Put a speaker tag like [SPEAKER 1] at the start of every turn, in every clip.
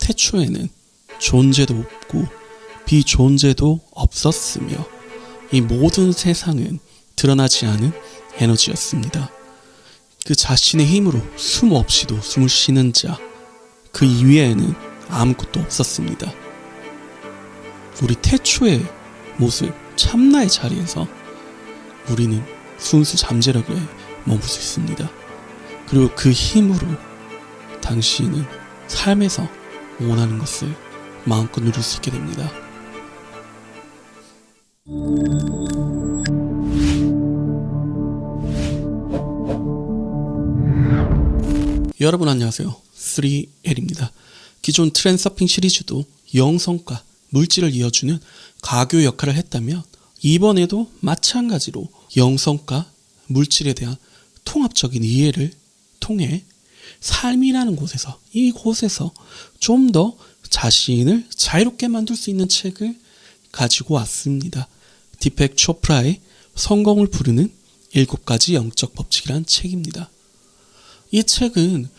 [SPEAKER 1] 태초에는 존재도 없고 비존재도 없었으며 이 모든 세상은 드러나지 않은 에너지였습니다. 그 자신의 힘으로 숨 없이도 숨을 쉬는 자, 그 이외에는 아무것도 없었습니다. 우리 태초의 모습, 참나의 자리에서 우리는 순수 잠재력에 머물 수 있습니다. 그리고 그 힘으로 당신은 삶에서 원하는 것을 마음껏 누릴 수 있게 됩니다. 여러분 안녕하세요. 3L입니다. 기존 트랜서핑 시리즈도 영성과 물질을 이어주는 가교 역할을 했다면 이번에도 마찬가지로 영성과 물질에 대한 통합적인 이해를 통해 삶이라는 곳에서, 이곳에서 좀 더 자신을 자유롭게 만들 수 있는 책을 가지고 왔습니다. 디펙 초프라의 성공을 부르는 7가지 영적 법칙이라는 책입니다. 이 책은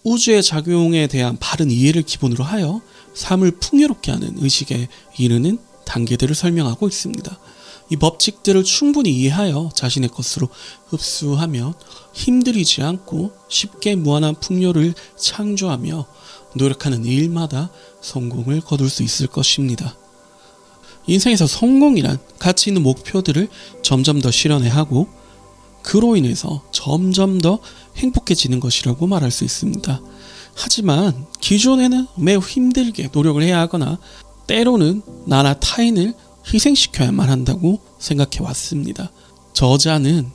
[SPEAKER 1] 우주의 작용에 대한 바른 이해를 기본으로 하여 삶을 풍요롭게 하는 의식에 이르는 단계들을 설명하고 있습니다. 이 법칙들을 충분히 이해하여 자신의 것으로 흡수하면 힘들이지 않고 쉽게 무한한 풍요를 창조하며 노력하는 일마다 성공을 거둘 수 있을 것입니다. 인생에서 성공이란 가치 있는 목표들을 점점 더 실현해 하고 그로 인해서 점점 더 행복해지는 것이라고 말할 수 있습니다. 하지만 기존에는 매우 힘들게 노력을 해야 하거나 때로는 나나 타인을 희생시켜야만 한다고 생각해 왔습니다. 저자는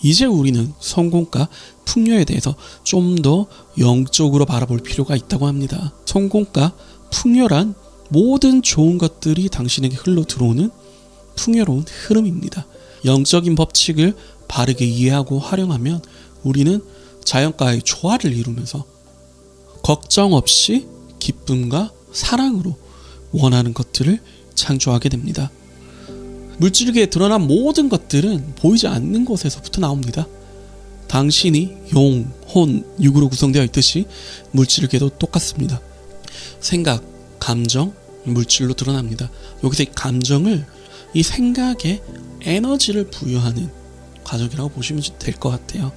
[SPEAKER 1] 이제 우리는 성공과 풍요에 대해서 좀 더 영적으로 바라볼 필요가 있다고 합니다. 성공과 풍요란 모든 좋은 것들이 당신에게 흘러 들어오는 풍요로운 흐름입니다. 영적인 법칙을 바르게 이해하고 활용하면 우리는 자연과의 조화를 이루면서 걱정 없이 기쁨과 사랑으로 원하는 것들을 창조하게 됩니다. 물질계에 드러난 모든 것들은 보이지 않는 곳에서부터 나옵니다. 당신이 용, 혼, 육으로 구성되어 있듯이 물질계도 똑같습니다. 생각, 감정, 물질로 드러납니다. 여기서 이 감정을 이 생각에 에너지를 부여하는 과정이라고 보시면 될 것 같아요.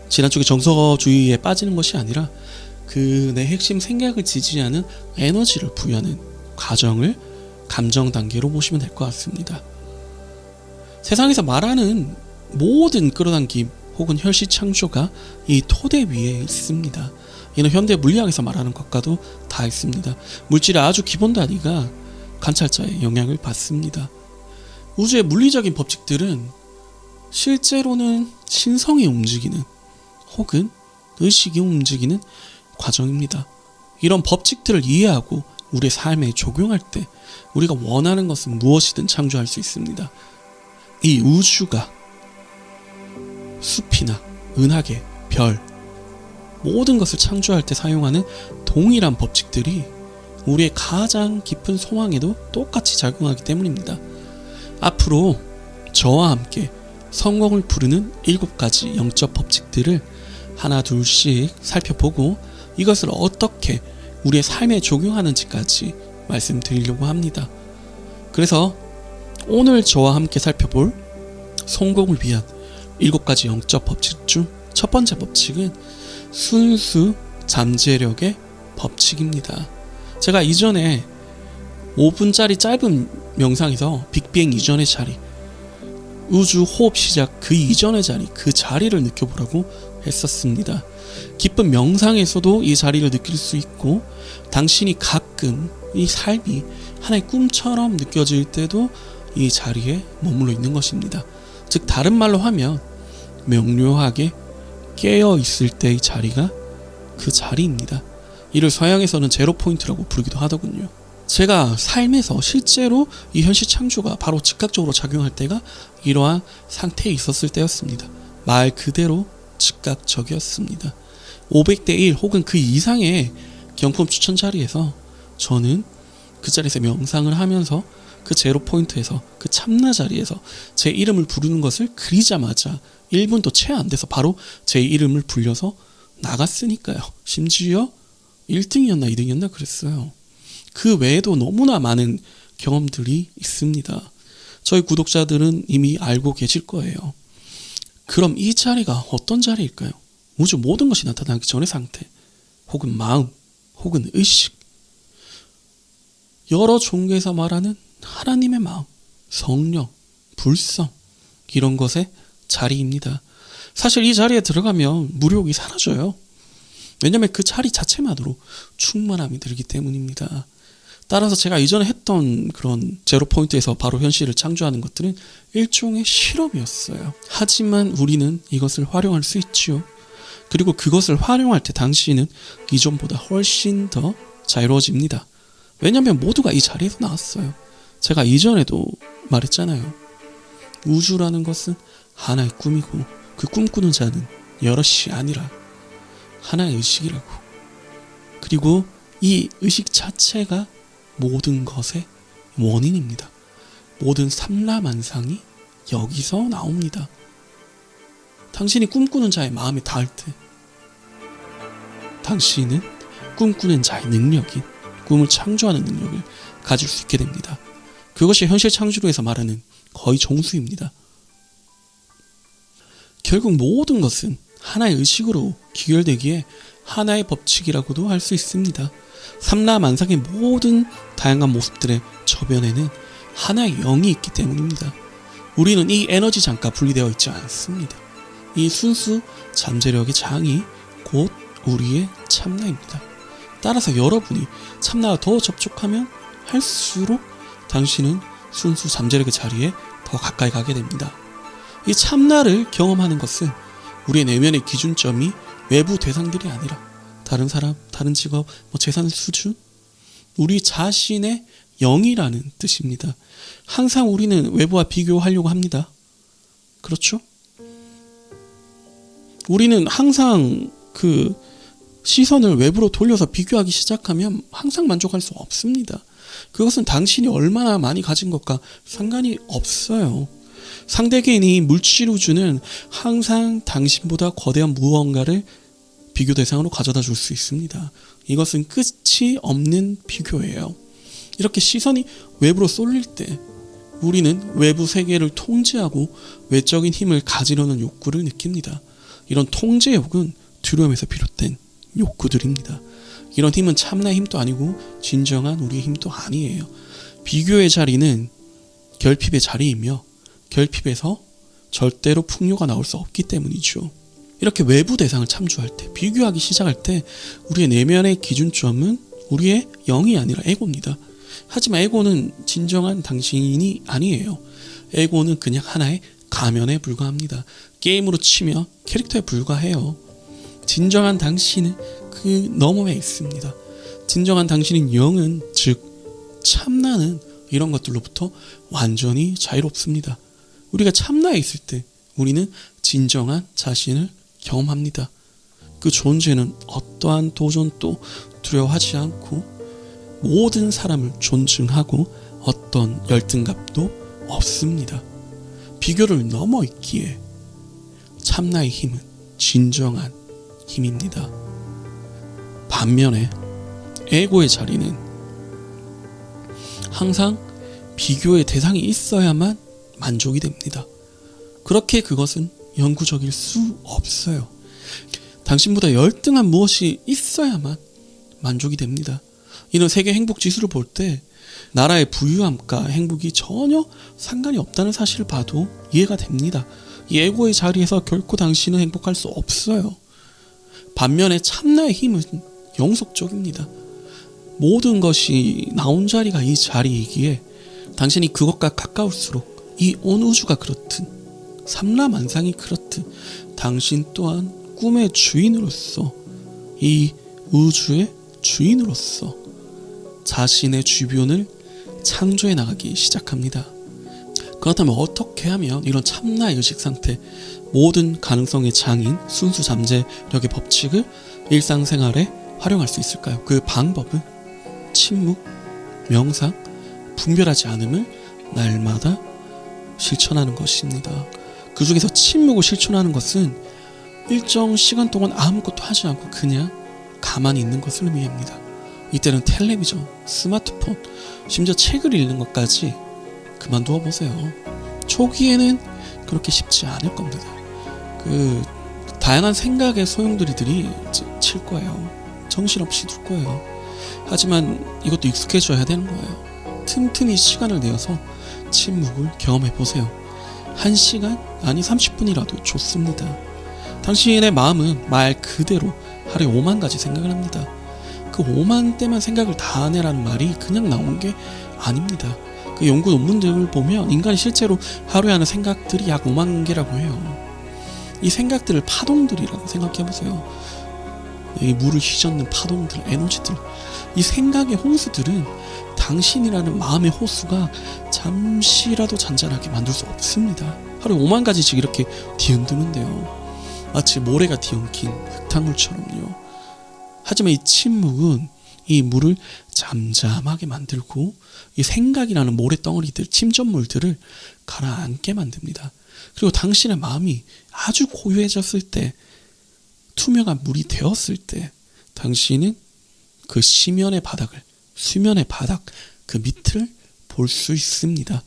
[SPEAKER 1] 지난 쪽에 정서주의에 빠지는 것이 아니라 그 내 핵심 생각을 지지하는 에너지를 부여하는 과정을 감정 단계로 보시면 될 것 같습니다. 세상에서 말하는 모든 끌어당김 혹은 혈시 창조가 이 토대 위에 있습니다. 이는 현대 물리학에서 말하는 것과도 다 있습니다. 물질의 아주 기본 단위가 관찰자의 영향을 받습니다. 우주의 물리적인 법칙들은 실제로는 신성이 움직이는 혹은 의식이 움직이는 과정입니다. 이런 법칙들을 이해하고 우리의 삶에 적용할 때 우리가 원하는 것은 무엇이든 창조할 수 있습니다. 이 우주가 숲이나 은하계, 별 모든 것을 창조할 때 사용하는 동일한 법칙들이 우리의 가장 깊은 소망에도 똑같이 작용하기 때문입니다. 앞으로 저와 함께 성공을 부르는 7가지 영적 법칙들을 하나 둘씩 살펴보고 이것을 어떻게 우리의 삶에 적용하는지까지 말씀드리려고 합니다. 그래서 오늘 저와 함께 살펴볼 성공을 위한 7가지 영적 법칙 중 첫 번째 법칙은 순수 잠재력의 법칙입니다. 제가 이전에 5분짜리 짧은 명상에서 빅뱅 이전의 자리, 우주 호흡 시작 그 이전의 자리, 그 자리를 느껴보라고 했었습니다. 깊은 명상에서도 이 자리를 느낄 수 있고 당신이 가끔 이 삶이 하나의 꿈처럼 느껴질 때도 이 자리에 머물러 있는 것입니다. 즉 다른 말로 하면 명료하게 깨어 있을 때의 자리가 그 자리입니다. 이를 서양에서는 제로 포인트라고 부르기도 하더군요. 제가 삶에서 실제로 이 현실 창조가 바로 즉각적으로 작용할 때가 이러한 상태에 있었을 때였습니다. 말 그대로 즉각적이었습니다. 500대 1 혹은 그 이상의 경품 추천 자리에서 저는 그 자리에서 명상을 하면서 그 제로 포인트에서 그 참나 자리에서 제 이름을 부르는 것을 그리자마자 1분도 채 안 돼서 바로 제 이름을 불려서 나갔으니까요. 심지어 1등이었나 2등이었나 그랬어요. 그 외에도 너무나 많은 경험들이 있습니다. 저희 구독자들은 이미 알고 계실 거예요. 그럼 이 자리가 어떤 자리일까요? 우주 모든 것이 나타나기 전의 상태, 혹은 마음, 혹은 의식. 여러 종교에서 말하는 하나님의 마음, 성령, 불성, 이런 것의 자리입니다. 사실 이 자리에 들어가면 무력이 사라져요. 왜냐하면 그 자리 자체만으로 충만함이 들기 때문입니다. 따라서 제가 이전에 했던 그런 제로 포인트에서 바로 현실을 창조하는 것들은 일종의 실험이었어요. 하지만 우리는 이것을 활용할 수 있지요. 그리고 그것을 활용할 때 당신은 이전보다 훨씬 더 자유로워집니다. 왜냐하면 모두가 이 자리에서 나왔어요. 제가 이전에도 말했잖아요. 우주라는 것은 하나의 꿈이고 그 꿈꾸는 자는 여럿이 아니라 하나의 의식이라고. 그리고 이 의식 자체가 모든 것의 원인입니다. 모든 삼라만상이 여기서 나옵니다. 당신이 꿈꾸는 자의 마음에 닿을 때 당신은 꿈꾸는 자의 능력인 꿈을 창조하는 능력을 가질 수 있게 됩니다. 그것이 현실 창조로에서 말하는 거의 정수입니다. 결국 모든 것은 하나의 의식으로 귀결되기에 하나의 법칙이라고도 할 수 있습니다. 삼라만상의 모든 다양한 모습들의 저변에는 하나의 영이 있기 때문입니다. 우리는 이 에너지 장과 분리되어 있지 않습니다. 이 순수 잠재력의 장이 곧 우리의 참나입니다. 따라서 여러분이 참나와 더 접촉하면 할수록 당신은 순수 잠재력의 자리에 더 가까이 가게 됩니다. 이 참나를 경험하는 것은 우리의 내면의 기준점이 외부 대상들이 아니라 다른 사람, 다른 직업, 재산 수준, 우리 자신의 영이라는 뜻입니다. 항상 우리는 외부와 비교하려고 합니다. 그렇죠? 우리는 항상 그 시선을 외부로 돌려서 비교하기 시작하면 항상 만족할 수 없습니다. 그것은 당신이 얼마나 많이 가진 것과 상관이 없어요. 상대 개인이 물질 우주는 항상 당신보다 거대한 무언가를 비교 대상으로 가져다 줄 수 있습니다. 이것은 끝이 없는 비교예요. 이렇게 시선이 외부로 쏠릴 때 우리는 외부 세계를 통제하고 외적인 힘을 가지려는 욕구를 느낍니다. 이런 통제욕은 두려움에서 비롯된 욕구들입니다. 이런 힘은 참나의 힘도 아니고 진정한 우리의 힘도 아니에요. 비교의 자리는 결핍의 자리이며 결핍에서 절대로 풍요가 나올 수 없기 때문이죠. 이렇게 외부 대상을 참조할 때, 비교하기 시작할 때 우리의 내면의 기준점은 우리의 영이 아니라 에고입니다. 하지만 에고는 진정한 당신이 아니에요. 에고는 그냥 하나의 가면에 불과합니다. 게임으로 치면 캐릭터에 불과해요. 진정한 당신은 그 너머에 있습니다. 진정한 당신인 영은, 즉 참나는 이런 것들로부터 완전히 자유롭습니다. 우리가 참나에 있을 때 우리는 진정한 자신을 경험합니다. 그 존재는 어떠한 도전도 두려워하지 않고 모든 사람을 존중하고 어떤 열등감도 없습니다. 비교를 넘어 있기에 참나의 힘은 진정한 힘입니다. 반면에 에고의 자리는 항상 비교의 대상이 있어야만 만족이 됩니다. 그렇게 그것은 영구적일 수 없어요. 당신보다 열등한 무엇이 있어야만 만족이 됩니다. 이는 세계 행복 지수를 볼 때 나라의 부유함과 행복이 전혀 상관이 없다는 사실을 봐도 이해가 됩니다. 이 에고의 자리에서 결코 당신은 행복할 수 없어요. 반면에 참나의 힘은 영속적입니다. 모든 것이 나온 자리가 이 자리이기에 당신이 그것과 가까울수록 이 온 우주가 그렇듯 삼라만상이 그렇듯 당신 또한 꿈의 주인으로서 이 우주의 주인으로서 자신의 주변을 창조해 나가기 시작합니다. 그렇다면 어떻게 하면 이런 참나의 의식 상태, 모든 가능성의 장인 순수 잠재력의 법칙을 일상생활에 활용할 수 있을까요? 그 방법은 침묵, 명상, 분별하지 않음을 날마다 실천하는 것입니다. 그 중에서 침묵을 실천하는 것은 일정 시간 동안 아무것도 하지 않고 그냥 가만히 있는 것을 의미합니다. 이때는 텔레비전, 스마트폰, 심지어 책을 읽는 것까지 그만두어 보세요. 초기에는 그렇게 쉽지 않을 겁니다. 다양한 생각의 소용돌이들이 칠 거예요. 정신없이 둘 거예요. 하지만 이것도 익숙해져야 되는 거예요. 틈틈이 시간을 내어서 침묵을 경험해 보세요. 1시간, 아니 30분이라도 좋습니다. 당신의 마음은 말 그대로 하루에 5만 가지 생각을 합니다. 그 5만 대만 생각을 다 하네라는 말이 그냥 나온 게 아닙니다. 그 연구 논문들을 보면 인간이 실제로 하루에 하는 생각들이 약 5만 개라고 해요. 이 생각들을 파동들이라고 생각해보세요. 이 물을 휘젓는 파동들, 에너지들, 이 생각의 호수들은 당신이라는 마음의 호수가 잠시라도 잔잔하게 만들 수 없습니다. 하루에 5만 가지씩 이렇게 뒤흔드는데요. 마치 모래가 뒤엉킨 흙탕물처럼요. 하지만 이 침묵은 이 물을 잠잠하게 만들고 이 생각이라는 모래덩어리들, 침전물들을 가라앉게 만듭니다. 그리고 당신의 마음이 아주 고요해졌을 때, 투명한 물이 되었을 때 당신은 그 수면의 바닥, 그 밑을 볼 수 있습니다.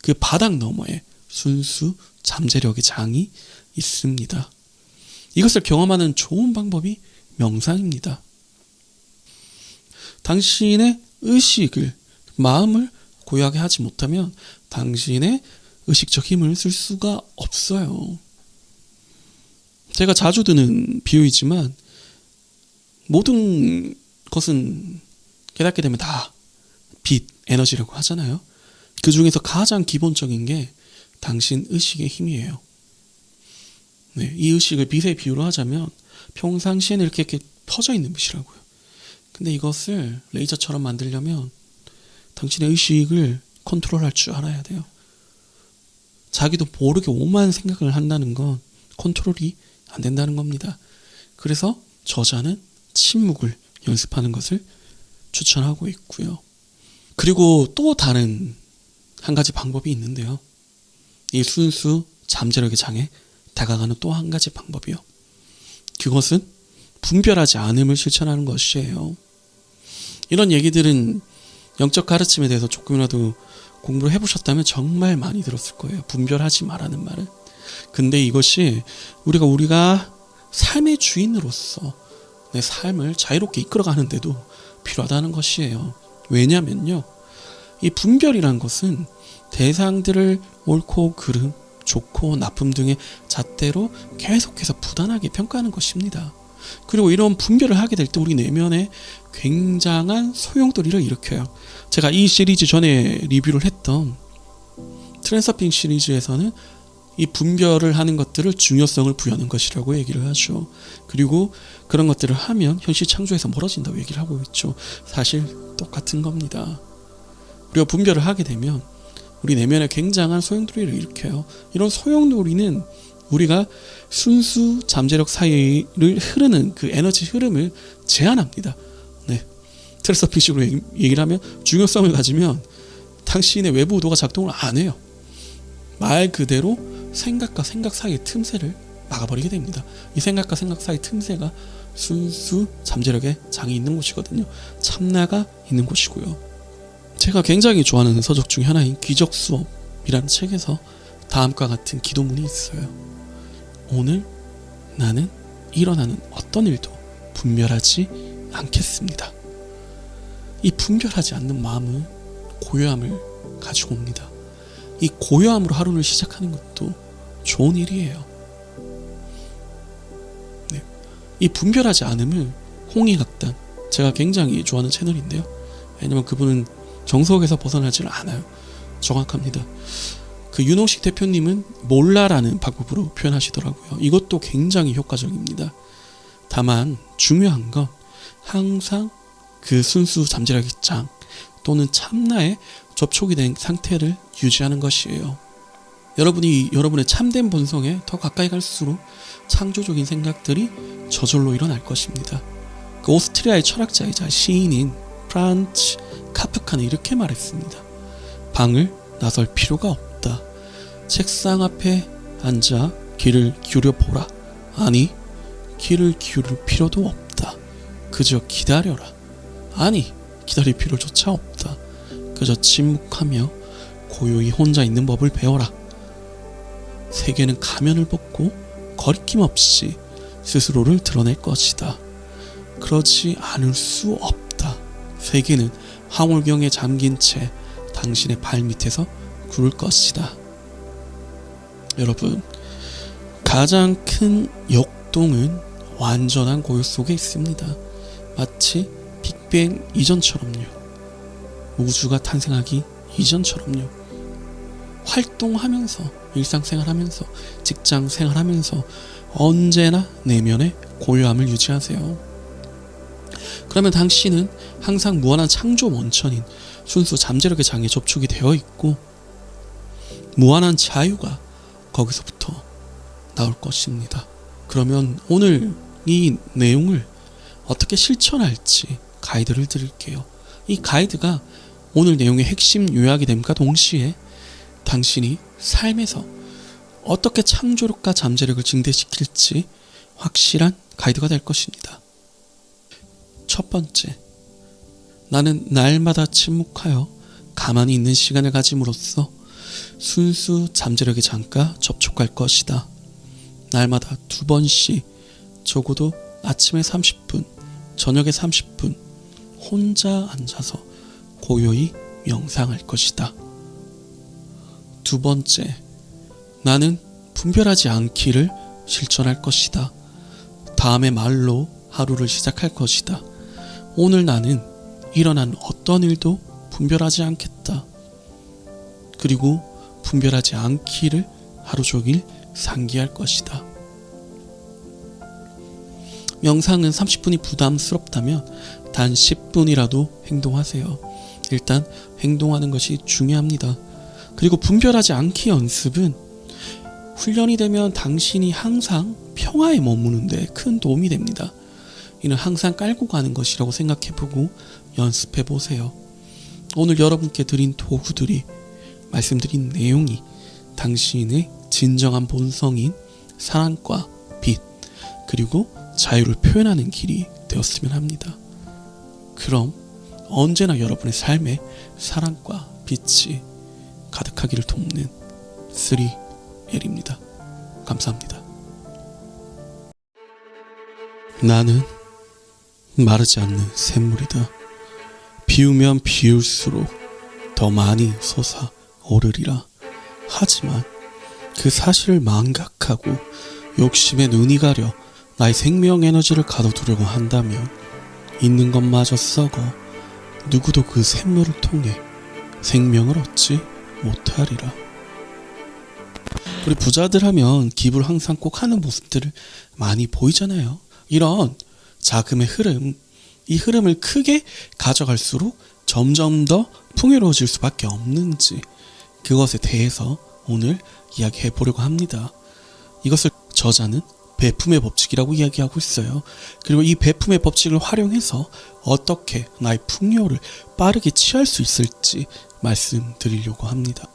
[SPEAKER 1] 그 바닥 너머에 순수 잠재력의 장이 있습니다. 이것을 경험하는 좋은 방법이 명상입니다. 당신의 의식을, 마음을 고요하게 하지 못하면 당신의 의식적 힘을 쓸 수가 없어요. 제가 자주 드는 비유이지만 모든 것은 깨닫게 되면 다 빛, 에너지라고 하잖아요. 그 중에서 가장 기본적인 게 당신 의식의 힘이에요. 네, 이 의식을 빛의 비유로 하자면 평상시에는 이렇게 퍼져 있는 빛이라고요. 근데 이것을 레이저처럼 만들려면 당신의 의식을 컨트롤할 줄 알아야 돼요. 자기도 모르게 오만 생각을 한다는 건 컨트롤이 안 된다는 겁니다. 그래서 저자는 침묵을 연습하는 것을 추천하고 있고요. 그리고 또 다른 한 가지 방법이 있는데요. 이 순수 잠재력의 장에 다가가는 또 한 가지 방법이요. 그것은 분별하지 않음을 실천하는 것이에요. 이런 얘기들은 영적 가르침에 대해서 조금이라도 공부를 해보셨다면 정말 많이 들었을 거예요. 분별하지 말라는 말은. 근데 이것이 우리가 삶의 주인으로서 내 삶을 자유롭게 이끌어가는데도 필요하다는 것이에요. 왜냐면요, 이 분별이란 것은 대상들을 옳고 그름, 좋고 나쁨 등의 잣대로 계속해서 부단하게 평가하는 것입니다. 그리고 이런 분별을 하게 될 때 우리 내면에 굉장한 소용돌이를 일으켜요. 제가 이 시리즈 전에 리뷰를 했던 트랜서핑 시리즈에서는 이 분별을 하는 것들을 중요성을 부여하는 것이라고 얘기를 하죠. 그리고 그런 것들을 하면 현실 창조에서 멀어진다고 얘기를 하고 있죠. 사실 똑같은 겁니다. 우리가 분별을 하게 되면 우리 내면에 굉장한 소용돌이를 일으켜요. 이런 소용돌이는 우리가 순수 잠재력 사이를 흐르는 그 에너지 흐름을 제한합니다. 네. 트랜서핑식으로 얘기를 하면 중요성을 가지면 당신의 외부 의도가 작동을 안 해요. 말 그대로 생각과 생각 사이의 틈새를 막아버리게 됩니다. 이 생각과 생각 사이 틈새가 순수 잠재력의 장이 있는 곳이거든요. 참나가 있는 곳이고요. 제가 굉장히 좋아하는 서적 중에 하나인 기적수업이라는 책에서 다음과 같은 기도문이 있어요. 오늘 나는 일어나는 어떤 일도 분별하지 않겠습니다. 이 분별하지 않는 마음은 고요함을 가지고 옵니다. 이 고요함으로 하루를 시작하는 것도 좋은 일이에요. 네. 이 분별하지 않음을 홍익학단, 제가 굉장히 좋아하는 채널인데요. 왜냐면 그분은 정석에서 벗어나지를 않아요. 정확합니다. 그 윤홍식 대표님은 몰라라는 방법으로 표현하시더라고요. 이것도 굉장히 효과적입니다. 다만 중요한 건 항상 그 순수 잠재력의 장 또는 참나에 접촉이 된 상태를 유지하는 것이에요. 여러분이 여러분의 참된 본성에 더 가까이 갈수록 창조적인 생각들이 저절로 일어날 것입니다. 그 오스트리아의 철학자이자 시인인 프란츠 카프카는 이렇게 말했습니다. 방을 나설 필요가 없다. 책상 앞에 앉아 귀를 기울여 보라. 아니, 귀를 기울일 필요도 없다. 그저 기다려라. 아니, 기다릴 필요조차 없다. 그저 침묵하며 고요히 혼자 있는 법을 배워라. 세계는 가면을 벗고 거리낌 없이 스스로를 드러낼 것이다. 그러지 않을 수 없다. 세계는 황홀경에 잠긴 채 당신의 발밑에서 구를 것이다. 여러분, 가장 큰 역동은 완전한 고요 속에 있습니다. 마치 빅뱅 이전처럼요. 우주가 탄생하기 이전처럼요. 활동하면서, 일상생활하면서, 직장생활하면서 언제나 내면의 고요함을 유지하세요. 그러면 당신은 항상 무한한 창조 원천인 순수 잠재력의 장에 접촉이 되어 있고 무한한 자유가 거기서부터 나올 것입니다. 그러면 오늘 이 내용을 어떻게 실천할지 가이드를 드릴게요. 이 가이드가 오늘 내용의 핵심 요약이 됨과 동시에 당신이 삶에서 어떻게 창조력과 잠재력을 증대시킬지 확실한 가이드가 될 것입니다. 첫 번째, 나는 날마다 침묵하여 가만히 있는 시간을 가짐으로써 순수 잠재력의 장과 접촉할 것이다. 날마다 2번씩, 적어도 아침에 30분, 저녁에 30분 혼자 앉아서 고요히 명상할 것이다. 두 번째, 나는 분별하지 않기를 실천할 것이다. 다음의 말로 하루를 시작할 것이다. 오늘 나는 일어난 어떤 일도 분별하지 않겠다. 그리고 분별하지 않기를 하루 종일 상기할 것이다. 명상은 30분이 부담스럽다면 단 10분이라도 행동하세요. 일단 행동하는 것이 중요합니다. 그리고 분별하지 않기 연습은 훈련이 되면 당신이 항상 평화에 머무는데 큰 도움이 됩니다. 이는 항상 깔고 가는 것이라고 생각해보고 연습해보세요. 오늘 여러분께 드린 도구들이, 말씀드린 내용이 당신의 진정한 본성인 사랑과 빛, 그리고 자유를 표현하는 길이 되었으면 합니다. 그럼 언제나 여러분의 삶에 사랑과 빛이 가득하기를 돕는 3L입니다. 감사합니다. 나는 마르지 않는 샘물이다. 비우면 비울수록 더 많이 솟아오르리라. 하지만 그 사실을 망각하고 욕심에 눈이 가려 나의 생명 에너지를 가둬두려고 한다면 있는 것마저 썩어 누구도 그 샘물을 통해 생명을 얻지 못하리라. 우리 부자들 하면 기부를 항상 꼭 하는 모습들을 많이 보이잖아요. 이런 자금의 흐름, 이 흐름을 크게 가져갈수록 점점 더 풍요로워질 수밖에 없는지, 그것에 대해서 오늘 이야기해 보려고 합니다. 이것을 저자는 베품의 법칙이라고 이야기하고 있어요. 그리고 이 베품의 법칙을 활용해서 어떻게 나의 풍요를 빠르게 취할 수 있을지 말씀드리려고 합니다.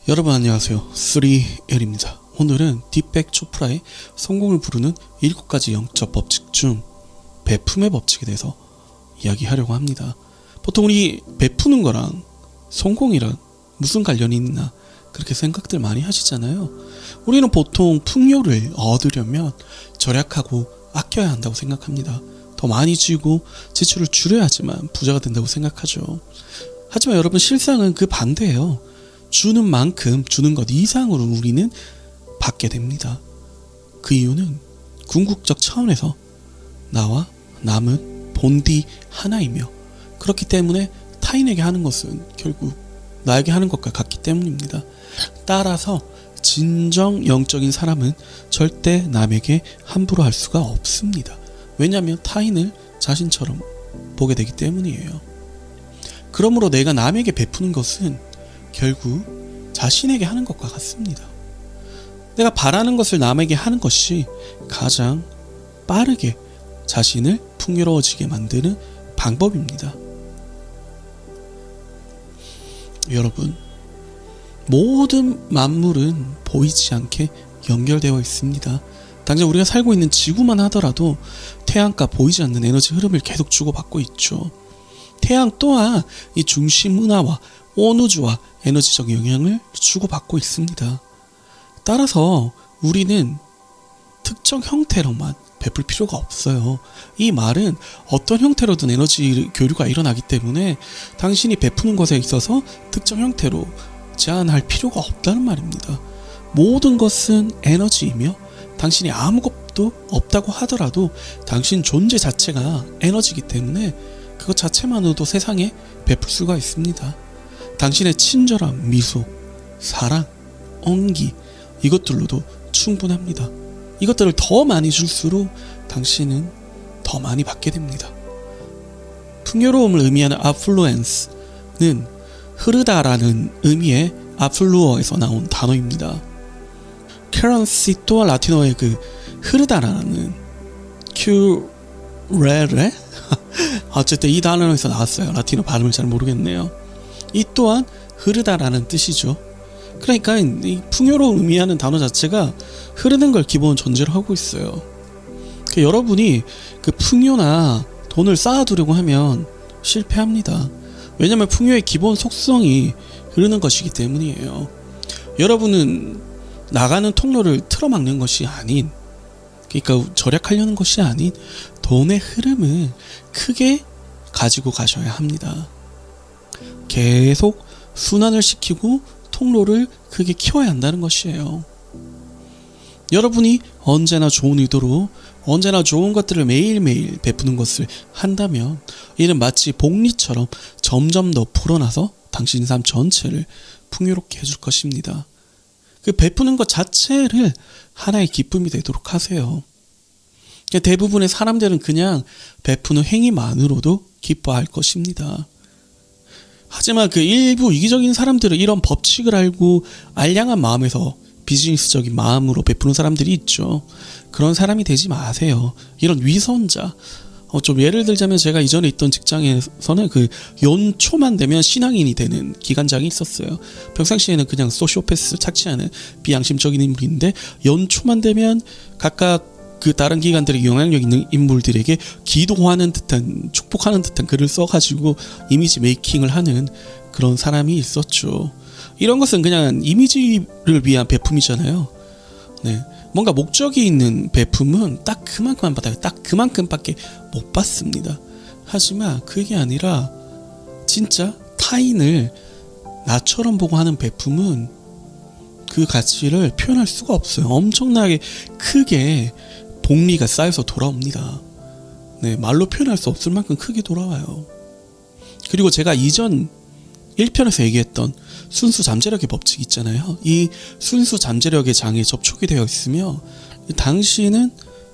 [SPEAKER 1] 여러분 안녕하세요. 3L입니다. 오늘은 딥백 초프라의 성공을 부르는 7가지 영적 법칙 중 베품의 법칙에 대해서 이야기하려고 합니다. 보통 우리 베푸는 거랑 성공이랑 무슨 관련이 있나 그렇게 생각들 많이 하시잖아요. 우리는 보통 풍요를 얻으려면 절약하고 아껴야 한다고 생각합니다. 더 많이 쥐고 지출을 줄여야지만 부자가 된다고 생각하죠. 하지만 여러분, 실상은 그 반대예요. 주는 만큼 주는 것 이상으로 우리는 받게 됩니다. 그 이유는 궁극적 차원에서 나와 남은 본디 하나이며, 그렇기 때문에 타인에게 하는 것은 결국 나에게 하는 것과 같기 때문입니다. 따라서 진정 영적인 사람은 절대 남에게 함부로 할 수가 없습니다. 왜냐하면 타인을 자신처럼 보게 되기 때문이에요. 그러므로 내가 남에게 베푸는 것은 결국 자신에게 하는 것과 같습니다. 내가 바라는 것을 남에게 하는 것이 가장 빠르게 자신을 풍요로워지게 만드는 방법입니다. 여러분, 모든 만물은 보이지 않게 연결되어 있습니다. 당장 우리가 살고 있는 지구만 하더라도 태양과 보이지 않는 에너지 흐름을 계속 주고받고 있죠. 태양 또한 이 중심 은하와 온 우주와 에너지적 영향을 주고받고 있습니다. 따라서 우리는 특정 형태로만 베풀 필요가 없어요. 이 말은 어떤 형태로든 에너지 교류가 일어나기 때문에 당신이 베푸는 것에 있어서 특정 형태로 제한할 필요가 없다는 말입니다. 모든 것은 에너지이며 당신이 아무것도 없다고 하더라도 당신 존재 자체가 에너지이기 때문에 그것 자체만으로도 세상에 베풀 수가 있습니다. 당신의 친절함, 미소, 사랑, 온기 이것들로도 충분합니다. 이것들을 더 많이 줄수록 당신은 더 많이 받게 됩니다. 풍요로움을 의미하는 affluence는 흐르다라는 의미의 afflu어에서 나온 단어입니다. currency 또한 라틴어의 그 흐르다라는 curere 어쨌든 이 단어에서 나왔어요. 라틴어 발음을 잘 모르겠네요. 이 또한 흐르다라는 뜻이죠. 그러니까 이 풍요로움 의미하는 단어 자체가 흐르는 걸 기본 전제로 하고 있어요. 그러니까 여러분이 그 풍요나 돈을 쌓아두려고 하면 실패합니다. 왜냐하면 풍요의 기본 속성이 흐르는 것이기 때문이에요. 여러분은 나가는 통로를 틀어막는 것이 아닌, 그러니까 절약하려는 것이 아닌 돈의 흐름을 크게 가지고 가셔야 합니다. 계속 순환을 시키고 통로를 크게 키워야 한다는 것이에요. 여러분이 언제나 좋은 의도로 언제나 좋은 것들을 매일매일 베푸는 것을 한다면 이는 마치 복리처럼 점점 더 불어나서 당신 삶 전체를 풍요롭게 해줄 것입니다. 그 베푸는 것 자체를 하나의 기쁨이 되도록 하세요. 대부분의 사람들은 그냥 베푸는 행위만으로도 기뻐할 것입니다. 하지만 그 일부 이기적인 사람들은 이런 법칙을 알고 알량한 마음에서 비즈니스적인 마음으로 베푸는 사람들이 있죠. 그런 사람이 되지 마세요. 이런 위선자. 좀 예를 들자면 제가 이전에 있던 직장에서는 그 연초만 되면 신앙인이 되는 기관장이 있었어요. 평상시에는 그냥 소시오패스 착취하는 비양심적인 인물인데 연초만 되면 각각 그 다른 기관들의 영향력 있는 인물들에게 기도하는 듯한 축복하는 듯한 글을 써가지고 이미지 메이킹을 하는 그런 사람이 있었죠. 이런 것은 그냥 이미지를 위한 베품이잖아요. 네, 뭔가 목적이 있는 베품은 딱 그만큼만 받아요. 딱 그만큼밖에 못 받습니다. 하지만 그게 아니라 진짜 타인을 나처럼 보고 하는 베품은 그 가치를 표현할 수가 없어요. 엄청나게 크게 복리가 쌓여서 돌아옵니다. 네, 말로 표현할 수 없을 만큼 크게 돌아와요. 그리고 제가 이전 1편에서 얘기했던 순수 잠재력의 법칙 있잖아요. 이 순수 잠재력의 장에 접촉이 되어 있으며 당신은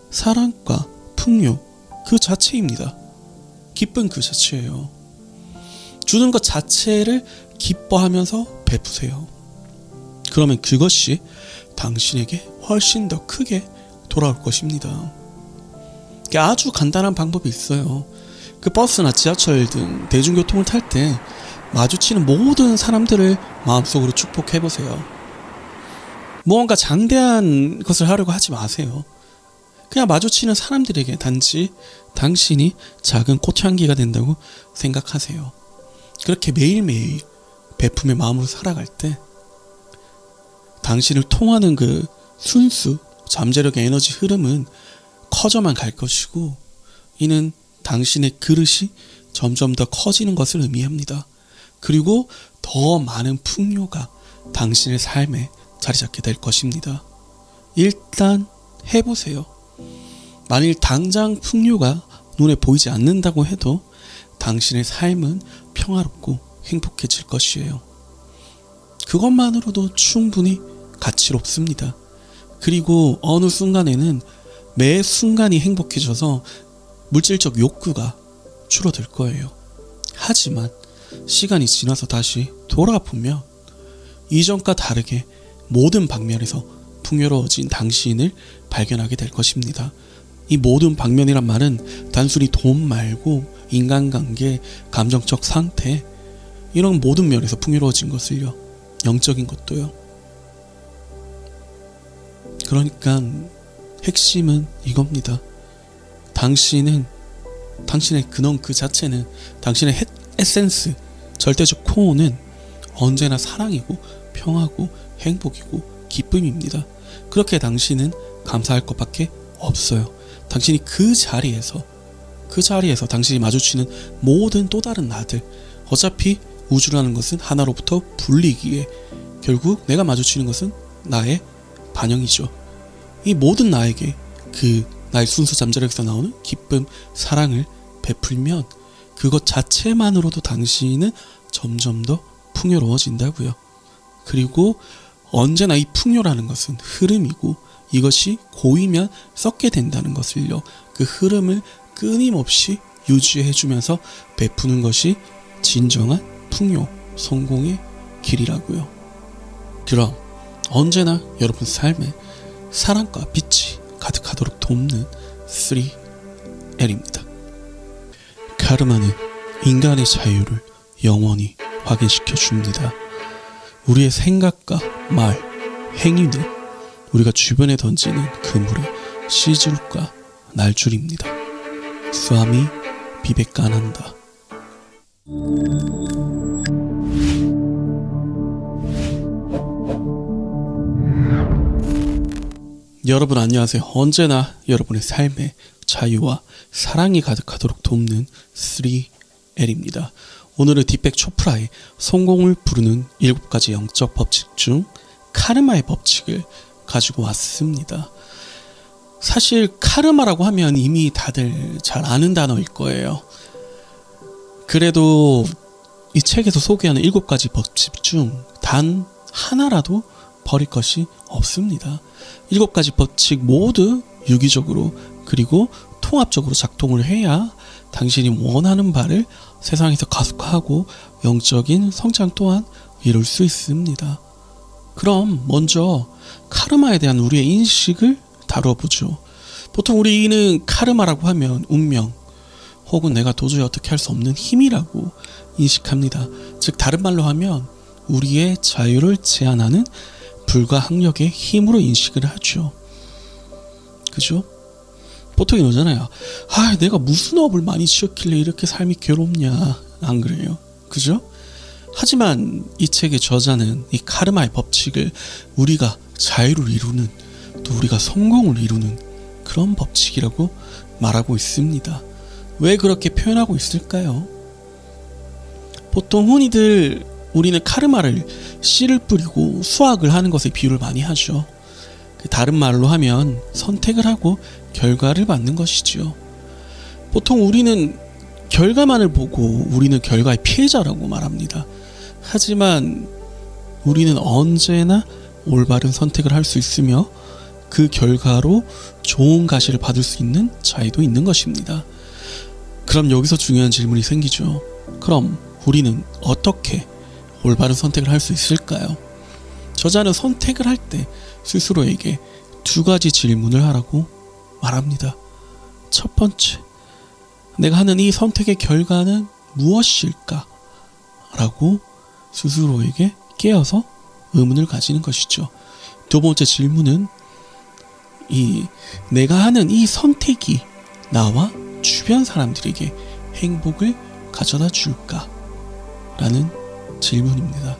[SPEAKER 1] 사랑과 풍요 그 자체입니다. 기쁨 그 자체예요. 주는 것 자체를 기뻐하면서 베푸세요. 그러면 그것이 당신에게 훨씬 더 크게 돌아올 것입니다. 아주 간단한 방법이 있어요. 그 버스나 지하철 등 대중교통을 탈 때 마주치는 모든 사람들을 마음속으로 축복해보세요. 무언가 장대한 것을 하려고 하지 마세요. 그냥 마주치는 사람들에게 단지 당신이 작은 꽃향기가 된다고 생각하세요. 그렇게 매일매일 베품의 마음으로 살아갈 때 당신을 통하는 그 순수 잠재력의 에너지 흐름은 커져만 갈 것이고 이는 당신의 그릇이 점점 더 커지는 것을 의미합니다. 그리고 더 많은 풍요가 당신의 삶에 자리 잡게 될 것입니다. 일단 해보세요. 만일 당장 풍요가 눈에 보이지 않는다고 해도 당신의 삶은 평화롭고 행복해질 것이에요. 그것만으로도 충분히 가치롭습니다. 그리고 어느 순간에는 매 순간이 행복해져서 물질적 욕구가 줄어들 거예요. 하지만 시간이 지나서 다시 돌아보면 이전과 다르게 모든 방면에서 풍요로워진 당신을 발견하게 될 것입니다. 이 모든 방면이란 말은 단순히 돈 말고 인간관계, 감정적 상태 이런 모든 면에서 풍요로워진 것을요. 영적인 것도요. 그러니까 핵심은 이겁니다. 당신의 근원 그 자체는, 당신의 에센스, 절대적 코어는 언제나 사랑이고 평화고 행복이고 기쁨입니다. 그렇게 당신은 감사할 것밖에 없어요. 당신이 그 자리에서 당신이 마주치는 모든 또 다른 나들, 어차피 우주라는 것은 하나로부터 분리기에 결국 내가 마주치는 것은 나의 반영이죠. 이 모든 나에게 그 나의 순수 잠자력에서 나오는 기쁨, 사랑을 베풀면 그것 자체만으로도 당신은 점점 더 풍요로워진다고요. 그리고 언제나 이 풍요라는 것은 흐름이고 이것이 고이면 썩게 된다는 것을요. 그 흐름을 끊임없이 유지해주면서 베푸는 것이 진정한 풍요, 성공의 길이라고요. 그럼 언제나 여러분 삶에 사랑과 빛이 가득하도록 돕는 3L입니다. 카르마는 인간의 자유를 영원히 확인시켜 줍니다. 우리의 생각과 말, 행위는 우리가 주변에 던지는 그물의 씨줄과 날줄입니다. 스와미 비베카난다. 여러분 안녕하세요. 언제나 여러분의 삶에 자유와 사랑이 가득하도록 돕는 3L입니다. 오늘은 딥백 초프라의 성공을 부르는 7가지 영적 법칙 중 카르마의 법칙을 가지고 왔습니다. 사실 카르마라고 하면 이미 다들 잘 아는 단어일 거예요. 그래도 이 책에서 소개하는 7가지 법칙 중 단 하나라도 버릴 것이 없습니다. 7가지 법칙 모두 유기적으로 그리고 통합적으로 작동을 해야 당신이 원하는 바를 세상에서 가속화하고 영적인 성장 또한 이룰 수 있습니다. 그럼 먼저 카르마에 대한 우리의 인식을 다뤄보죠. 보통 우리는 카르마라고 하면 운명 혹은 내가 도저히 어떻게 할 수 없는 힘이라고 인식합니다. 즉 다른 말로 하면 우리의 자유를 제한하는 불가항력의 힘으로 인식을 하죠. 그죠? 보통 이러잖아요. 내가 무슨 업을 많이 지었길래 이렇게 삶이 괴롭냐. 안 그래요? 그죠? 하지만 이 책의 저자는 이 카르마의 법칙을 우리가 자유를 이루는, 또 우리가 성공을 이루는 그런 법칙이라고 말하고 있습니다. 왜 그렇게 표현하고 있을까요? 보통 흔히들 우리는 카르마를 씨를 뿌리고 수확을 하는 것에 비유를 많이 하죠. 다른 말로 하면 선택을 하고 결과를 받는 것이지요. 보통 우리는 결과만을 보고 우리는 결과의 피해자라고 말합니다. 하지만 우리는 언제나 올바른 선택을 할 수 있으며 그 결과로 좋은 가시를 받을 수 있는 자유도 있는 것입니다. 그럼 여기서 중요한 질문이 생기죠. 그럼 우리는 어떻게 올바른 선택을 할 수 있을까요? 저자는 선택을 할 때 스스로에게 2가지 질문을 하라고 말합니다. 첫 번째, 내가 하는 이 선택의 결과는 무엇일까? 라고 스스로에게 깨어서 의문을 가지는 것이죠. 2번째 질문은 내가 하는 이 선택이 나와 주변 사람들에게 행복을 가져다 줄까? 라는 질문입니다.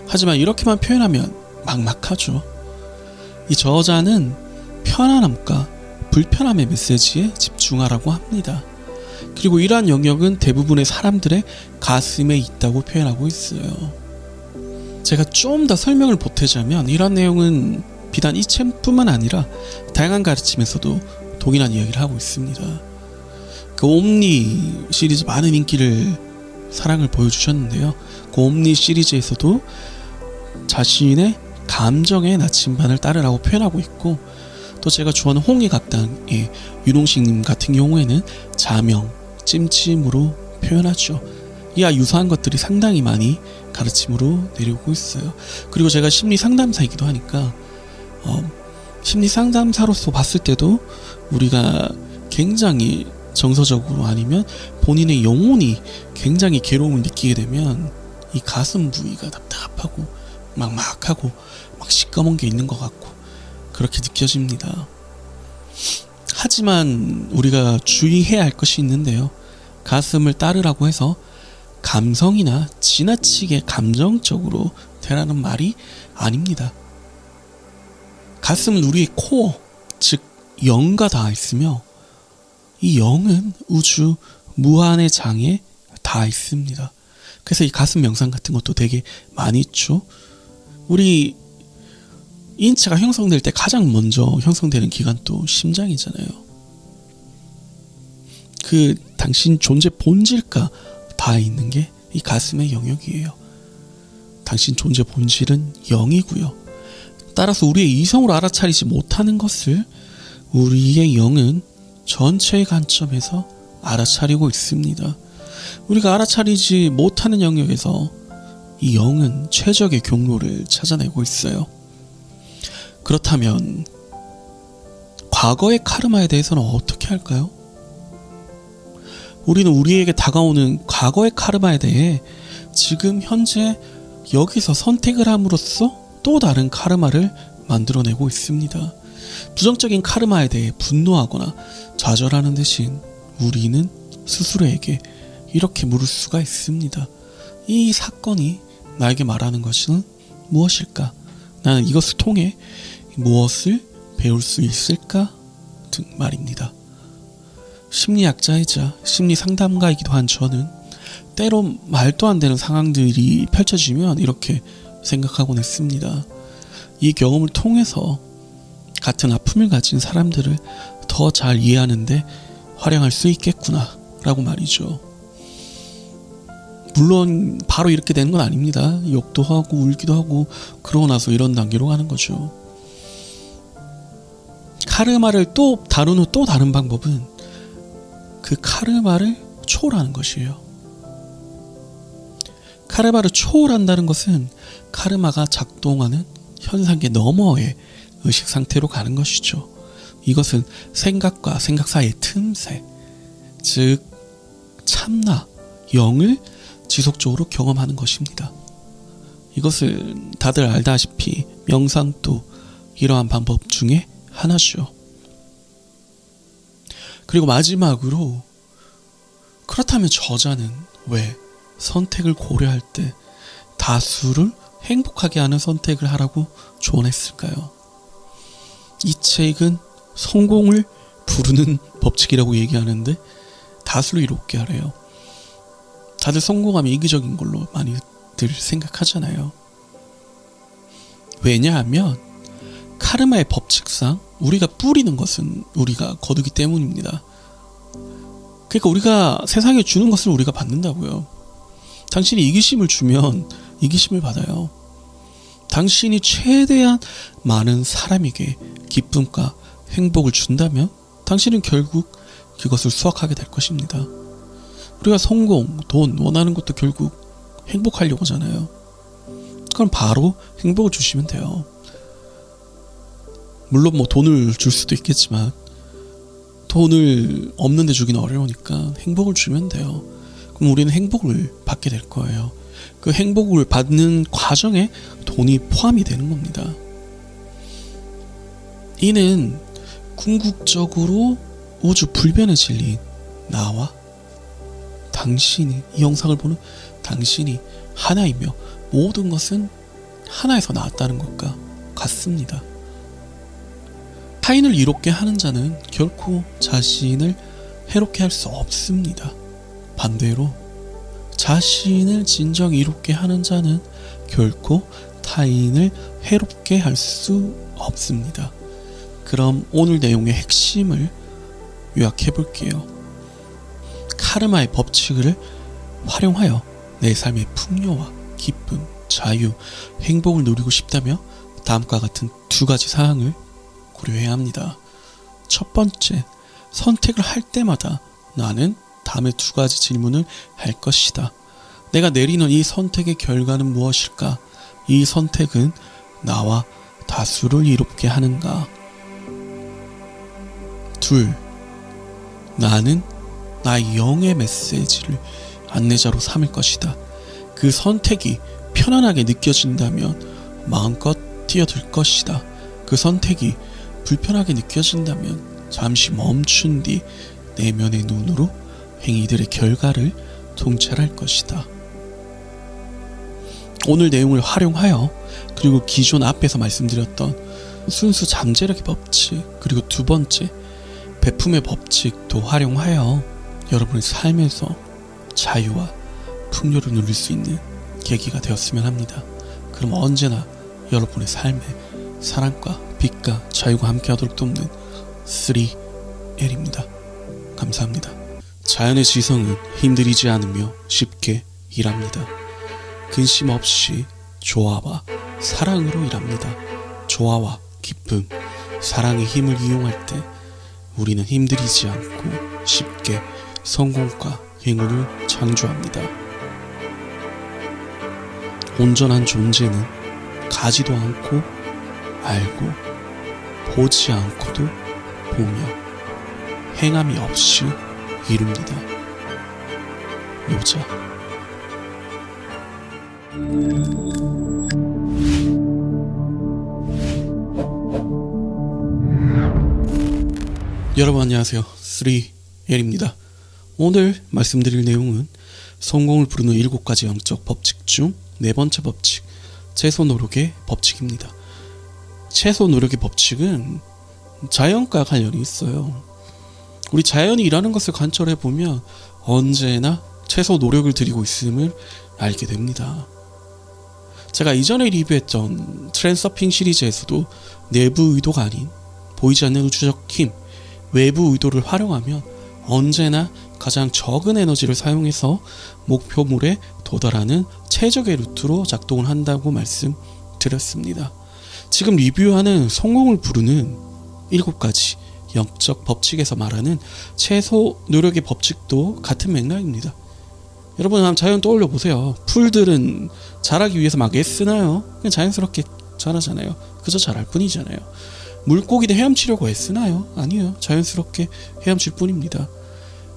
[SPEAKER 1] 하지만 이렇게만 표현하면 막막하죠. 이 저자는 편안함과 불편함의 메시지에 집중하라고 합니다. 그리고 이러한 영역은 대부분의 사람들의 가슴에 있다고 표현하고 있어요. 제가 좀 더 설명을 보태자면 이런 내용은 비단 이 책뿐만 아니라 다양한 가르침에서도 동일한 이야기를 하고 있습니다. 그 옴니 시리즈 많은 인기를 사랑을 보여주셨는데요. 그 옴니 시리즈에서도 자신의 감정의 나침반을 따르라고 표현하고 있고, 또 제가 좋아하는 홍익학당의 윤홍식님 같은 경우에는 자명, 찜찜으로 표현하죠. 이와 유사한 것들이 상당히 많이 가르침으로 내려오고 있어요. 그리고 제가 심리 상담사이기도 하니까 심리 상담사로서 봤을 때도 우리가 굉장히 정서적으로 아니면 본인의 영혼이 굉장히 괴로움을 느끼게 되면 이 가슴 부위가 답답하고 막막하고 막 시꺼먼 게 있는 것 같고 그렇게 느껴집니다. 하지만 우리가 주의해야 할 것이 있는데요. 가슴을 따르라고 해서 감성이나 지나치게 감정적으로 되라는 말이 아닙니다. 가슴은 우리의 코어, 즉 영과 닿아 있으며 이 영은 우주 무한의 장에 닿아 있습니다. 그래서 이 가슴 명상 같은 것도 되게 많이 있죠. 우리 인체가 형성될 때 가장 먼저 형성되는 기관도 심장이잖아요. 그 당신 존재 본질과 닿아 있는 게 이 가슴의 영역이에요. 당신 존재 본질은 영이고요. 따라서 우리의 이성으로 알아차리지 못하는 것을 우리의 영은 전체의 관점에서 알아차리고 있습니다. 우리가 알아차리지 못하는 영역에서 이 영은 최적의 경로를 찾아내고 있어요. 그렇다면 과거의 카르마에 대해서는 어떻게 할까요? 우리는 우리에게 다가오는 과거의 카르마에 대해 지금 현재 여기서 선택을 함으로써 또 다른 카르마를 만들어내고 있습니다. 부정적인 카르마에 대해 분노하거나 좌절하는 대신 우리는 스스로에게 이렇게 물을 수가 있습니다. 이 사건이 나에게 말하는 것은 무엇일까? 나는 이것을 통해 무엇을 배울 수 있을까? 등 말입니다. 심리학자이자 심리상담가이기도 한 저는 때로 말도 안 되는 상황들이 펼쳐지면 이렇게 생각하곤 했습니다. 이 경험을 통해서 같은 아픔을 가진 사람들을 더 잘 이해하는데 활용할 수 있겠구나 라고 말이죠. 물론 바로 이렇게 되는 건 아닙니다. 욕도 하고 울기도 하고 그러고 나서 이런 단계로 가는 거죠. 카르마를 또 다룬 후 또 다른 방법은 그 카르마를 초월하는 것이에요. 카르마를 초월한다는 것은 카르마가 작동하는 현상계 너머의 의식 상태로 가는 것이죠. 이것은 생각과 생각 사이의 틈새, 즉 참나, 영을 지속적으로 경험하는 것입니다. 이것을 다들 알다시피 명상도 이러한 방법 중에 하나죠. 그리고 마지막으로 그렇다면 저자는 왜 선택을 고려할 때 다수를 행복하게 하는 선택을 하라고 조언했을까요? 이 책은 성공을 부르는 법칙이라고 얘기하는데 다수를 이롭게 하래요. 다들 성공하면 이기적인 걸로 많이들 생각하잖아요. 왜냐하면 카르마의 법칙상 우리가 뿌리는 것은 우리가 거두기 때문입니다. 그러니까 우리가 세상에 주는 것을 우리가 받는다고요. 당신이 이기심을 주면 이기심을 받아요. 당신이 최대한 많은 사람에게 기쁨과 행복을 준다면 당신은 결국 그것을 수확하게 될 것입니다. 우리가 성공, 돈 원하는 것도 결국 행복하려고 하잖아요. 그럼 바로 행복을 주시면 돼요. 물론 뭐 돈을 줄 수도 있겠지만 돈을 없는데 주기는 어려우니까 행복을 주면 돼요. 그럼 우리는 행복을 받게 될 거예요. 그 행복을 받는 과정에 돈이 포함이 되는 겁니다. 이는 궁극적으로 우주 불변의 진리인 나와 당신이, 이 영상을 보는 당신이 하나이며 모든 것은 하나에서 나왔다는 것과 같습니다. 타인을 이롭게 하는 자는 결코 자신을 해롭게 할 수 없습니다. 반대로 자신을 진정 이롭게 하는 자는 결코 타인을 해롭게 할 수 없습니다. 그럼 오늘 내용의 핵심을 요약해 볼게요. 카르마의 법칙을 활용하여 내 삶의 풍요와 기쁨, 자유, 행복을 누리고 싶다면 다음과 같은 두 가지 사항을 고려해야 합니다. 첫 번째, 선택을 할 때마다 나는 다음의 두 가지 질문을 할 것이다. 내가 내리는 이 선택의 결과는 무엇일까? 이 선택은 나와 다수를 이롭게 하는가? 둘, 나는 나의 영의 메시지를 안내자로 삼을 것이다. 그 선택이 편안하게 느껴진다면 마음껏 뛰어들 것이다. 그 선택이 불편하게 느껴진다면 잠시 멈춘 뒤 내면의 눈으로 행위들의 결과를 통찰할 것이다. 오늘 내용을 활용하여 그리고 기존 앞에서 말씀드렸던 순수 잠재력의 법칙 그리고 두 번째 베품의 법칙도 활용하여 여러분의 삶에서 자유와 풍요를 누릴 수 있는 계기가 되었으면 합니다. 그럼 언제나 여러분의 삶에 사랑과 빛과 자유가 함께하도록 돕는 3L입니다. 감사합니다. 자연의 지성은 힘들이지 않으며 쉽게 일합니다. 근심 없이 조화와 사랑으로 일합니다. 조화와 기쁨, 사랑의 힘을 이용할 때 우리는 힘들이지 않고 쉽게 성공과 행운을 창조합니다. 온전한 존재는 가지도 않고 알고 보지 않고도 보며 행함이 없이 이룹니다. 요자. 여러분 안녕하세요. 3L입니다. 오늘 말씀드릴 내용은 성공을 부르는 7가지 영적 법칙 중 네 번째 법칙, 최소 노력의 법칙입니다. 최소 노력의 법칙은 자연과 관련이 있어요. 우리 자연이 일하는 것을 관찰해 보면 언제나 최소 노력을 들이고 있음을 알게 됩니다. 제가 이전에 리뷰했던 트랜서핑 시리즈에서도 내부 의도가 아닌 보이지 않는 우주적 힘, 외부 의도를 활용하면 언제나 가장 적은 에너지를 사용해서 목표물에 도달하는 최적의 루트로 작동을 한다고 말씀드렸습니다. 지금 리뷰하는 성공을 부르는 7가지 영적 법칙에서 말하는 최소 노력의 법칙도 같은 맥락입니다. 여러분 한번 자연 떠올려 보세요. 풀들은 자라기 위해서 막 애쓰나요? 그냥 자연스럽게 자라잖아요. 그저 자랄 뿐이잖아요. 물고기도 헤엄치려고 애쓰나요? 아니에요. 자연스럽게 헤엄칠 뿐입니다.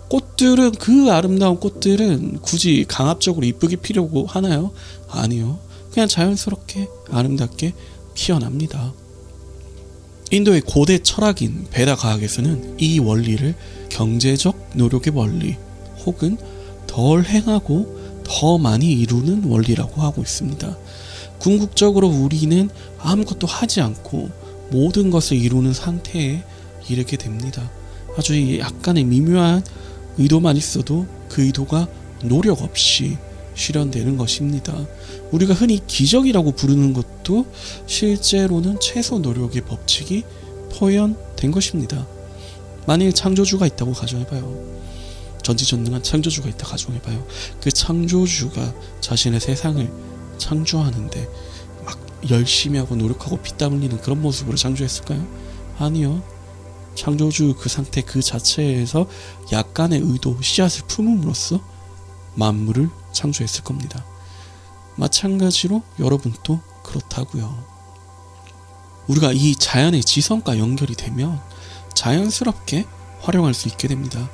[SPEAKER 1] 꽃들은 그 아름다운 꽃들은 굳이 강압적으로 이쁘게 피려고 하나요? 아니요. 그냥 자연스럽게 아름답게 피어납니다. 인도의 고대 철학인 베다 과학에서는 이 원리를 경제적 노력의 원리 혹은 덜 행하고 더 많이 이루는 원리라고 하고 있습니다. 궁극적으로 우리는 아무것도 하지 않고 모든 것을 이루는 상태에 이르게 됩니다. 아주 약간의 미묘한 의도만 있어도 그 의도가 노력 없이 실현되는 것입니다. 우리가 흔히 기적이라고 부르는 것도 실제로는 최소 노력의 법칙이 표현된 것입니다. 만일 창조주가 있다고 가정해봐요. 전지전능한 창조주가 있다 가정해봐요. 그 창조주가 자신의 세상을 창조하는데 막 열심히 하고 노력하고 피땀 흘리는 그런 모습으로 창조했을까요? 아니요. 창조주 그 상태 그 자체에서 약간의 의도, 씨앗을 품음으로써 만물을 창조했을 겁니다. 마찬가지로 여러분도 그렇다고요. 우리가 이 자연의 지성과 연결이 되면 자연스럽게 활용할 수 있게 됩니다.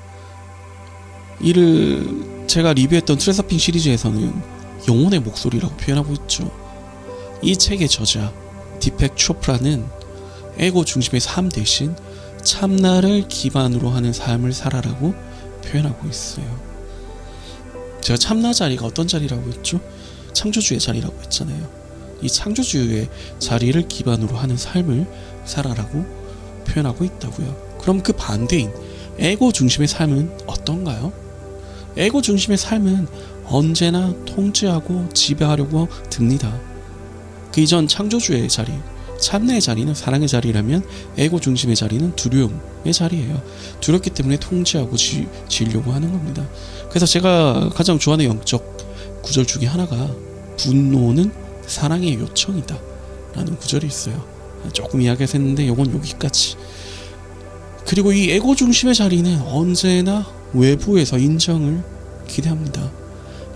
[SPEAKER 1] 이를 제가 리뷰했던 트랜서핑 시리즈에서는 영혼의 목소리라고 표현하고 있죠. 이 책의 저자 디펙 초프라는 에고 중심의 삶 대신 참나를 기반으로 하는 삶을 살아라고 표현하고 있어요. 제가 참나 자리가 어떤 자리라고 했죠? 창조주의 자리라고 했잖아요. 이 창조주의 자리를 기반으로 하는 삶을 살아라고 표현하고 있다고요. 그럼 그 반대인 에고 중심의 삶은 어떤가요? 에고 중심의 삶은 언제나 통제하고 지배하려고 듭니다. 그 이전 창조주의 자리, 참나의 자리는 사랑의 자리라면 에고 중심의 자리는 두려움의 자리예요. 두렵기 때문에 통제하고 지려고 하는 겁니다. 그래서 제가 가장 좋아하는 영적 구절 중에 하나가 분노는 사랑의 요청이다 라는 구절이 있어요. 조금 이야기해서 했는데 이건 여기까지. 그리고 이 에고 중심의 자리는 언제나 외부에서 인정을 기대합니다.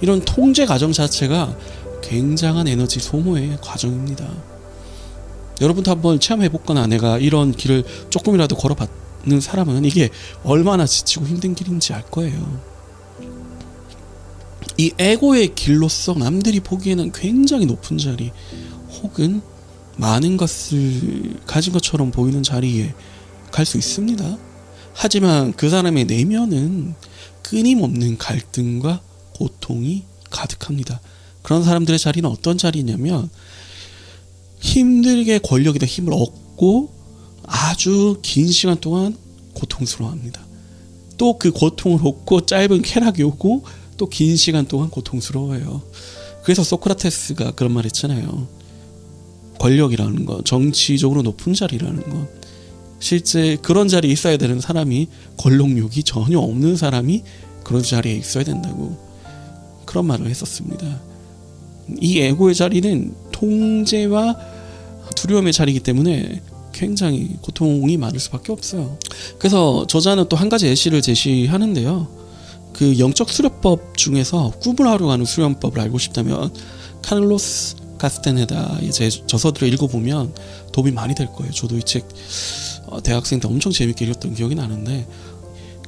[SPEAKER 1] 이런 통제 과정 자체가 굉장한 에너지 소모의 과정입니다. 여러분도 한번 체험해봤거나 내가 이런 길을 조금이라도 걸어봤는 사람은 이게 얼마나 지치고 힘든 길인지 알 거예요. 이 에고의 길로서 남들이 보기에는 굉장히 높은 자리 혹은 많은 것을 가진 것처럼 보이는 자리에 갈 수 있습니다. 하지만 그 사람의 내면은 끊임없는 갈등과 고통이 가득합니다. 그런 사람들의 자리는 어떤 자리냐면 힘들게 권력이나 힘을 얻고 아주 긴 시간 동안 고통스러워합니다. 또 그 고통을 얻고 짧은 쾌락이 오고 또 긴 시간 동안 고통스러워해요. 그래서 소크라테스가 그런 말 했잖아요. 권력이라는 건, 정치적으로 높은 자리라는 건, 실제 그런 자리에 있어야 되는 사람이, 권력욕이 전혀 없는 사람이 그런 자리에 있어야 된다고 그런 말을 했었습니다. 이 에고의 자리는 통제와 두려움의 자리이기 때문에 굉장히 고통이 많을 수밖에 없어요. 그래서 저자는 또 한 가지 예시를 제시하는데요. 그 영적 수련법 중에서 꿈을 활용하는 수련법을 알고 싶다면 카를로스 카스타네다의 제 저서들을 읽어보면 도움이 많이 될 거예요. 저도 이 책 대학생 때 엄청 재밌게 읽었던 기억이 나는데,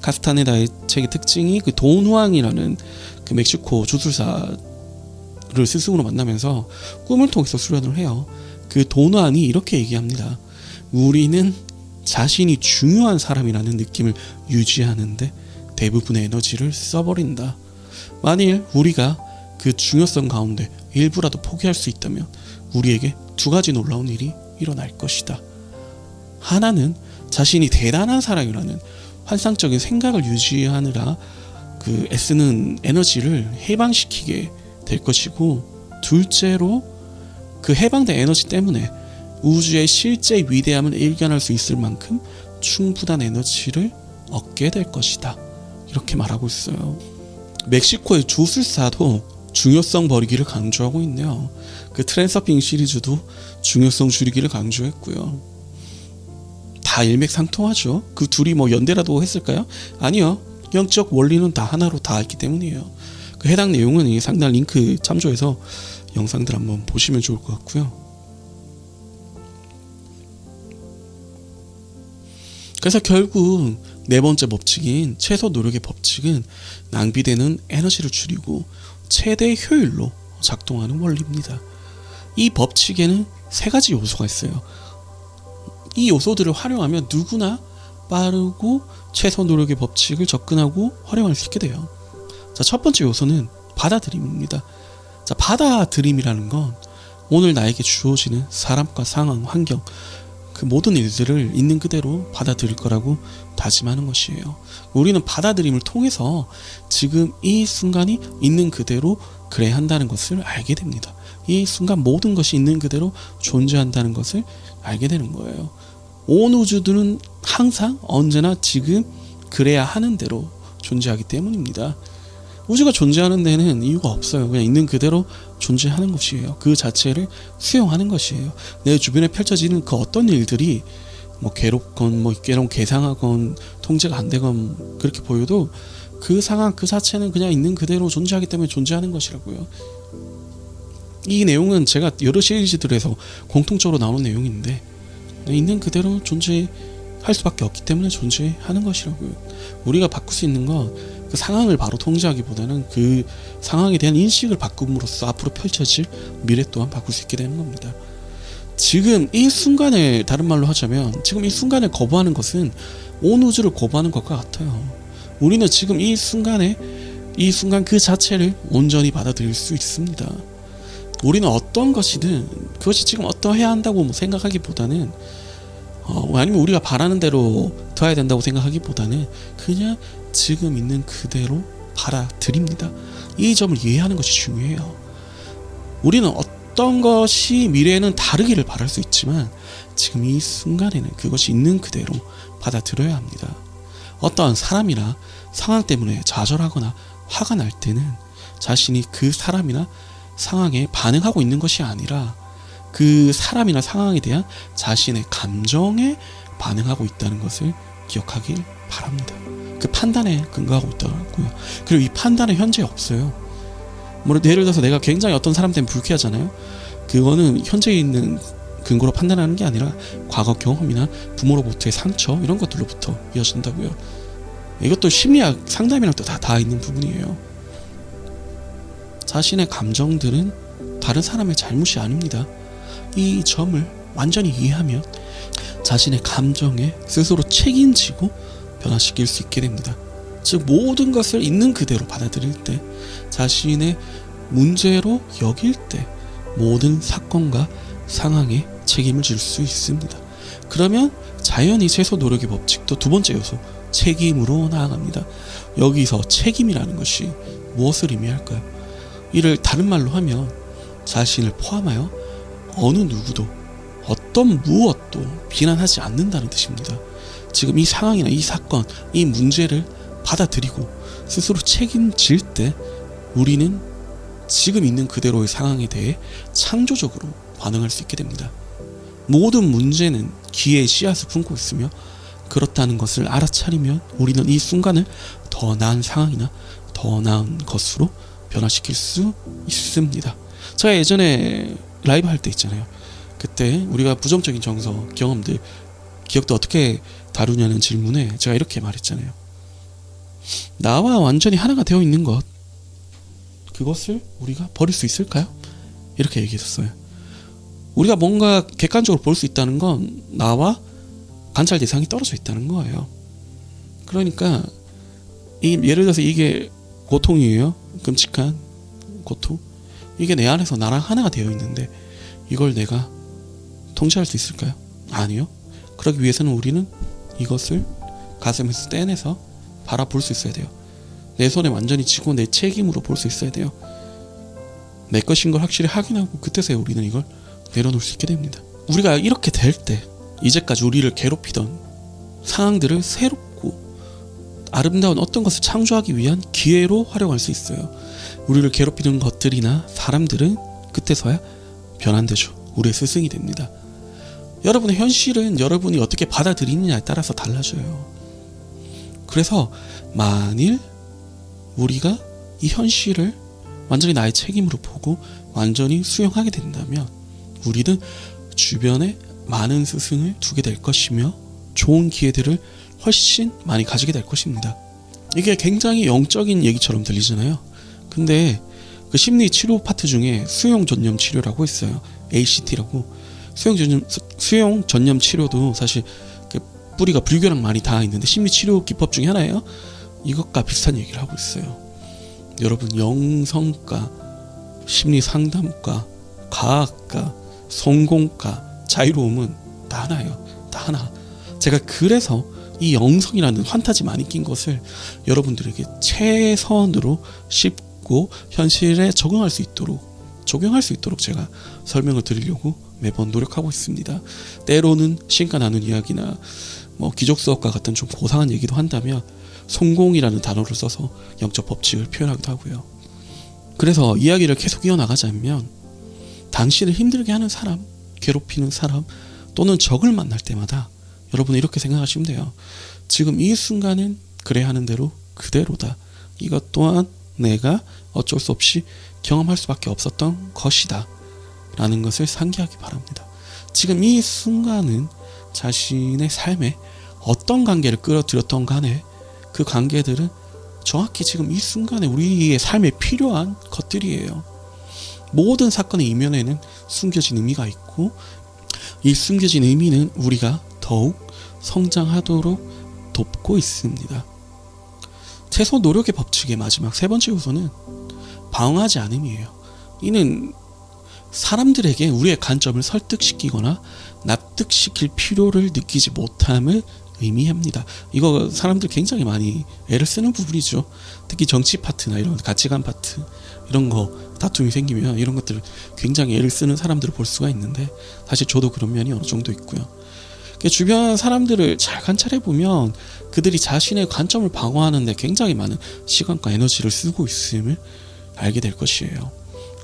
[SPEAKER 1] 카스타네다의 책의 특징이 그 돈후앙이라는 그 멕시코 주술사를 스승으로 만나면서 꿈을 통해서 수련을 해요. 그 돈후앙이 이렇게 얘기합니다. 우리는 자신이 중요한 사람이라는 느낌을 유지하는데 대부분의 에너지를 써버린다. 만일 우리가 그 중요성 가운데 일부라도 포기할 수 있다면 우리에게 두 가지 놀라운 일이 일어날 것이다. 하나는 자신이 대단한 사람이라는 환상적인 생각을 유지하느라 그 애쓰는 에너지를 해방시키게 될 것이고, 둘째로 그 해방된 에너지 때문에 우주의 실제 위대함을 일견할 수 있을 만큼 충분한 에너지를 얻게 될 것이다. 이렇게 말하고 있어요. 멕시코의 주술사도 중요성 버리기를 강조하고 있네요. 그 트랜서핑 시리즈도 중요성 줄이기를 강조했고요. 다 일맥상통하죠. 그 둘이 뭐 연대라도 했을까요? 아니요. 영적 원리는 다 하나로 다 있기 때문이에요. 그 해당 내용은 상단 링크 참조해서 영상들 한번 보시면 좋을 것 같고요. 그래서 결국 네 번째 법칙인 최소 노력의 법칙은 낭비되는 에너지를 줄이고 최대 효율로 작동하는 원리입니다. 이 법칙에는 세 가지 요소가 있어요. 이 요소들을 활용하면 누구나 빠르고 최소 노력의 법칙을 접근하고 활용할 수 있게 돼요. 자, 첫 번째 요소는 받아들임입니다. 자, 받아들임이라는 건 오늘 나에게 주어지는 사람과 상황, 환경, 그 모든 일들을 있는 그대로 받아들일 거라고 다짐하는 것이에요. 우리는 받아들임을 통해서 지금 이 순간이 있는 그대로 그래야 한다는 것을 알게 됩니다. 이 순간 모든 것이 있는 그대로 존재한다는 것을 알게 되는 거예요. 온 우주들은 항상 언제나 지금 그래야 하는 대로 존재하기 때문입니다. 우주가 존재하는 데는 이유가 없어요. 그냥 있는 그대로 존재하는 것이에요. 그 자체를 수용하는 것이에요. 내 주변에 펼쳐지는 그 어떤 일들이 뭐 괴롭건 뭐 괴상하건 통제가 안 되건 그렇게 보여도 그 상황 그 자체는 그냥 있는 그대로 존재하기 때문에 존재하는 것이라고요. 이 내용은 제가 여러 시리즈들에서 공통적으로 나오는 내용인데, 있는 그대로 존재할 수밖에 없기 때문에 존재하는 것이라고요. 우리가 바꿀 수 있는 건 그 상황을 바로 통제하기보다는 그 상황에 대한 인식을 바꿈으로써 앞으로 펼쳐질 미래 또한 바꿀 수 있게 되는 겁니다. 지금 이 순간에, 다른 말로 하자면 지금 이 순간을 거부하는 것은 온 우주를 거부하는 것과 같아요. 우리는 지금 이 순간에, 이 순간 그 자체를 온전히 받아들일 수 있습니다. 우리는 어떤 것이든 그것이 지금 어떠해야 한다고 생각하기보다는 아니면 우리가 바라는 대로 돼야 된다고 생각하기보다는 그냥 지금 있는 그대로 받아들입니다. 이 점을 이해하는 것이 중요해요. 우리는 어떤 것이 미래에는 다르기를 바랄 수 있지만 지금 이 순간에는 그것이 있는 그대로 받아들여야 합니다. 어떠한 사람이나 상황 때문에 좌절하거나 화가 날 때는 자신이 그 사람이나 상황에 반응하고 있는 것이 아니라 그 사람이나 상황에 대한 자신의 감정에 반응하고 있다는 것을 기억하길 바랍니다. 그 판단에 근거하고 있다고요. 그리고 이 판단은 현재 없어요. 예를 들어서 내가 굉장히 어떤 사람 때문에 불쾌하잖아요. 그거는 현재 있는 근거로 판단하는 게 아니라 과거 경험이나 부모로부터의 상처, 이런 것들로부터 이어진다고요. 이것도 심리학 상담이랑 또 다 있는 부분이에요. 자신의 감정들은 다른 사람의 잘못이 아닙니다. 이 점을 완전히 이해하면 자신의 감정에 스스로 책임지고 변화시킬 수 있게 됩니다. 즉 모든 것을 있는 그대로 받아들일 때, 자신의 문제로 여길 때 모든 사건과 상황에 책임을 질 수 있습니다. 그러면 자연히 최소 노력의 법칙도 두 번째 요소, 책임으로 나아갑니다. 여기서 책임이라는 것이 무엇을 의미할까요? 이를 다른 말로 하면 자신을 포함하여 어느 누구도 어떤 무엇도 비난하지 않는다는 뜻입니다. 지금 이 상황이나 이 사건, 이 문제를 받아들이고 스스로 책임질 때 우리는 지금 있는 그대로의 상황에 대해 창조적으로 반응할 수 있게 됩니다. 모든 문제는 기회의 씨앗을 품고 있으며, 그렇다는 것을 알아차리면 우리는 이 순간을 더 나은 상황이나 더 나은 것으로 변화시킬 수 있습니다. 제가 예전에 라이브 할 때 있잖아요. 그때 우리가 부정적인 정서, 경험들, 기억도 어떻게 다루냐는 질문에 제가 이렇게 말했잖아요. 나와 완전히 하나가 되어 있는 것, 그것을 우리가 버릴 수 있을까요? 이렇게 얘기했었어요. 우리가 뭔가 객관적으로 볼 수 있다는 건 나와 관찰 대상이 떨어져 있다는 거예요. 그러니까 예를 들어서 이게 고통이에요. 끔찍한 고통. 이게 내 안에서 나랑 하나가 되어 있는데 이걸 내가 통제할 수 있을까요? 아니요. 그러기 위해서는 우리는 이것을 가슴에서 떼내서 바라볼 수 있어야 돼요. 내 손에 완전히 쥐고 내 책임으로 볼 수 있어야 돼요. 내 것인 걸 확실히 확인하고 그때서야 우리는 이걸 내려놓을 수 있게 됩니다. 우리가 이렇게 될 때 이제까지 우리를 괴롭히던 상황들을 새롭고 아름다운 어떤 것을 창조하기 위한 기회로 활용할 수 있어요. 우리를 괴롭히는 것들이나 사람들은 그때서야 변환되죠. 우리의 스승이 됩니다. 여러분의 현실은 여러분이 어떻게 받아들이느냐에 따라서 달라져요. 그래서 만일 우리가 이 현실을 완전히 나의 책임으로 보고 완전히 수용하게 된다면 우리는 주변에 많은 스승을 두게 될 것이며 좋은 기회들을 훨씬 많이 가지게 될 것입니다. 이게 굉장히 영적인 얘기처럼 들리잖아요. 근데 그 심리 치료 파트 중에 수용 전념 치료라고 있어요. ACT라고. 수용 전념 치료도 사실 그 뿌리가 불교랑 많이 닿아 있는데 심리 치료 기법 중에 하나예요. 이것과 비슷한 얘기를 하고 있어요. 여러분, 영성과, 심리 상담과, 과학과, 성공과, 자유로움은 다 하나예요. 다 하나. 제가 그래서 이 영성이라는 환타지 많이 낀 것을 여러분들에게 최선으로 쉽고 현실에 적용할 수 있도록 제가 설명을 드리려고 매번 노력하고 있습니다. 때로는 신과 나눈 이야기나 기적 수업과 같은 좀 고상한 얘기도 한다면 성공이라는 단어를 써서 영적 법칙을 표현하기도 하고요. 그래서 이야기를 계속 이어나가자면 당신을 힘들게 하는 사람, 괴롭히는 사람 또는 적을 만날 때마다 여러분은 이렇게 생각하시면 돼요. 지금 이 순간은 그래야 하는 대로 그대로다. 이것 또한 내가 어쩔 수 없이 경험할 수밖에 없었던 것이다 라는 것을 상기하기 바랍니다. 지금 이 순간은 자신의 삶에 어떤 관계를 끌어들였던 간에 그 관계들은 정확히 지금 이 순간에 우리의 삶에 필요한 것들이에요. 모든 사건의 이면에는 숨겨진 의미가 있고 이 숨겨진 의미는 우리가 더욱 성장하도록 돕고 있습니다. 최소 노력의 법칙의 마지막 세 번째 요소는 방어하지 않음이에요. 이는 사람들에게 우리의 관점을 설득시키거나 납득시킬 필요를 느끼지 못함을 의미합니다. 이거 사람들 굉장히 많이 애를 쓰는 부분이죠. 특히 정치 파트나 이런 가치관 파트 이런 거 다툼이 생기면 이런 것들 굉장히 애를 쓰는 사람들을 볼 수가 있는데 사실 저도 그런 면이 어느 정도 있고요. 주변 사람들을 잘 관찰해 보면 그들이 자신의 관점을 방어하는데 굉장히 많은 시간과 에너지를 쓰고 있음을 알게 될 것이에요.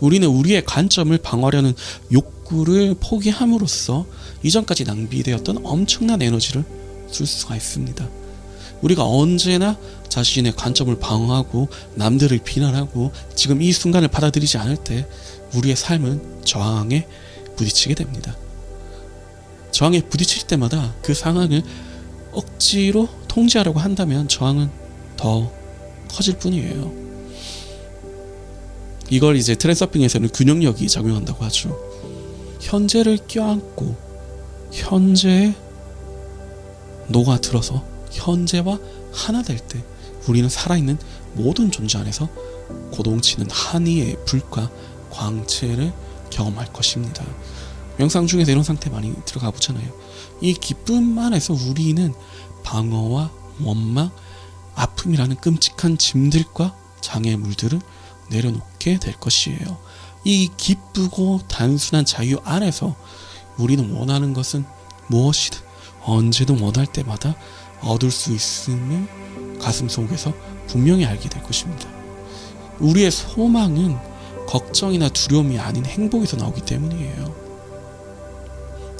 [SPEAKER 1] 우리는 우리의 관점을 방어하려는 욕구를 포기함으로써 이전까지 낭비되었던 엄청난 에너지를 쓸 수가 있습니다. 우리가 언제나 자신의 관점을 방어하고 남들을 비난하고 지금 이 순간을 받아들이지 않을 때 우리의 삶은 저항에 부딪히게 됩니다. 저항에 부딪힐 때마다 그 상황을 억지로 통제하려고 한다면 저항은 더 커질 뿐이에요. 이걸 이제 트랜서핑에서는 균형력이 작용한다고 하죠. 현재를 껴안고 현재에 녹아들어서 현재와 하나 될 때 우리는 살아있는 모든 존재 안에서 고동치는 한이의 불과 광채를 경험할 것입니다. 명상 중에서 이런 상태 많이 들어가 보잖아요. 이 기쁨 안에서 우리는 방어와 원망, 아픔이라는 끔찍한 짐들과 장애물들을 내려놓게 될 것이에요. 이 기쁘고 단순한 자유 안에서 우리는 원하는 것은 무엇이든 언제든 원할 때마다 얻을 수 있음을 가슴속에서 분명히 알게 될 것입니다. 우리의 소망은 걱정이나 두려움이 아닌 행복에서 나오기 때문이에요.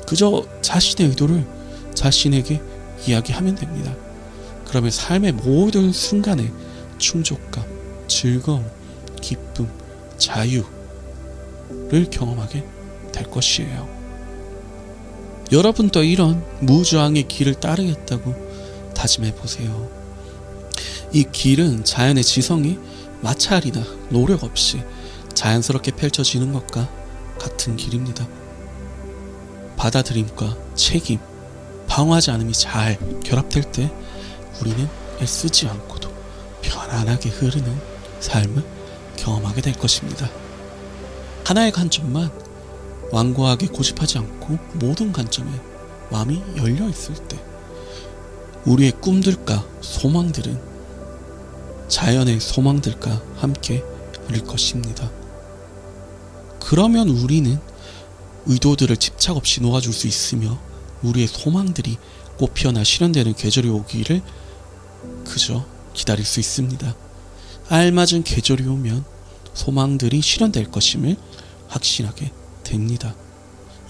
[SPEAKER 1] 그저 자신의 의도를 자신에게 이야기하면 됩니다. 그러면 삶의 모든 순간에 충족감, 즐거움, 기쁨, 자유를 경험하게 될 것이에요. 여러분도 이런 무저항의 길을 따르겠다고 다짐해 보세요. 이 길은 자연의 지성이 마찰이나 노력 없이 자연스럽게 펼쳐지는 것과 같은 길입니다. 받아들임과 책임, 방어하지 않음이 잘 결합될 때 우리는 애쓰지 않고도 편안하게 흐르는 삶을 경험하게 될 것입니다. 하나의 관점만 완고하게 고집하지 않고 모든 관점에 마음이 열려 있을 때 우리의 꿈들과 소망들은 자연의 소망들과 함께 흐를 것입니다. 그러면 우리는 의도들을 집착 없이 놓아줄 수 있으며 우리의 소망들이 꽃피어나 실현되는 계절이 오기를 그저 기다릴 수 있습니다. 알맞은 계절이 오면 소망들이 실현될 것임을 확신하게 됩니다.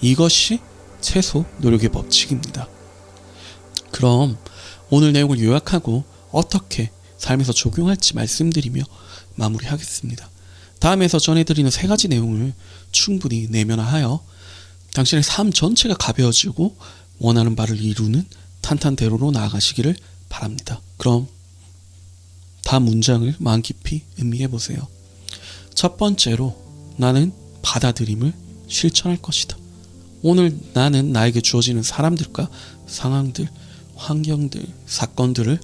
[SPEAKER 1] 이것이 최소 노력의 법칙입니다. 그럼 오늘 내용을 요약하고 어떻게 삶에서 적용할지 말씀드리며 마무리하겠습니다. 다음에서 전해드리는 3가지 내용을 충분히 내면화하여 당신의 삶 전체가 가벼워지고 원하는 바를 이루는 탄탄대로로 나아가시기를 바랍니다. 그럼 다음 문장을 마음 깊이 음미해 보세요. 첫 번째로 나는 받아들임을 실천할 것이다. 오늘 나는 나에게 주어지는 사람들과 상황들, 환경들, 사건들을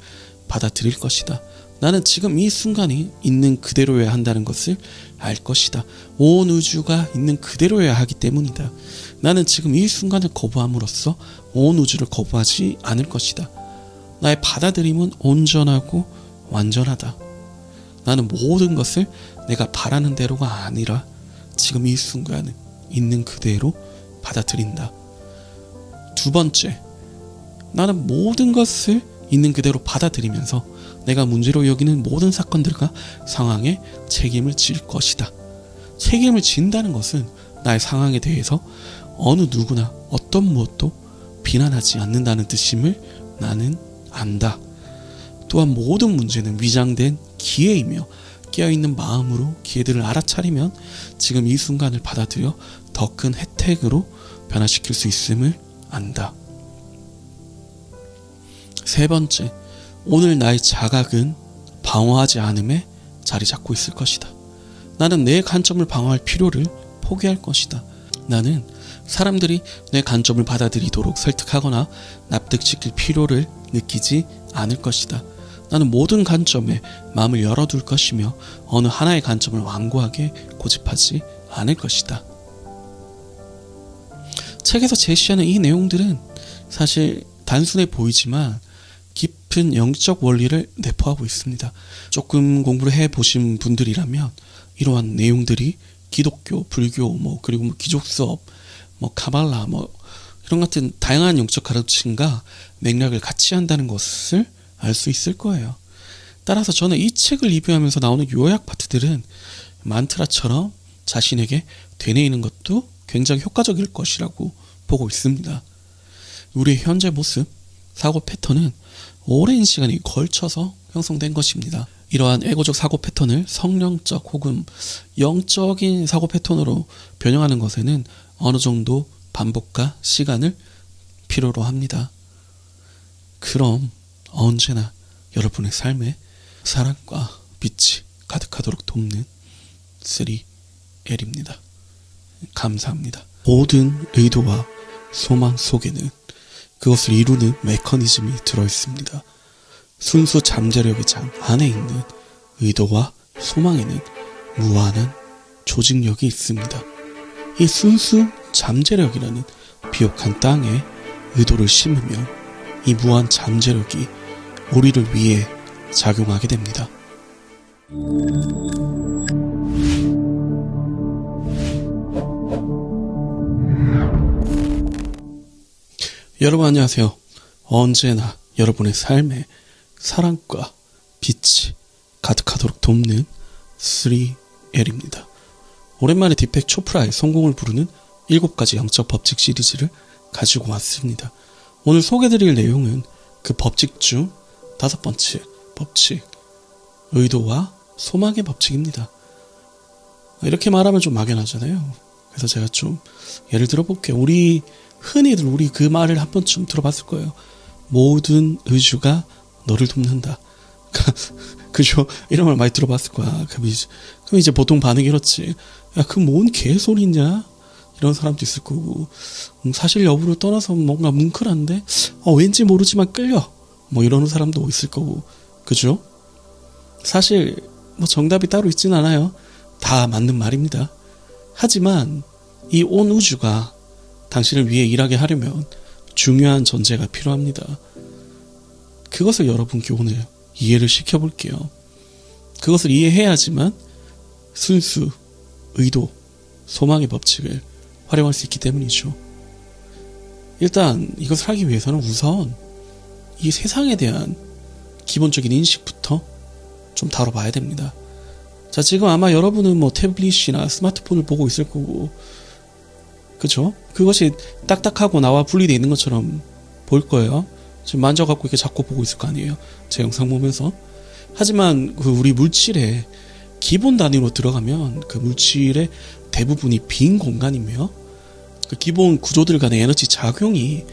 [SPEAKER 1] 받아들일 것이다. 나는 지금 이 순간이 있는 그대로여야 한다는 것을 알 것이다. 온 우주가 있는 그대로여야 하기 때문이다. 나는 지금 이 순간을 거부함으로써 온 우주를 거부하지 않을 것이다. 나의 받아들임은 온전하고 완전하다. 나는 모든 것을 내가 바라는 대로가 아니라 지금 이 순간을 있는 그대로 받아들인다. 두 번째, 나는 모든 것을 있는 그대로 받아들이면서 내가 문제로 여기는 모든 사건들과 상황에 책임을 질 것이다. 책임을 진다는 것은 나의 상황에 대해서 어느 누구나 어떤 무엇도 비난하지 않는다는 뜻임을 나는 안다. 또한 모든 문제는 위장된 기회이며 깨어있는 마음으로 기회들을 알아차리면 지금 이 순간을 받아들여 더 큰 혜택으로 변화시킬 수 있음을 안다. 세 번째, 오늘 나의 자각은 방어하지 않음에 자리 잡고 있을 것이다. 나는 내 관점을 방어할 필요를 포기할 것이다. 나는 사람들이 내 관점을 받아들이도록 설득하거나 납득시킬 필요를 느끼지 않을 것이다. 나는 모든 관점에 마음을 열어둘 것이며 어느 하나의 관점을 완고하게 고집하지 않을 것이다. 책에서 제시하는 이 내용들은 사실 단순해 보이지만 깊은 영적 원리를 내포하고 있습니다. 조금 공부를 해보신 분들이라면 이러한 내용들이 기독교, 불교, 그리고 기족수업, 카발라, 이런 같은 다양한 영적 가르침과 맥락을 같이 한다는 것을 알 수 있을 거예요. 따라서 저는 이 책을 리뷰하면서 나오는 요약 파트들은 만트라처럼 자신에게 되뇌이는 것도 굉장히 효과적일 것이라고 보고 있습니다. 우리의 현재 모습, 사고 패턴은 오랜 시간이 걸쳐서 형성된 것입니다. 이러한 에고적 사고 패턴을 성령적 혹은 영적인 사고 패턴으로 변형하는 것에는 어느 정도 반복과 시간을 필요로 합니다. 그럼 언제나 여러분의 삶에 사랑과 빛이 가득하도록 돕는 3L입니다. 감사합니다. 모든 의도와 소망 속에는 그것을 이루는 메커니즘이 들어있습니다. 순수 잠재력의 장 안에 있는 의도와 소망에는 무한한 조직력이 있습니다. 이 순수 잠재력이라는 비옥한 땅에 의도를 심으면 이 무한 잠재력이 우리를 위해 작용하게 됩니다. 여러분 안녕하세요. 언제나 여러분의 삶에 사랑과 빛이 가득하도록 돕는 3L입니다. 오랜만에 디펙 초프라의 성공을 부르는 7가지 영적 법칙 시리즈를 가지고 왔습니다. 오늘 소개드릴 내용은 그 법칙 중 5번째 법칙, 의도와 소망의 법칙입니다. 이렇게 말하면 좀 막연하잖아요. 그래서 제가 좀 예를 들어볼게요. 흔히들 우리 그 말을 한 번쯤 들어봤을 거예요. 모든 의주가 너를 돕는다. 그죠? 이런 말 많이 들어봤을 거야. 그럼 이제 보통 반응이 이렇지. 야, 그 뭔 개소리냐? 이런 사람도 있을 거고. 사실 여부를 떠나서 뭔가 뭉클한데, 왠지 모르지만 끌려. 뭐 이러는 사람도 있을 거고. 그죠? 사실, 정답이 따로 있진 않아요. 다 맞는 말입니다. 하지만, 이 온 우주가 당신을 위해 일하게 하려면 중요한 전제가 필요합니다. 그것을 여러분께 오늘 이해를 시켜볼게요. 그것을 이해해야지만 순수, 의도, 소망의 법칙을 활용할 수 있기 때문이죠. 일단 이것을 하기 위해서는 우선 이 세상에 대한 기본적인 인식부터 좀 다뤄봐야 됩니다. 자, 지금 아마 여러분은 태블릿이나 스마트폰을 보고 있을 거고, 그죠? 그것이 딱딱하고 나와 분리되어 있는 것처럼 보일 거예요. 지금 만져갖고 이렇게 잡고 보고 있을 거 아니에요. 제 영상 보면서. 하지만 우리 물질의 기본 단위로 들어가면 그 물질의 대부분이 빈 공간이며 그 기본 구조들 간의 에너지 작용이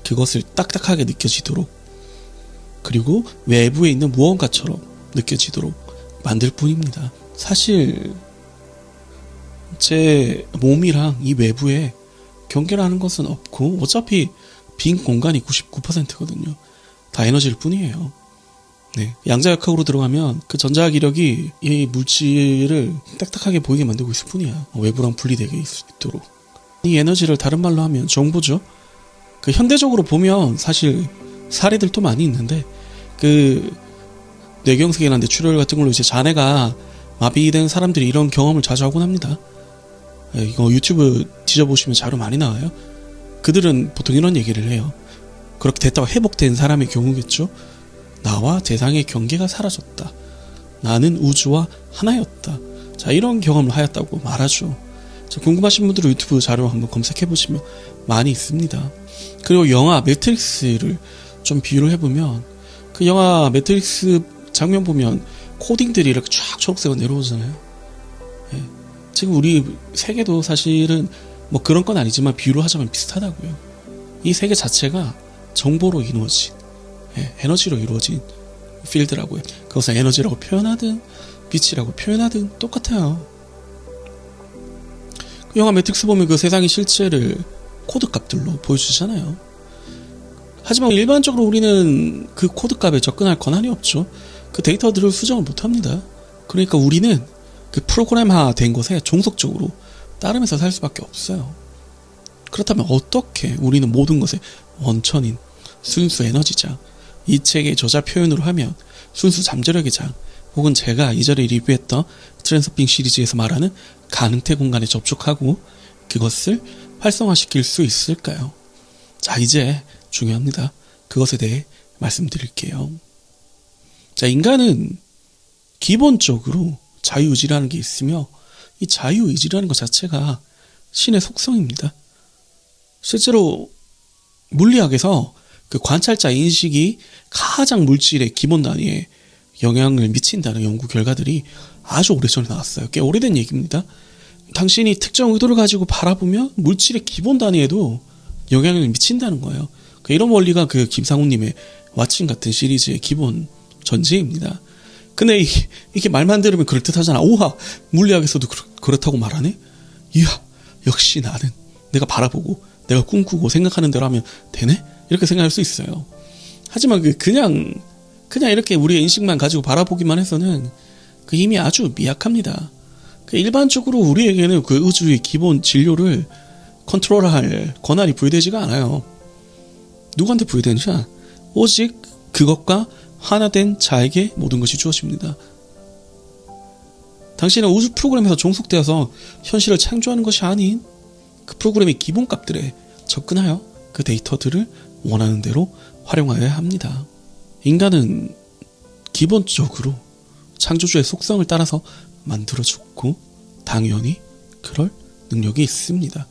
[SPEAKER 1] 그것을 딱딱하게 느껴지도록, 그리고 외부에 있는 무언가처럼 느껴지도록 만들 뿐입니다. 사실 제 몸이랑 이 외부에 경계라는 것은 없고 어차피 빈 공간이 99%거든요. 다 에너지일 뿐이에요. 네. 양자역학으로 들어가면 그 전자기력이 이 물질을 딱딱하게 보이게 만들고 있을 뿐이야. 외부랑 분리되게 있도록. 이 에너지를 다른 말로 하면 정보죠. 그 현대적으로 보면 사실 사례들도 많이 있는데, 그 뇌경색이나 뇌출혈 같은 걸로 이제 자뇌가 마비된 사람들이 이런 경험을 자주 하곤 합니다. 이거 유튜브 뒤져보시면 자료 많이 나와요. 그들은 보통 이런 얘기를 해요. 그렇게 됐다가 회복된 사람의 경우겠죠. 나와 대상의 경계가 사라졌다. 나는 우주와 하나였다. 자, 이런 경험을 하였다고 말하죠. 자, 궁금하신 분들은 유튜브 자료 한번 검색해보시면 많이 있습니다. 그리고 영화 매트릭스를 좀 비유를 해보면, 그 영화 매트릭스 장면 보면 코딩들이 이렇게 쫙 초록색으로 내려오잖아요. 지금 우리 세계도 사실은 그런 건 아니지만 비유를 하자면 비슷하다고요. 이 세계 자체가 정보로 이루어진, 에너지로 이루어진 필드라고요. 그것을 에너지라고 표현하든 빛이라고 표현하든 똑같아요. 그 영화 매트릭스 보면 그 세상의 실체를 코드값들로 보여주잖아요. 하지만 일반적으로 우리는 그 코드값에 접근할 권한이 없죠. 그 데이터들을 수정을 못합니다. 그러니까 우리는 그 프로그램화 된 것에 종속적으로 따르면서 살 수밖에 없어요. 그렇다면 어떻게 우리는 모든 것의 원천인 순수 에너지장, 이 책의 저자 표현으로 하면 순수 잠재력의 장, 혹은 제가 이전에 리뷰했던 트랜서핑 시리즈에서 말하는 가능태 공간에 접촉하고 그것을 활성화시킬 수 있을까요? 자, 이제 중요합니다. 그것에 대해 말씀드릴게요. 자, 인간은 기본적으로 자유의지라는 게 있으며, 이 자유의지라는 것 자체가 신의 속성입니다. 실제로 물리학에서 그 관찰자 인식이 가장 물질의 기본 단위에 영향을 미친다는 연구 결과들이 아주 오래전에 나왔어요. 꽤 오래된 얘기입니다. 당신이 특정 의도를 가지고 바라보면 물질의 기본 단위에도 영향을 미친다는 거예요. 이런 원리가 그 김상훈님의 왓칭 같은 시리즈의 기본 전제입니다. 근데 이게 말만 들으면 그럴듯하잖아. 우와, 물리학에서도 그렇다고 말하네? 이야, 역시 나는 내가 바라보고 내가 꿈꾸고 생각하는 대로 하면 되네? 이렇게 생각할 수 있어요. 하지만 그냥 이렇게 우리의 인식만 가지고 바라보기만 해서는 그 힘이 아주 미약합니다. 일반적으로 우리에게는 그 우주의 기본 진료를 컨트롤할 권한이 부여되지가 않아요. 누구한테 부여되느냐? 오직 그것과 하나 된 자에게 모든 것이 주어집니다. 당신은 우주 프로그램에서 종속되어서 현실을 창조하는 것이 아닌 그 프로그램의 기본값들에 접근하여 그 데이터들을 원하는 대로 활용하여야 합니다. 인간은 기본적으로 창조주의 속성을 따라서 만들어졌고 당연히 그럴 능력이 있습니다.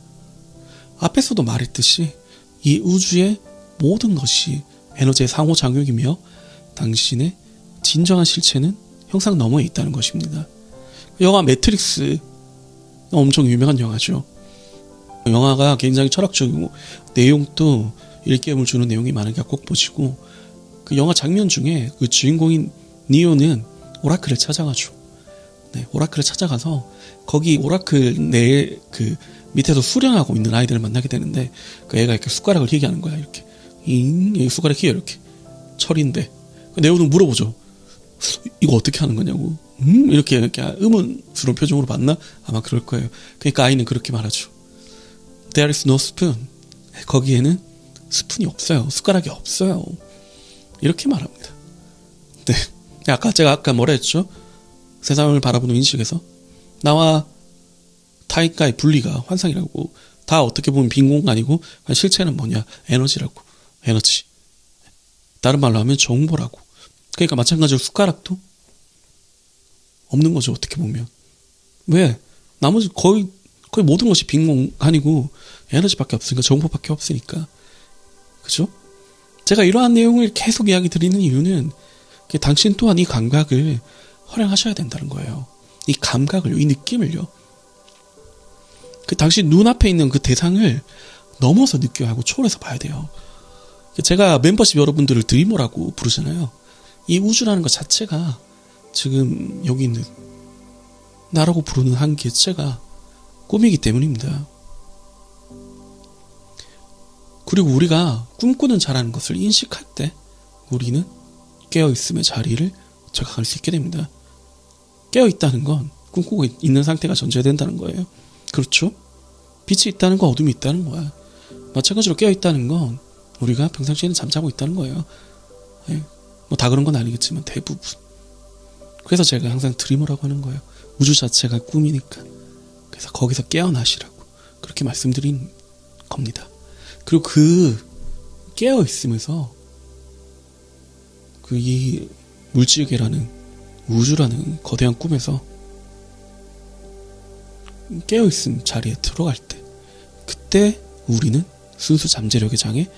[SPEAKER 1] 앞에서도 말했듯이 이 우주의 모든 것이 에너지의 상호작용이며 당신의 진정한 실체는 형상 너머에 있다는 것입니다. 영화 매트릭스 엄청 유명한 영화죠. 영화가 굉장히 철학적이고 내용도 일깨움을 주는 내용이 많으니까 꼭 보시고 그 영화 장면 중에 그 주인공인 니오는 오라클을 찾아가죠. 네, 오라클을 찾아가서 거기 오라클 내 그 밑에서 수련하고 있는 아이들을 만나게 되는데 그 애가 이렇게 숟가락을 희게 하는 거야. 이렇게 여기 숟가락 희요 이렇게 철인데 네오는 물어보죠. 이거 어떻게 하는 거냐고. 이렇게 의문스러운 표정으로 봤나? 아마 그럴 거예요. 그러니까 아이는 그렇게 말하죠. There is no spoon. 거기에는 스푼이 없어요. 숟가락이 없어요. 이렇게 말합니다. 네. 제가 아까 뭐라 했죠? 세상을 바라보는 인식에서 나와 타인과의 분리가 환상이라고. 다 어떻게 보면 빈 공간이고 실체는 뭐냐? 에너지라고. 에너지. 다른 말로 하면 정보라고. 그러니까 마찬가지로 숟가락도 없는 거죠. 어떻게 보면. 왜? 나머지 거의 모든 것이 빈 공간이고 에너지밖에 없으니까, 정보밖에 없으니까. 그죠? 제가 이러한 내용을 계속 이야기 드리는 이유는 당신 또한 이 감각을 활용하셔야 된다는 거예요. 이 감각을요, 이 느낌을요. 당신 눈앞에 있는 그 대상을 넘어서 느껴야 하고 초월해서 봐야 돼요. 제가 멤버십 여러분들을 드리머라고 부르잖아요. 이 우주라는 것 자체가 지금 여기 있는 나라고 부르는 한 개체가 꿈이기 때문입니다. 그리고 우리가 꿈꾸는 자라는 것을 인식할 때 우리는 깨어있음의 자리를 자각할 수 있게 됩니다. 깨어있다는 건 꿈꾸고 있는 상태가 전제된다는 거예요. 그렇죠? 빛이 있다는 건 어둠이 있다는 거야. 마찬가지로 깨어있다는 건 우리가 평상시에는 잠자고 있다는 거예요. 다 그런 건 아니겠지만 대부분. 그래서 제가 항상 드리머라고 하는 거예요. 우주 자체가 꿈이니까. 그래서 거기서 깨어나시라고 그렇게 말씀드린 겁니다. 그리고 그 깨어있음에서 이 물질계라는 우주라는 거대한 꿈에서 깨어있음 자리에 들어갈 때, 그때 우리는 순수 잠재력의 장에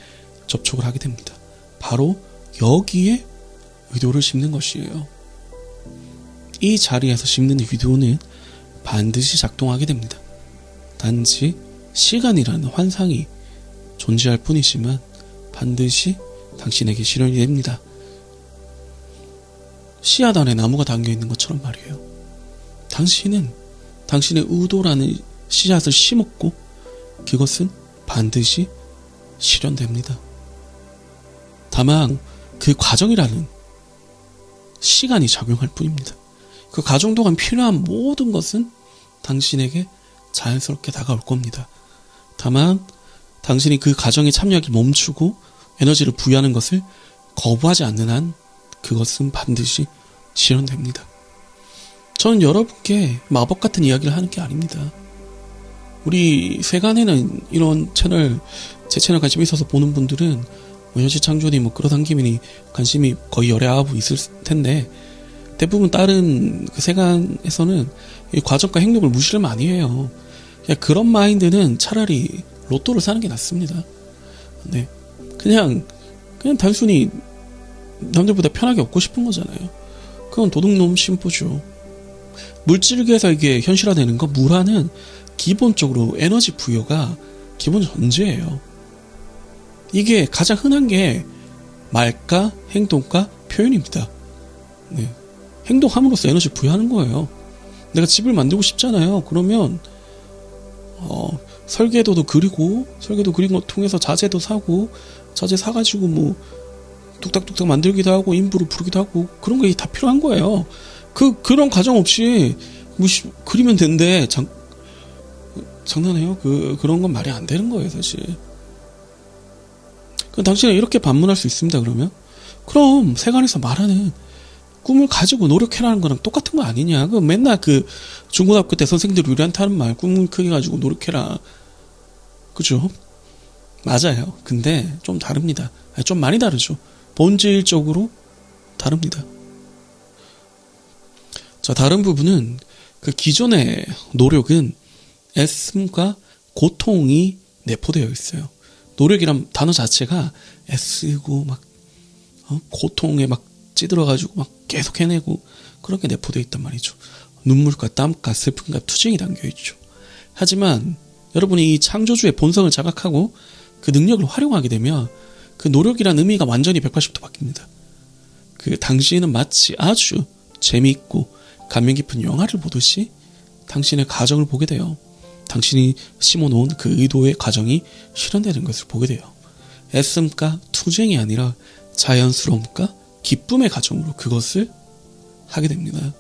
[SPEAKER 1] 접촉을 하게 됩니다. 바로 여기에 의도를 심는 것이에요. 이 자리에서 심는 의도는 반드시 작동하게 됩니다. 단지 시간이라는 환상이 존재할 뿐이지만 반드시 당신에게 실현이 됩니다. 씨앗 안에 나무가 담겨있는 것처럼 말이에요. 당신은 당신의 의도라는 씨앗을 심었고 그것은 반드시 실현됩니다. 다만 그 과정이라는 시간이 작용할 뿐입니다. 그 과정 동안 필요한 모든 것은 당신에게 자연스럽게 다가올 겁니다. 다만 당신이 그 과정에 참여하기 멈추고 에너지를 부여하는 것을 거부하지 않는 한 그것은 반드시 실현됩니다. 저는 여러분께 마법 같은 이야기를 하는 게 아닙니다. 우리 세간에는 이런 채널, 제 채널 관심이 있어서 보는 분들은 현실 창조니 끌어당김이니 관심이 거의 열애하고 있을 텐데, 대부분 다른 그 세간에서는 이 과정과 행동을 무시를 많이 해요. 그런 마인드는 차라리 로또를 사는 게 낫습니다. 네. 그냥 단순히 남들보다 편하게 얻고 싶은 거잖아요. 그건 도둑놈 심보죠. 물질계에서 이게 현실화되는 거, 물화는 기본적으로 에너지 부여가 기본 전제예요. 이게 가장 흔한 게 말과 행동과 표현입니다. 네. 행동함으로써 에너지 부여하는 거예요. 내가 집을 만들고 싶잖아요. 그러면 설계도도 그리고 설계도 그린 거 통해서 자재도 사고 자재 사가지고 뭐 뚝딱뚝딱 만들기도 하고 인부로 부르기도 하고 그런 게 다 필요한 거예요. 그런 과정 없이 그리면 된대. 장난해요? 그런 건 말이 안 되는 거예요, 사실. 당신은 이렇게 반문할 수 있습니다, 그러면? 그럼 세간에서 말하는 꿈을 가지고 노력해라는 거랑 똑같은 거 아니냐? 맨날 중고등학교 때 선생님들이 우리한테 하는 말, 꿈을 크게 가지고 노력해라. 그죠? 맞아요. 근데 좀 다릅니다. 좀 많이 다르죠. 본질적으로 다릅니다. 자, 다른 부분은 기존의 노력은 애씀과 고통이 내포되어 있어요. 노력이란 단어 자체가 애쓰고 막 고통에 막 찌들어가지고 막 계속 해내고 그런 게 내포되어 있단 말이죠. 눈물과 땀과 슬픔과 투쟁이 담겨있죠. 하지만 여러분이 이 창조주의 본성을 자각하고 그 능력을 활용하게 되면 그 노력이란 의미가 완전히 180도 바뀝니다. 당신은 마치 아주 재미있고 감명 깊은 영화를 보듯이 당신의 가정을 보게 돼요. 당신이 심어놓은 그 의도의 과정이 실현되는 것을 보게 돼요. 애씀과 투쟁이 아니라 자연스러움과 기쁨의 과정으로 그것을 하게 됩니다.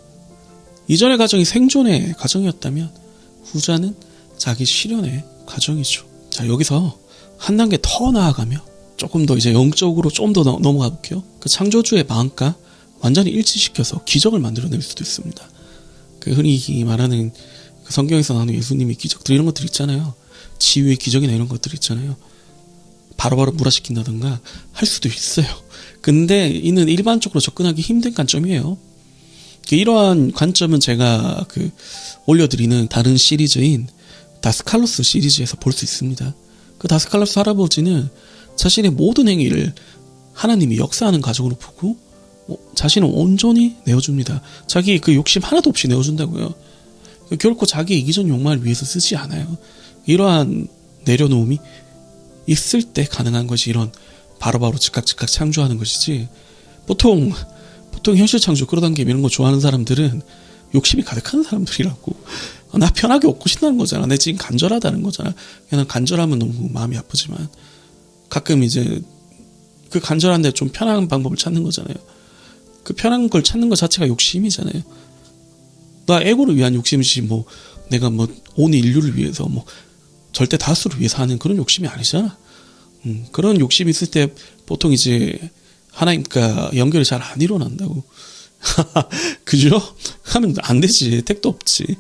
[SPEAKER 1] 이전의 과정이 생존의 과정이었다면 후자는 자기 실현의 과정이죠. 자, 여기서 한 단계 더 나아가며 조금 더 이제 영적으로 좀 더 넘어가 볼게요. 창조주의 마음과 완전히 일치시켜서 기적을 만들어낼 수도 있습니다. 흔히 말하는 성경에서 나오는 예수님의 기적들 이런 것들 있잖아요. 치유의 기적이나 이런 것들 있잖아요. 바로바로 무화시킨다던가 할 수도 있어요. 근데 이는 일반적으로 접근하기 힘든 관점이에요. 이러한 관점은 제가 올려드리는 다른 시리즈인 다스칼로스 시리즈에서 볼 수 있습니다. 다스칼로스 할아버지는 자신의 모든 행위를 하나님이 역사하는 과정으로 보고 자신을 온전히 내어줍니다. 자기 욕심 하나도 없이 내어준다고요. 결코 자기의 이기적 욕망을 위해서 쓰지 않아요. 이러한 내려놓음이 있을 때 가능한 것이 이런 바로바로 즉각 창조하는 것이지, 보통 현실 창조 끌어당김 이런 거 좋아하는 사람들은 욕심이 가득한 사람들이라고. 나 편하게 얻고 싶다는 거잖아. 내 지금 간절하다는 거잖아. 그냥 간절하면 너무 마음이 아프지만 가끔 이제 간절한데 좀 편한 방법을 찾는 거잖아요. 편한 걸 찾는 것 자체가 욕심이잖아요. 나 에고를 위한 욕심이지 내가 온 인류를 위해서 절대 다수를 위해서 하는 그런 욕심이 아니잖아. 그런 욕심이 있을 때 보통 이제 하나님과 연결이 잘 안 일어난다고. 그죠? 하면 안 되지. 택도 없지.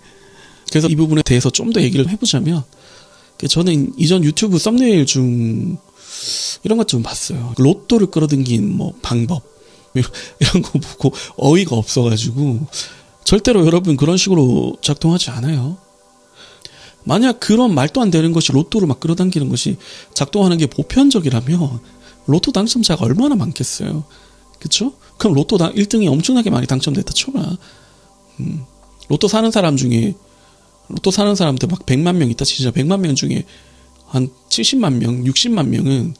[SPEAKER 1] 그래서 이 부분에 대해서 좀 더 얘기를 해보자면, 저는 이전 유튜브 썸네일 중 이런 것 좀 봤어요. 로또를 끌어당긴 방법 이런 거 보고 어이가 없어가지고, 절대로 여러분 그런 식으로 작동하지 않아요. 만약 그런 말도 안 되는 것이 로또를 막 끌어당기는 것이 작동하는 게 보편적이라면 로또 당첨자가 얼마나 많겠어요. 그쵸? 그럼 로또 1등이 엄청나게 많이 당첨됐다 쳐봐. 로또 사는 사람들 막 100만 명 있다 치자. 100만 명 중에 한 70만 명, 60만 명은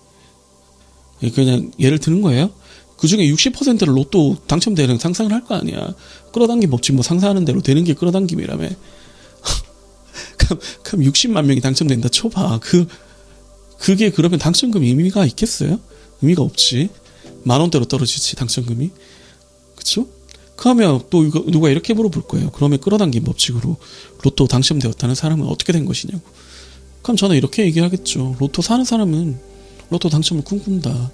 [SPEAKER 1] 그냥 예를 드는 거예요. 그 중에 60%를 로또 당첨되는 상상을 할 거 아니야. 끌어당김 없지 상상하는 대로 되는 게 끌어당김이라며. 그럼 60만 명이 당첨된다 쳐봐. 그게 그러면 당첨금이 의미가 있겠어요? 의미가 없지. 10,000원대로 떨어지지 당첨금이. 그쵸? 그러면 또 누가 이렇게 물어볼 거예요. 그러면 끌어당김 법칙으로 로또 당첨되었다는 사람은 어떻게 된 것이냐고. 그럼 저는 이렇게 얘기하겠죠. 로또 사는 사람은 로또 당첨을 꿈꾼다.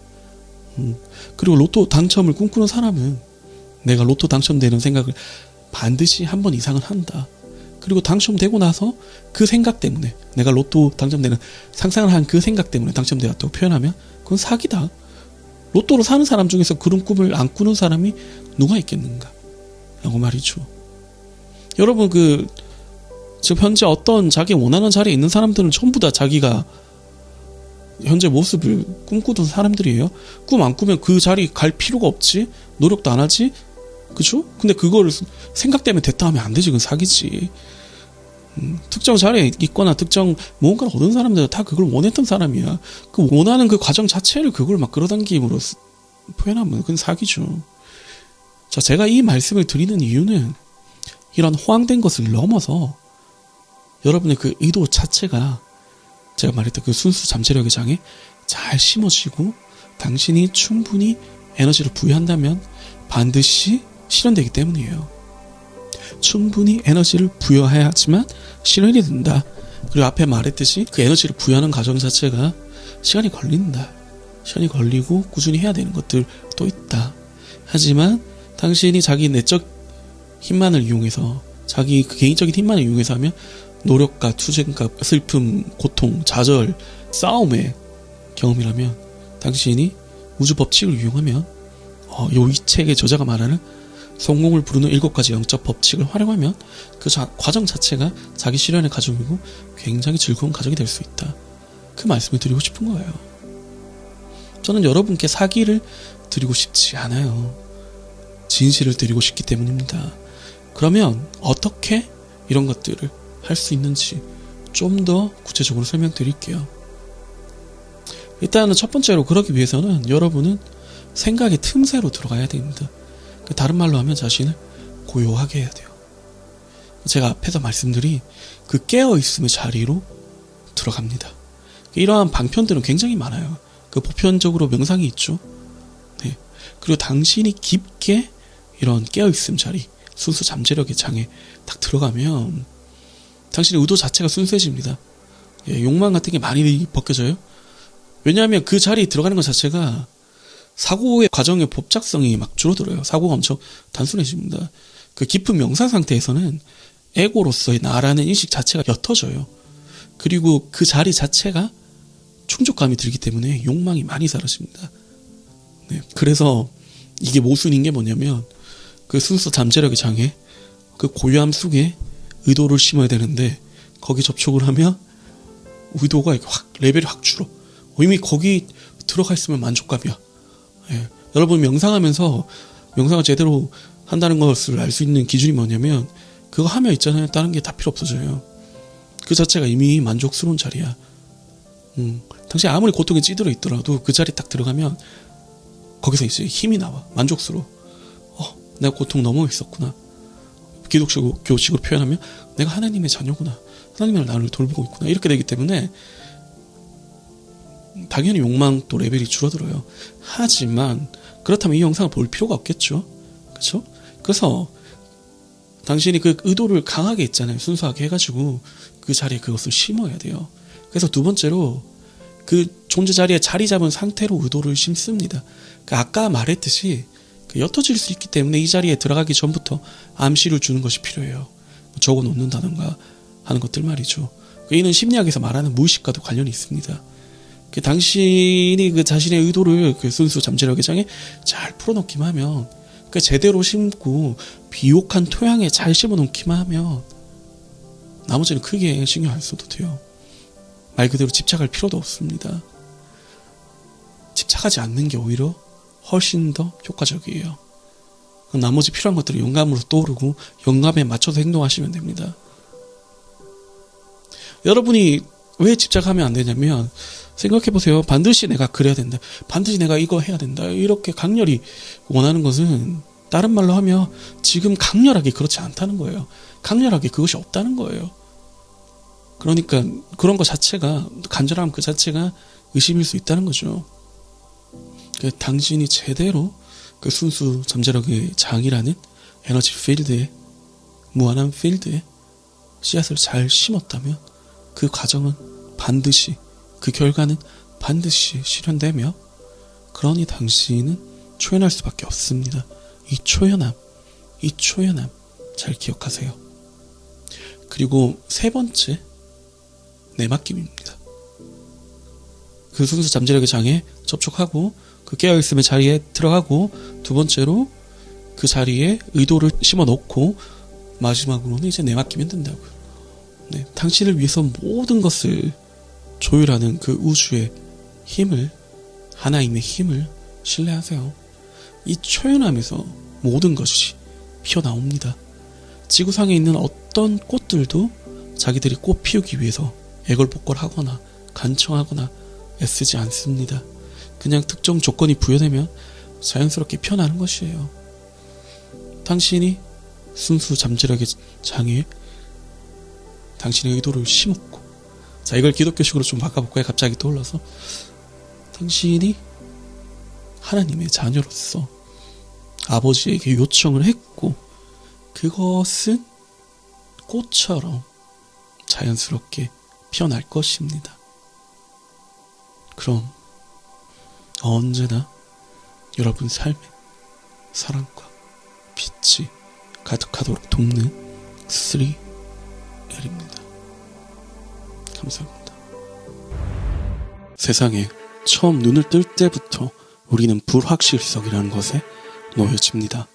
[SPEAKER 1] 그리고 로또 당첨을 꿈꾸는 사람은 내가 로또 당첨되는 생각을 반드시 한 번 이상은 한다. 그리고 당첨되고 나서 그 생각 때문에, 내가 로또 당첨되는 상상을 한 그 생각 때문에 당첨되었다고 표현하면 그건 사기다. 로또로 사는 사람 중에서 그런 꿈을 안 꾸는 사람이 누가 있겠는가 라고 말이죠. 여러분 지금 현재 어떤 자기 원하는 자리에 있는 사람들은 전부 다 자기가 현재 모습을 꿈꾸던 사람들이에요. 꿈 안 꾸면 그 자리 갈 필요가 없지. 노력도 안 하지. 그쵸? 근데 그걸 생각 때문에 됐다 하면 안 되지. 그건 사기지. 특정 자리에 있거나 특정 무언가를 얻은 사람들은 다 그걸 원했던 사람이야. 원하는 그 과정 자체를 그걸 막 끌어당김으로 표현하면 그건 사기죠. 자, 제가 이 말씀을 드리는 이유는 이런 호황된 것을 넘어서 여러분의 그 의도 자체가 제가 말했던 그 순수 잠재력의 장에 잘 심어지고 당신이 충분히 에너지를 부여한다면 반드시 실현되기 때문이에요. 충분히 에너지를 부여해야지만 실현이 된다. 그리고 앞에 말했듯이 그 에너지를 부여하는 과정 자체가 시간이 걸린다. 시간이 걸리고 꾸준히 해야 되는 것들도 있다. 하지만 당신이 자기 내적 힘만을 이용해서, 자기 그 개인적인 힘만을 이용해서 하면 노력과 투쟁과 슬픔, 고통, 좌절, 싸움의 경험이라면 당신이 우주 법칙을 이용하면 이 책의 저자가 말하는 성공을 부르는 7가지 영적 법칙을 활용하면 그 과정 자체가 자기 실현의 과정이고 굉장히 즐거운 과정이 될 수 있다. 그 말씀을 드리고 싶은 거예요. 저는 여러분께 사기를 드리고 싶지 않아요. 진실을 드리고 싶기 때문입니다. 그러면 어떻게 이런 것들을 할 수 있는지 좀 더 구체적으로 설명드릴게요. 일단은 첫 번째로 그러기 위해서는 여러분은 생각의 틈새로 들어가야 됩니다. 다른 말로 하면 자신을 고요하게 해야 돼요. 제가 앞에서 말씀드린 그 깨어있음의 자리로 들어갑니다. 이러한 방편들은 굉장히 많아요. 그 보편적으로 명상이 있죠. 네. 그리고 당신이 깊게 이런 깨어있음 자리, 순수 잠재력의 장에 딱 들어가면 당신의 의도 자체가 순수해집니다. 욕망 같은 게 많이 벗겨져요. 왜냐하면 그 자리에 들어가는 것 자체가 사고의 과정의 복잡성이 막 줄어들어요. 사고가 엄청 단순해집니다. 그 깊은 명상 상태에서는 에고로서의 나라는 인식 자체가 옅어져요. 그리고 그 자리 자체가 충족감이 들기 때문에 욕망이 많이 사라집니다. 네, 그래서 이게 모순인 게 뭐냐면 그 순수 잠재력의 장에 그 고요함 속에 의도를 심어야 되는데 거기 접촉을 하면 의도가 이렇게 레벨이 확 줄어. 이미 거기 들어가 있으면 만족감이야. 예. 여러분 명상하면서 명상을 제대로 한다는 것을 알 수 있는 기준이 뭐냐면 그거 하면 있잖아요. 다른 게 다 필요 없어져요. 그 자체가 이미 만족스러운 자리야. 당신 아무리 고통에 찌들어 있더라도 그 자리 딱 들어가면 거기서 이제 힘이 나와. 만족스러워. 내가 고통 넘어 있었구나. 기독교식으로 표현하면 내가 하나님의 자녀구나. 하나님은 나를 돌보고 있구나. 이렇게 되기 때문에 당연히 욕망도 레벨이 줄어들어요. 하지만 그렇다면 이 영상을 볼 필요가 없겠죠. 그렇죠? 그래서 당신이 그 의도를 강하게 있잖아요. 순수하게 해가지고 그 자리에 그것을 심어야 돼요. 그래서 두 번째로 그 존재 자리에 자리 잡은 상태로 의도를 심습니다. 아까 말했듯이 옅어질 수 있기 때문에 이 자리에 들어가기 전부터 암시를 주는 것이 필요해요. 적어 놓는다던가 하는 것들 말이죠. 이는 심리학에서 말하는 무의식과도 관련이 있습니다. 당신이 그 자신의 의도를 그 순수 잠재력의 장에 잘 풀어놓기만 하면, 제대로 심고 비옥한 토양에 잘 심어놓기만 하면 나머지는 크게 신경 안 써도 돼요. 말 그대로 집착할 필요도 없습니다. 집착하지 않는 게 오히려 훨씬 더 효과적이에요. 나머지 필요한 것들을 영감으로 떠오르고 영감에 맞춰서 행동하시면 됩니다. 여러분이 왜 집착하면 안 되냐면, 생각해보세요. 반드시 내가 그래야 된다. 반드시 내가 이거 해야 된다. 이렇게 강렬히 원하는 것은 다른 말로 하면 지금 강렬하게 그렇지 않다는 거예요. 강렬하게 그것이 없다는 거예요. 그러니까 그런 것 자체가, 간절함 그 자체가 의심일 수 있다는 거죠. 당신이 제대로 그 순수 잠재력의 장이라는 에너지 필드에, 무한한 필드에 씨앗을 잘 심었다면 그 과정은 반드시, 그 결과는 반드시 실현되며, 그러니 당신은 초연할 수밖에 없습니다. 이 초연함 잘 기억하세요. 그리고 세 번째, 내맡김입니다. 그 순수 잠재력의 장에 접촉하고 그 깨어있음의 자리에 들어가고, 두 번째로 그 자리에 의도를 심어놓고, 마지막으로는 이제 내맡기면 된다고요. 네, 당신을 위해서 모든 것을 조율하는 그 우주의 힘을, 하나님의 힘을 신뢰하세요. 이 초연함에서 모든 것이 피어나옵니다. 지구상에 있는 어떤 꽃들도 자기들이 꽃 피우기 위해서 애걸복걸하거나 간청하거나 애쓰지 않습니다. 그냥 특정 조건이 부여되면 자연스럽게 피어나는 것이에요. 당신이 순수 잠재력의 장에 당신의 의도를 심었고 자, 이걸 기독교식으로 좀 바꿔볼까요? 갑자기 떠올라서. 당신이 하나님의 자녀로서 아버지에게 요청을 했고 그것은 꽃처럼 자연스럽게 피어날 것입니다. 그럼 언제나 여러분 삶에 사랑과 빛이 가득하도록 돕는 3L입니다. 감사합니다. 세상에 처음 눈을 뜰 때부터 우리는 불확실성이라는 것에 놓여집니다.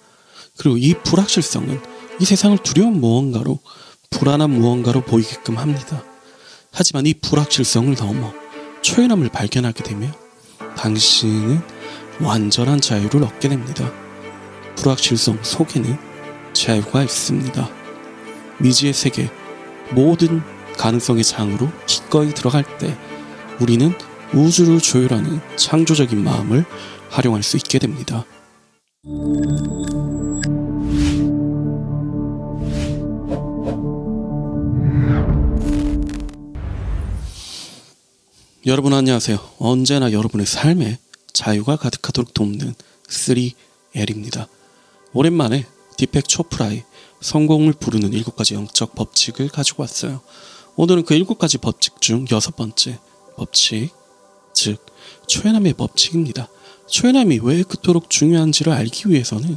[SPEAKER 1] 그리고 이 불확실성은 이 세상을 두려운 무언가로, 불안한 무언가로 보이게끔 합니다. 하지만 이 불확실성을 넘어 초연함을 발견하게 되면 당신은 완전한 자유를 얻게 됩니다. 불확실성 속에는 자유가 있습니다. 미지의 세계, 모든 가능성의 장으로 기꺼이 들어갈 때 우리는 우주를 조율하는 창조적인 마음을 활용할 수 있게 됩니다. 여러분 안녕하세요. 언제나 여러분의 삶에 자유가 가득하도록 돕는 3L입니다. 오랜만에 디펙 초프라의 성공을 부르는 7가지 영적 법칙을 가지고 왔어요. 오늘은 그 7가지 법칙 중 6번째 법칙, 즉 초연함의 법칙입니다. 초연함이 왜 그토록 중요한지를 알기 위해서는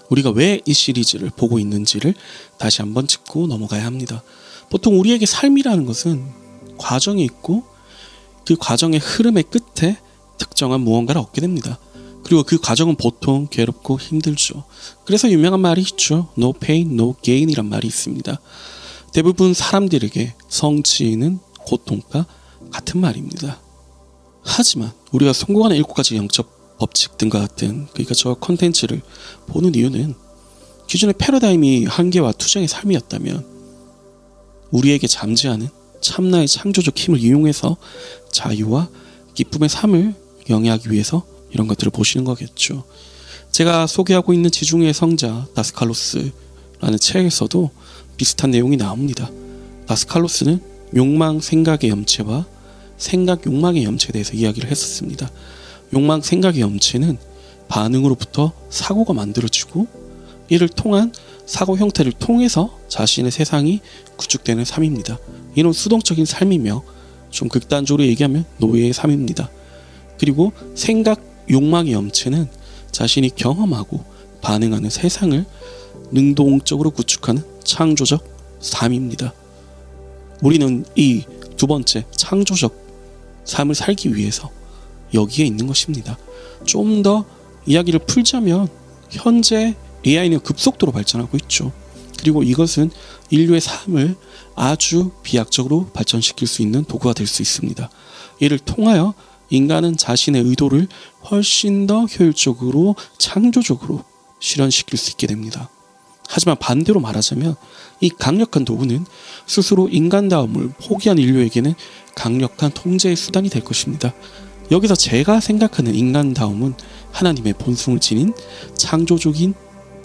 [SPEAKER 1] 우리가 왜 이 시리즈를 보고 있는지를 다시 한번 짚고 넘어가야 합니다. 보통 우리에게 삶이라는 것은 과정이 있고 그 과정의 흐름의 끝에 특정한 무언가를 얻게 됩니다. 그리고 그 과정은 보통 괴롭고 힘들죠. 그래서 유명한 말이 있죠. No pain, no gain 이란 말이 있습니다. 대부분 사람들에게 성취는 고통과 같은 말입니다. 하지만 우리가 성공하는 7가지 영적 법칙 등과 같은, 그러니까 저 컨텐츠를 보는 이유는 기존의 패러다임이 한계와 투쟁의 삶이었다면 우리에게 잠재하는 참나의 창조적 힘을 이용해서 자유와 기쁨의 삶을 영위하기 위해서 이런 것들을 보시는 거겠죠. 제가 소개하고 있는 지중해의 성자 다스칼로스라는 책에서도 비슷한 내용이 나옵니다. 다스칼로스는 욕망 생각의 염체와 생각 욕망의 염체에 대해서 이야기를 했었습니다. 욕망 생각의 염체는 반응으로부터 사고가 만들어지고 이를 통한 사고 형태를 통해서 자신의 세상이 구축되는 삶입니다. 이런 수동적인 삶이며 좀 극단적으로 얘기하면 노예의 삶입니다. 그리고 생각 욕망의 염체는 자신이 경험하고 반응하는 세상을 능동적으로 구축하는 창조적 삶입니다. 우리는 이 두 번째 창조적 삶을 살기 위해서 여기에 있는 것입니다. 좀 더 이야기를 풀자면 현재 AI는 급속도로 발전하고 있죠. 그리고 이것은 인류의 삶을 아주 비약적으로 발전시킬 수 있는 도구가 될 수 있습니다. 이를 통하여 인간은 자신의 의도를 훨씬 더 효율적으로 창조적으로 실현시킬 수 있게 됩니다. 하지만 반대로 말하자면 이 강력한 도구는 스스로 인간다움을 포기한 인류에게는 강력한 통제의 수단이 될 것입니다. 여기서 제가 생각하는 인간다움은 하나님의 본성을 지닌 창조적인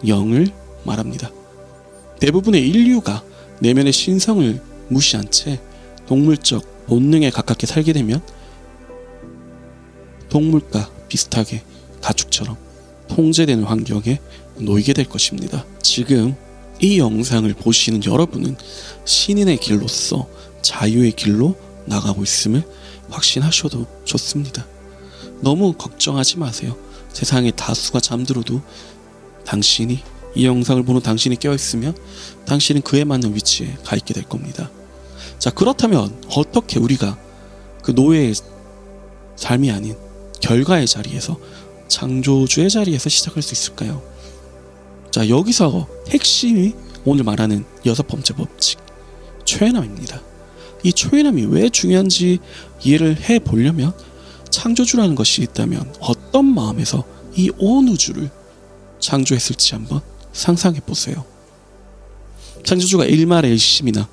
[SPEAKER 1] 영을 말합니다. 대부분의 인류가 내면의 신성을 무시한 채 동물적 본능에 가깝게 살게 되면 동물과 비슷하게 가축처럼 통제되는 환경에 놓이게 될 것입니다. 지금 이 영상을 보시는 여러분은 신인의 길로서 자유의 길로 나가고 있음을 확신하셔도 좋습니다. 너무 걱정하지 마세요. 세상의 다수가 잠들어도 당신이, 이 영상을 보는 당신이 깨어있으면 당신은 그에 맞는 위치에 가 있게 될 겁니다. 자, 그렇다면 어떻게 우리가 그 노예의 삶이 아닌 결과의 자리에서, 창조주의 자리에서 시작할 수 있을까요? 자, 여기서 핵심이 오늘 말하는 6번째 법칙, 초연함입니다. 이 초연함이 왜 중요한지 이해를 해보려면 창조주라는 것이 있다면 어떤 마음에서 이 온 우주를 창조했을지 한번 상상해 보세요. 창조주가 일말의 의심이나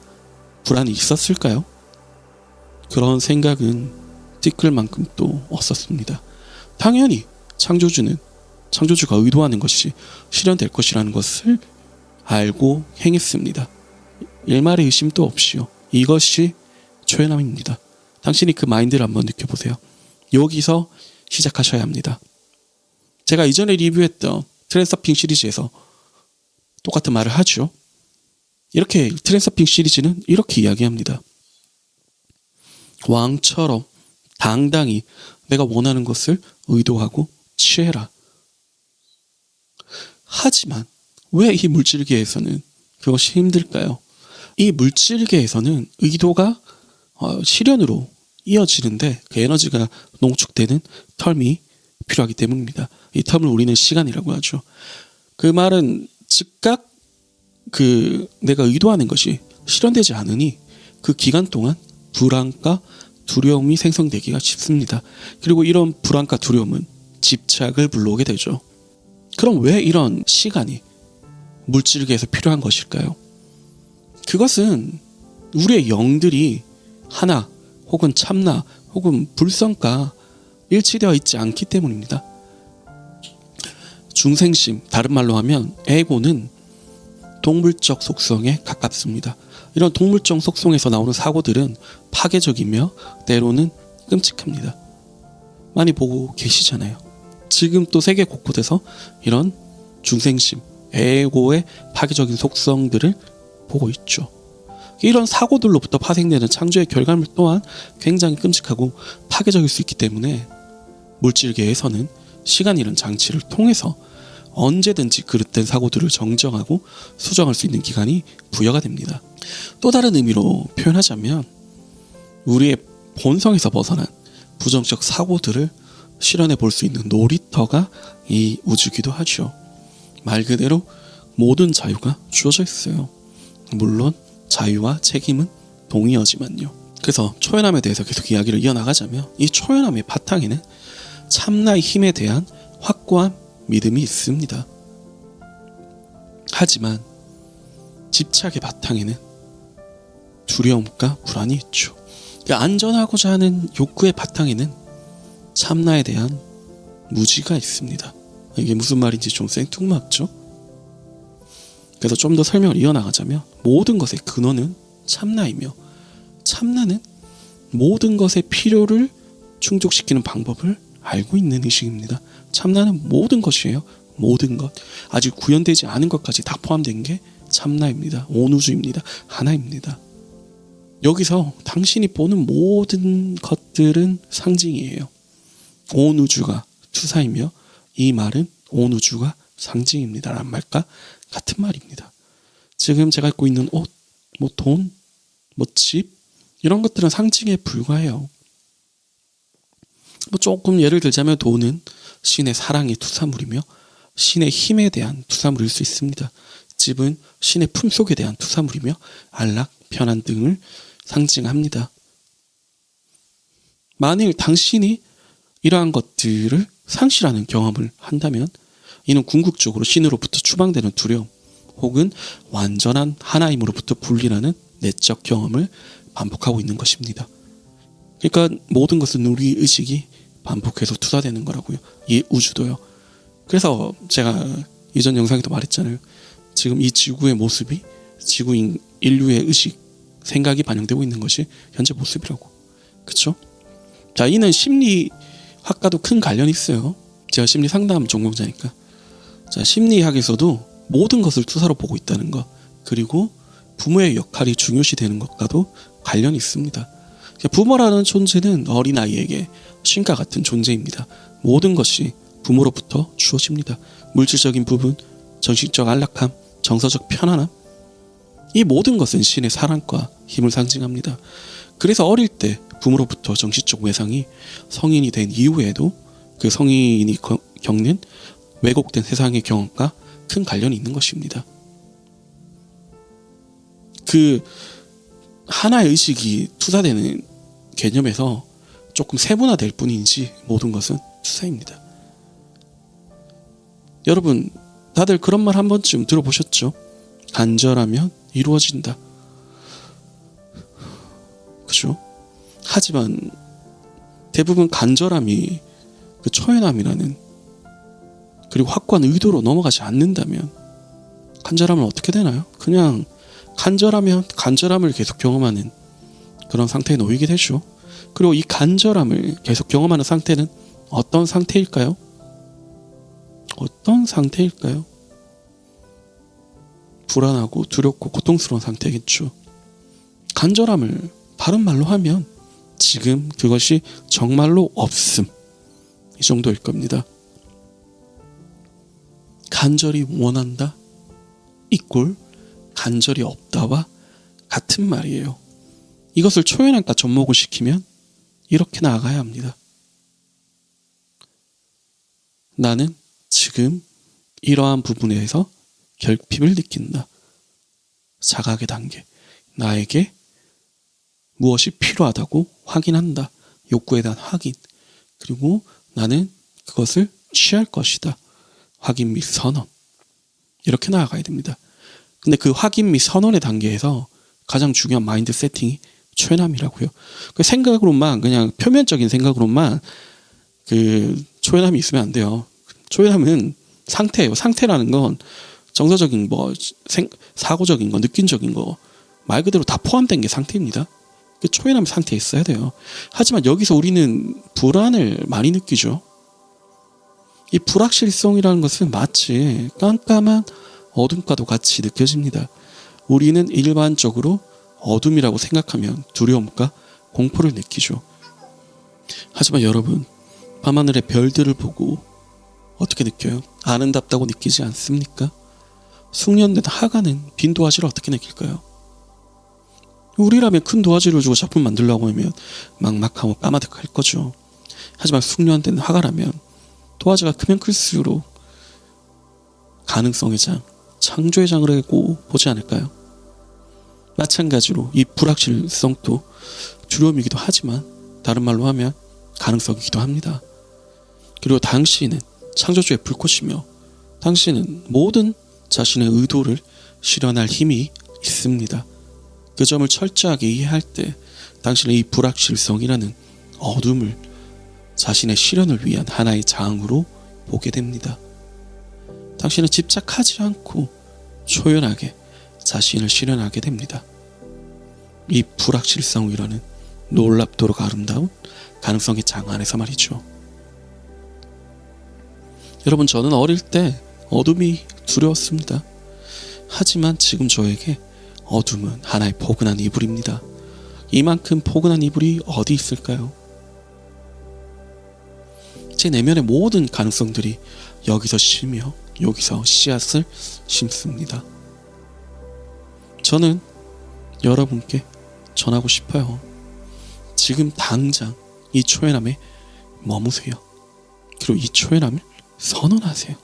[SPEAKER 1] 불안이 있었을까요? 그런 생각은 띠끌 만큼도 없었습니다. 당연히 창조주가 의도하는 것이 실현될 것이라는 것을 알고 행했습니다. 일말의 의심도 없이요. 이것이 초연함입니다. 당신이 그 마인드를 한번 느껴보세요. 여기서 시작하셔야 합니다. 제가 이전에 리뷰했던 트랜서핑 시리즈에서 똑같은 말을 하죠. 이렇게 트랜서핑 시리즈는 이렇게 이야기합니다. 왕처럼 당당히 내가 원하는 것을 의도하고 취해라. 하지만 왜 이 물질계에서는 그것이 힘들까요? 이 물질계에서는 의도가 실현으로 이어지는데 그 에너지가 농축되는 텀이 필요하기 때문입니다. 이 텀을 우리는 시간이라고 하죠. 그 말은 즉각 내가 의도하는 것이 실현되지 않으니 그 기간 동안 불안과 두려움이 생성되기가 쉽습니다. 그리고 이런 불안과 두려움은 집착을 불러오게 되죠. 그럼 왜 이런 시간이 물질계에서 필요한 것일까요? 그것은 우리의 영들이 하나 혹은 참나 혹은 불성과 일치되어 있지 않기 때문입니다. 중생심, 다른 말로 하면 에고는 동물적 속성에 가깝습니다. 이런 동물적 속성에서 나오는 사고들은 파괴적이며 때로는 끔찍합니다. 많이 보고 계시잖아요. 지금 또 세계 곳곳에서 이런 중생심, 에고의 파괴적인 속성들을 보고 있죠. 이런 사고들로부터 파생되는 창조의 결과물 또한 굉장히 끔찍하고 파괴적일 수 있기 때문에 물질계에서는 시간이라는 장치를 통해서 언제든지 그릇된 사고들을 정정하고 수정할 수 있는 기간이 부여가 됩니다. 또 다른 의미로 표현하자면 우리의 본성에서 벗어난 부정적 사고들을 실현해 볼 수 있는 놀이터가 이 우주기도 하죠. 말 그대로 모든 자유가 주어져 있어요. 물론 자유와 책임은 동의어지만요. 그래서 초연함에 대해서 계속 이야기를 이어나가자면 이 초연함의 바탕에는 참나의 힘에 대한 확고한 믿음이 있습니다. 하지만 집착의 바탕에는 두려움과 불안이 있죠. 안전하고자 하는 욕구의 바탕에는 참나에 대한 무지가 있습니다. 이게 무슨 말인지 좀 생뚱맞죠? 그래서 좀 더 설명을 이어나가자면 모든 것의 근원은 참나이며 참나는 모든 것의 필요를 충족시키는 방법을 알고 있는 의식입니다. 참나는 모든 것이에요. 모든 것. 아직 구현되지 않은 것까지 다 포함된 게 참나입니다. 온 우주입니다. 하나입니다. 여기서 당신이 보는 모든 것들은 상징이에요. 온 우주가 투사이며 이 말은 온 우주가 상징입니다 라는 말과 같은 말입니다. 지금 제가 입고 있는 옷, 돈, 집 이런 것들은 상징에 불과해요. 조금 예를 들자면 돈은 신의 사랑의 투사물이며 신의 힘에 대한 투사물일 수 있습니다. 집은 신의 품속에 대한 투사물이며 안락, 편안 등을 상징합니다. 만일 당신이 이러한 것들을 상실하는 경험을 한다면 이는 궁극적으로 신으로부터 추방되는 두려움 혹은 완전한 하나임으로부터 분리라는 내적 경험을 반복하고 있는 것입니다. 그러니까 모든 것은 우리 의식이 반복해서 투사되는 거라고요. 이 우주도요. 그래서 제가 이전 영상에도 말했잖아요. 지금 이 지구의 모습이 지구인 인류의 의식, 생각이 반영되고 있는 것이 현재 모습이라고. 그렇죠? 자, 이는 심리학과도 큰 관련이 있어요. 제가 심리 상담 전공자니까. 자, 심리학에서도 모든 것을 투사로 보고 있다는 것, 그리고 부모의 역할이 중요시 되는 것과도 관련이 있습니다. 부모라는 존재는 어린아이에게 신과 같은 존재입니다. 모든 것이 부모로부터 주어집니다. 물질적인 부분, 정신적 안락함, 정서적 편안함, 이 모든 것은 신의 사랑과 힘을 상징합니다. 그래서 어릴 때 부모로부터 정신적 외상이 성인이 된 이후에도 그 성인이 겪는 왜곡된 세상의 경험과 큰 관련이 있는 것입니다. 그 하나의 의식이 투사되는 개념에서 조금 세분화될 뿐이지 모든 것은 투사입니다. 여러분, 다들 그런 말 한 번쯤 들어보셨죠? 간절하면 이루어진다. 그죠? 하지만 대부분 간절함이 그 초연함이라는 그리고 확고한 의도로 넘어가지 않는다면 간절함은 어떻게 되나요? 그냥 간절하면 간절함을 계속 경험하는 그런 상태에 놓이게 되죠. 그리고 이 간절함을 계속 경험하는 상태는 어떤 상태일까요? 어떤 상태일까요? 불안하고 두렵고 고통스러운 상태겠죠. 간절함을 다른 말로 하면 지금 그것이 정말로 없음, 이 정도일 겁니다. 간절히 원한다 이꼴 간절히 없다와 같은 말이에요. 이것을 초연한가 접목을 시키면 이렇게 나아가야 합니다. 나는 지금 이러한 부분에서 결핍을 느낀다. 자각의 단계. 나에게 무엇이 필요하다고 확인한다. 욕구에 대한 확인. 그리고 나는 그것을 취할 것이다. 확인 및 선언. 이렇게 나아가야 됩니다. 근데 그 확인 및 선언의 단계에서 가장 중요한 마인드 세팅이 초연함이라고요. 그 생각으로만, 그냥 표면적인 생각으로만 그 초연함이 있으면 안 돼요. 초연함은 상태예요. 상태라는 건 정서적인 사고적인 거, 느낌적인 거 말 그대로 다 포함된 게 상태입니다. 그 초연함 상태에 있어야 돼요. 하지만 여기서 우리는 불안을 많이 느끼죠. 이 불확실성이라는 것은 마치 깜깜한 어둠과도 같이 느껴집니다. 우리는 일반적으로 어둠이라고 생각하면 두려움과 공포를 느끼죠. 하지만 여러분, 밤하늘의 별들을 보고 어떻게 느껴요? 아름답다고 느끼지 않습니까? 숙련된 하가는 빈 도화지를 어떻게 느낄까요? 우리라면 큰 도화지를 주고 작품 만들려고 하면 막막하고 까마득할 거죠. 하지만 숙련된 화가라면 도화지가 크면 클수록 가능성의 장, 창조의 장이라고 보지 않을까요? 마찬가지로 이 불확실성도 두려움이기도 하지만 다른 말로 하면 가능성이기도 합니다. 그리고 당신은 창조주의 불꽃이며 당신은 모든 자신의 의도를 실현할 힘이 있습니다. 그 점을 철저하게 이해할 때 당신의 이 불확실성이라는 어둠을 자신의 실현을 위한 하나의 장으로 보게 됩니다. 당신은 집착하지 않고 초연하게 자신을 실현하게 됩니다. 이 불확실성이라는 놀랍도록 아름다운 가능성의 장 안에서 말이죠. 여러분, 저는 어릴 때 어둠이 두려웠습니다. 하지만 지금 저에게 어둠은 하나의 포근한 이불입니다. 이만큼 포근한 이불이 어디 있을까요? 제 내면의 모든 가능성들이 여기서 쉬며 여기서 씨앗을 심습니다. 저는 여러분께 전하고 싶어요. 지금 당장 이 초연함에 머무세요. 그리고 이 초연함을 선언하세요.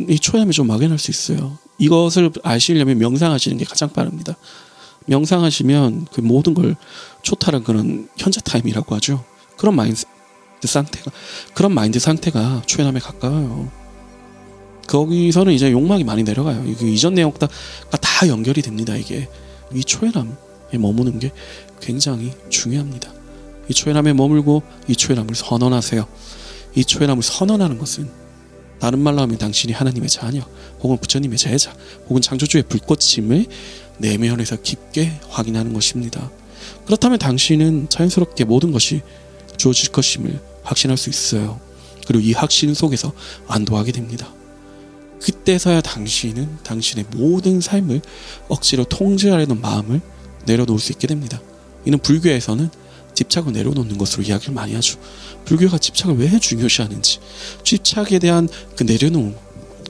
[SPEAKER 1] 이 초연함이 좀 막연할 수 있어요. 이것을 아시려면 명상하시는 게 가장 빠릅니다. 명상하시면 그 모든 걸 초탈한 그런 현재 타임이라고 하죠. 그런 마인드 상태가 초연함에 가까워요. 거기서는 이제 욕망이 많이 내려가요. 그 이전 내용과 다 연결이 됩니다. 이게 이 초연함에 머무는 게 굉장히 중요합니다. 이 초연함에 머물고 이 초연함을 선언하세요. 이 초연함을 선언하는 것은 다른 말로 하면 당신이 하나님의 자녀 혹은 부처님의 제자 혹은 창조주의 불꽃임을 내면에서 깊게 확인하는 것입니다. 그렇다면 당신은 자연스럽게 모든 것이 주어질 것임을 확신할 수 있어요. 그리고 이 확신 속에서 안도하게 됩니다. 그때서야 당신은 당신의 모든 삶을 억지로 통제하려는 마음을 내려놓을 수 있게 됩니다. 이는 불교에서는 집착을 내려놓는 것으로 이야기를 많이 하죠. 불교가 집착을 왜 중요시하는지, 집착에 대한 그 내려놓음,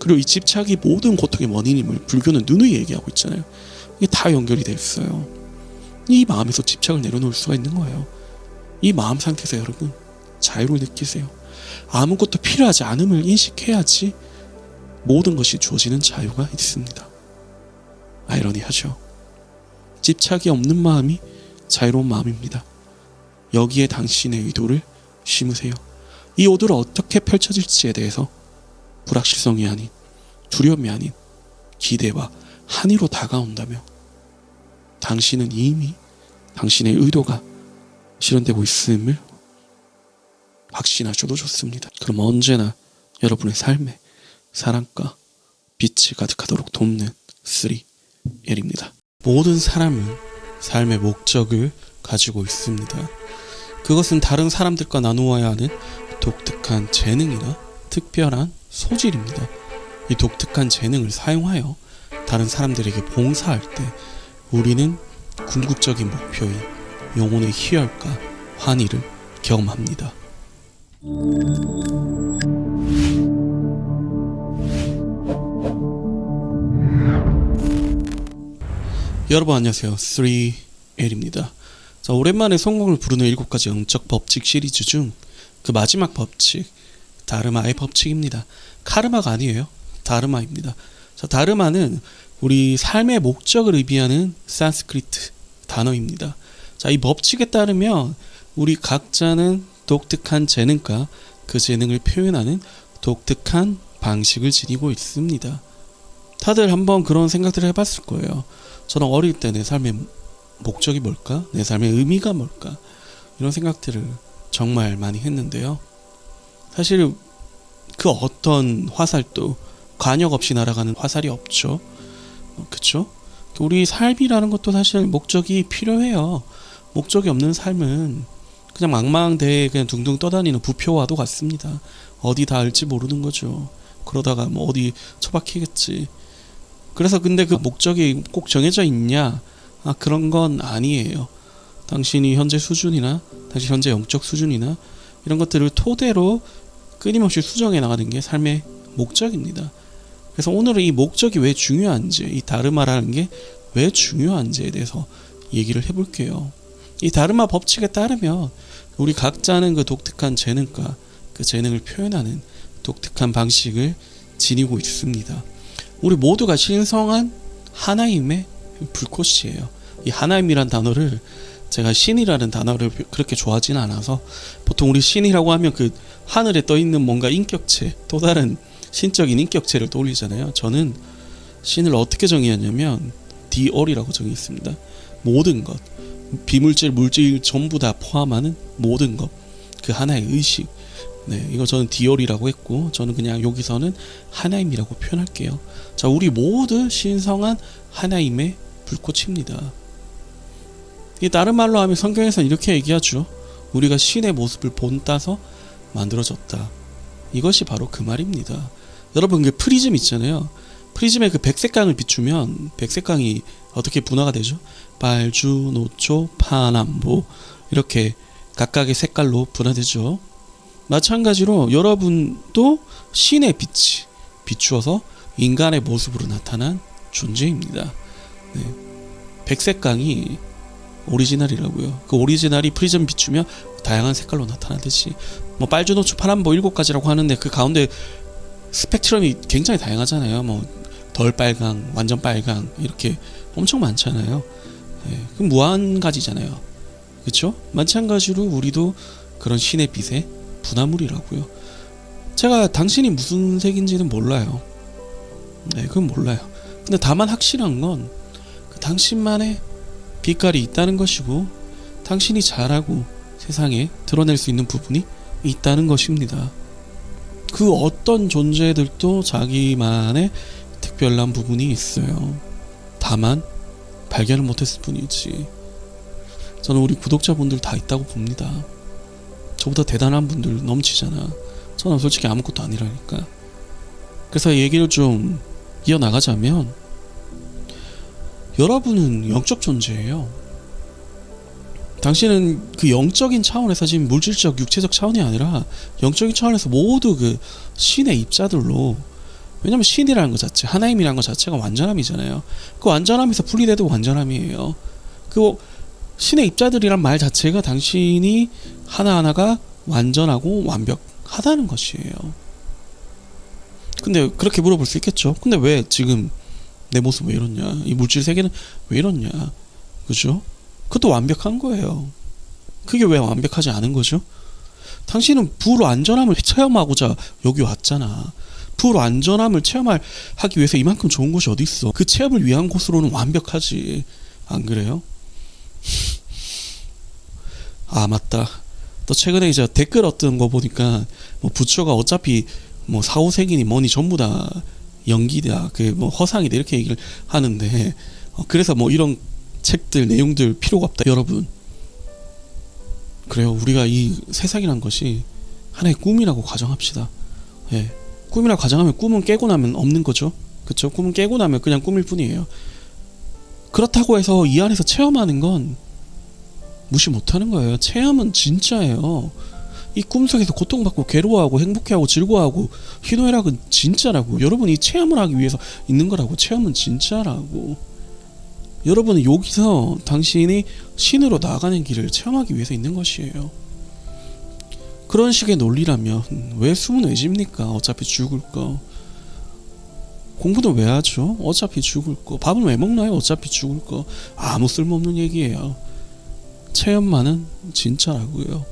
[SPEAKER 1] 그리고 이 집착이 모든 고통의 원인임을 불교는 누누이 얘기하고 있잖아요. 이게 다 연결이 되어 있어요. 이 마음에서 집착을 내려놓을 수가 있는 거예요. 이 마음 상태에서 여러분 자유를 느끼세요. 아무것도 필요하지 않음을 인식해야지 모든 것이 주어지는 자유가 있습니다. 아이러니하죠. 집착이 없는 마음이 자유로운 마음입니다. 여기에 당신의 의도를 심으세요. 이 의도를 어떻게 펼쳐질지에 대해서 불확실성이 아닌, 두려움이 아닌 기대와 한의로 다가온다며 당신은 이미 당신의 의도가 실현되고 있음을 확신하셔도 좋습니다. 그럼 언제나 여러분의 삶에 사랑과 빛이 가득하도록 돕는 3L입니다. 모든 사람은 삶의 목적을 가지고 있습니다. 그것은 다른 사람들과 나누어야 하는 독특한 재능이나 특별한 소질입니다. 이 독특한 재능을 사용하여 다른 사람들에게 봉사할 때 우리는 궁극적인 목표인 영혼의 희열과 환희를 경험합니다. 여러분 안녕하세요. 3L입니다. 자, 오랜만에 성공을 부르는 7가지 영적 법칙 시리즈 중 그 마지막 법칙, 다르마의 법칙입니다. 카르마가 아니에요. 다르마입니다. 자, 다르마는 우리 삶의 목적을 의미하는 산스크리트 단어입니다. 자, 이 법칙에 따르면 우리 각자는 독특한 재능과 그 재능을 표현하는 독특한 방식을 지니고 있습니다. 다들 한번 그런 생각들을 해봤을 거예요. 저는 어릴 때 내 삶의 목적이 뭘까? 내 삶의 의미가 뭘까? 이런 생각들을 정말 많이 했는데요. 사실 그 어떤 화살도 관역 없이 날아가는 화살이 없죠. 그쵸? 우리 삶이라는 것도 사실 목적이 필요해요. 목적이 없는 삶은 그냥 망망대해에 그냥 둥둥 떠다니는 부표와도 같습니다. 어디 닿을지 모르는 거죠. 그러다가 뭐 어디 처박히겠지. 그래서 근데 그 목적이 꼭 정해져 있냐? 그런 건 아니에요. 당신이 현재 수준이나 당신 현재 영적 수준이나 이런 것들을 토대로 끊임없이 수정해 나가는 게 삶의 목적입니다. 그래서 오늘은 이 목적이 왜 중요한지, 이 다르마라는 게 왜 중요한지에 대해서 얘기를 해볼게요. 이 다르마 법칙에 따르면 우리 각자는 그 독특한 재능과 그 재능을 표현하는 독특한 방식을 지니고 있습니다. 우리 모두가 신성한 하나님의 불꽃이에요. 이 하나님이란 단어를 제가 신이라는 단어를 그렇게 좋아하지는 않아서 보통 우리 신이라고 하면 그 하늘에 떠 있는 뭔가 인격체, 또 다른 신적인 인격체를 떠올리잖아요. 저는 신을 어떻게 정의하냐면 디올이라고 정의했습니다. 모든 것, 비물질, 물질 전부 다 포함하는 모든 것, 그 하나의 의식. 네, 이거 저는 디올이라고 했고, 저는 그냥 여기서는 하나님이라고 표현할게요. 자, 우리 모두 신성한 하나님의 불꽃입니다. 이 다른 말로 하면 성경에서는 이렇게 얘기하죠. 우리가 신의 모습을 본따서 만들어졌다. 이것이 바로 그 말입니다. 여러분, 그 프리즘 있잖아요. 프리즘의 그 백색광을 비추면 백색광이 어떻게 분화가 되죠? 빨주, 노초, 파남보 이렇게 각각의 색깔로 분화되죠. 마찬가지로 여러분도 신의 빛이 비추어서 인간의 모습으로 나타난 존재입니다. 네. 백색광이 오리지널이라고요. 그 오리지널이 프리즘 비추면 다양한 색깔로 나타나듯이 뭐 빨주, 노초, 파남보 7가지라고 하는데 그 가운데 스펙트럼이 굉장히 다양하잖아요. 뭐 덜 빨강, 완전 빨강 이렇게 엄청 많잖아요. 네. 그럼 무한가지잖아요. 그렇죠? 마찬가지로 우리도 그런 신의 빛의 분화물이라고요. 제가 당신이 무슨 색인지는 몰라요. 네, 그건 몰라요. 근데 다만 확실한 건 그 당신만의 빛깔이 있다는 것이고 당신이 잘하고 세상에 드러낼 수 있는 부분이 있다는 것입니다. 그 어떤 존재들도 자기만의 특별한 부분이 있어요. 다만 발견을 못했을 뿐이지. 저는 우리 구독자분들 다 있다고 봅니다. 저보다 대단한 분들 넘치잖아. 저는 솔직히 아무것도 아니라니까. 그래서 얘기를 좀 이어나가자면 여러분은 영적 존재예요. 당신은 그 영적인 차원에서 지금 물질적, 육체적 차원이 아니라 영적인 차원에서 모두 그 신의 입자들로, 왜냐면 신이라는 것 자체, 하나님이라는 것 자체가 완전함이잖아요. 그 완전함에서 분리돼도 완전함이에요. 그 신의 입자들이란 말 자체가 당신이 하나하나가 완전하고 완벽하다는 것이에요. 근데 그렇게 물어볼 수 있겠죠. 근데 왜 지금 내 모습 왜 이렇냐, 이 물질 세계는 왜 이렇냐, 그죠? 그것도 완벽한 거예요. 그게 왜 완벽하지 않은 거죠? 당신은 불완전함을 체험하고자 여기 왔잖아. 불완전함을 체험하기 위해서 이만큼 좋은 곳이 어디 있어. 그 체험을 위한 곳으로는 완벽하지, 안 그래요? 아, 맞다. 또 최근에 이제 댓글 어떤 거 보니까 뭐 부처가 어차피 뭐 사후세계니 뭐니 전부 다 연기다, 그 뭐 허상이다 이렇게 얘기를 하는데, 그래서 뭐 이런 책들 내용들 필요가 없다. 여러분, 그래요. 우리가 이 세상이란 것이 하나의 꿈이라고 가정합시다. 예. 꿈이라고 가정하면 꿈은 깨고 나면 없는 거죠. 그쵸? 꿈은 깨고 나면 그냥 꿈일 뿐이에요. 그렇다고 해서 이 안에서 체험하는 건 무시 못하는 거예요. 체험은 진짜예요. 이 꿈속에서 고통받고 괴로워하고 행복해하고 즐거워하고 희노애락은 진짜라고. 여러분 이 체험을 하기 위해서 있는 거라고. 체험은 진짜라고. 여러분은 여기서 당신이 신으로 나아가는 길을 체험하기 위해서 있는 것이에요. 그런 식의 논리라면 왜 숨은 왜 집니까? 어차피 죽을 거. 공부도 왜 하죠? 어차피 죽을 거. 밥은 왜 먹나요? 어차피 죽을 거. 아무 쓸모없는 얘기예요. 체험만은 진짜라고요.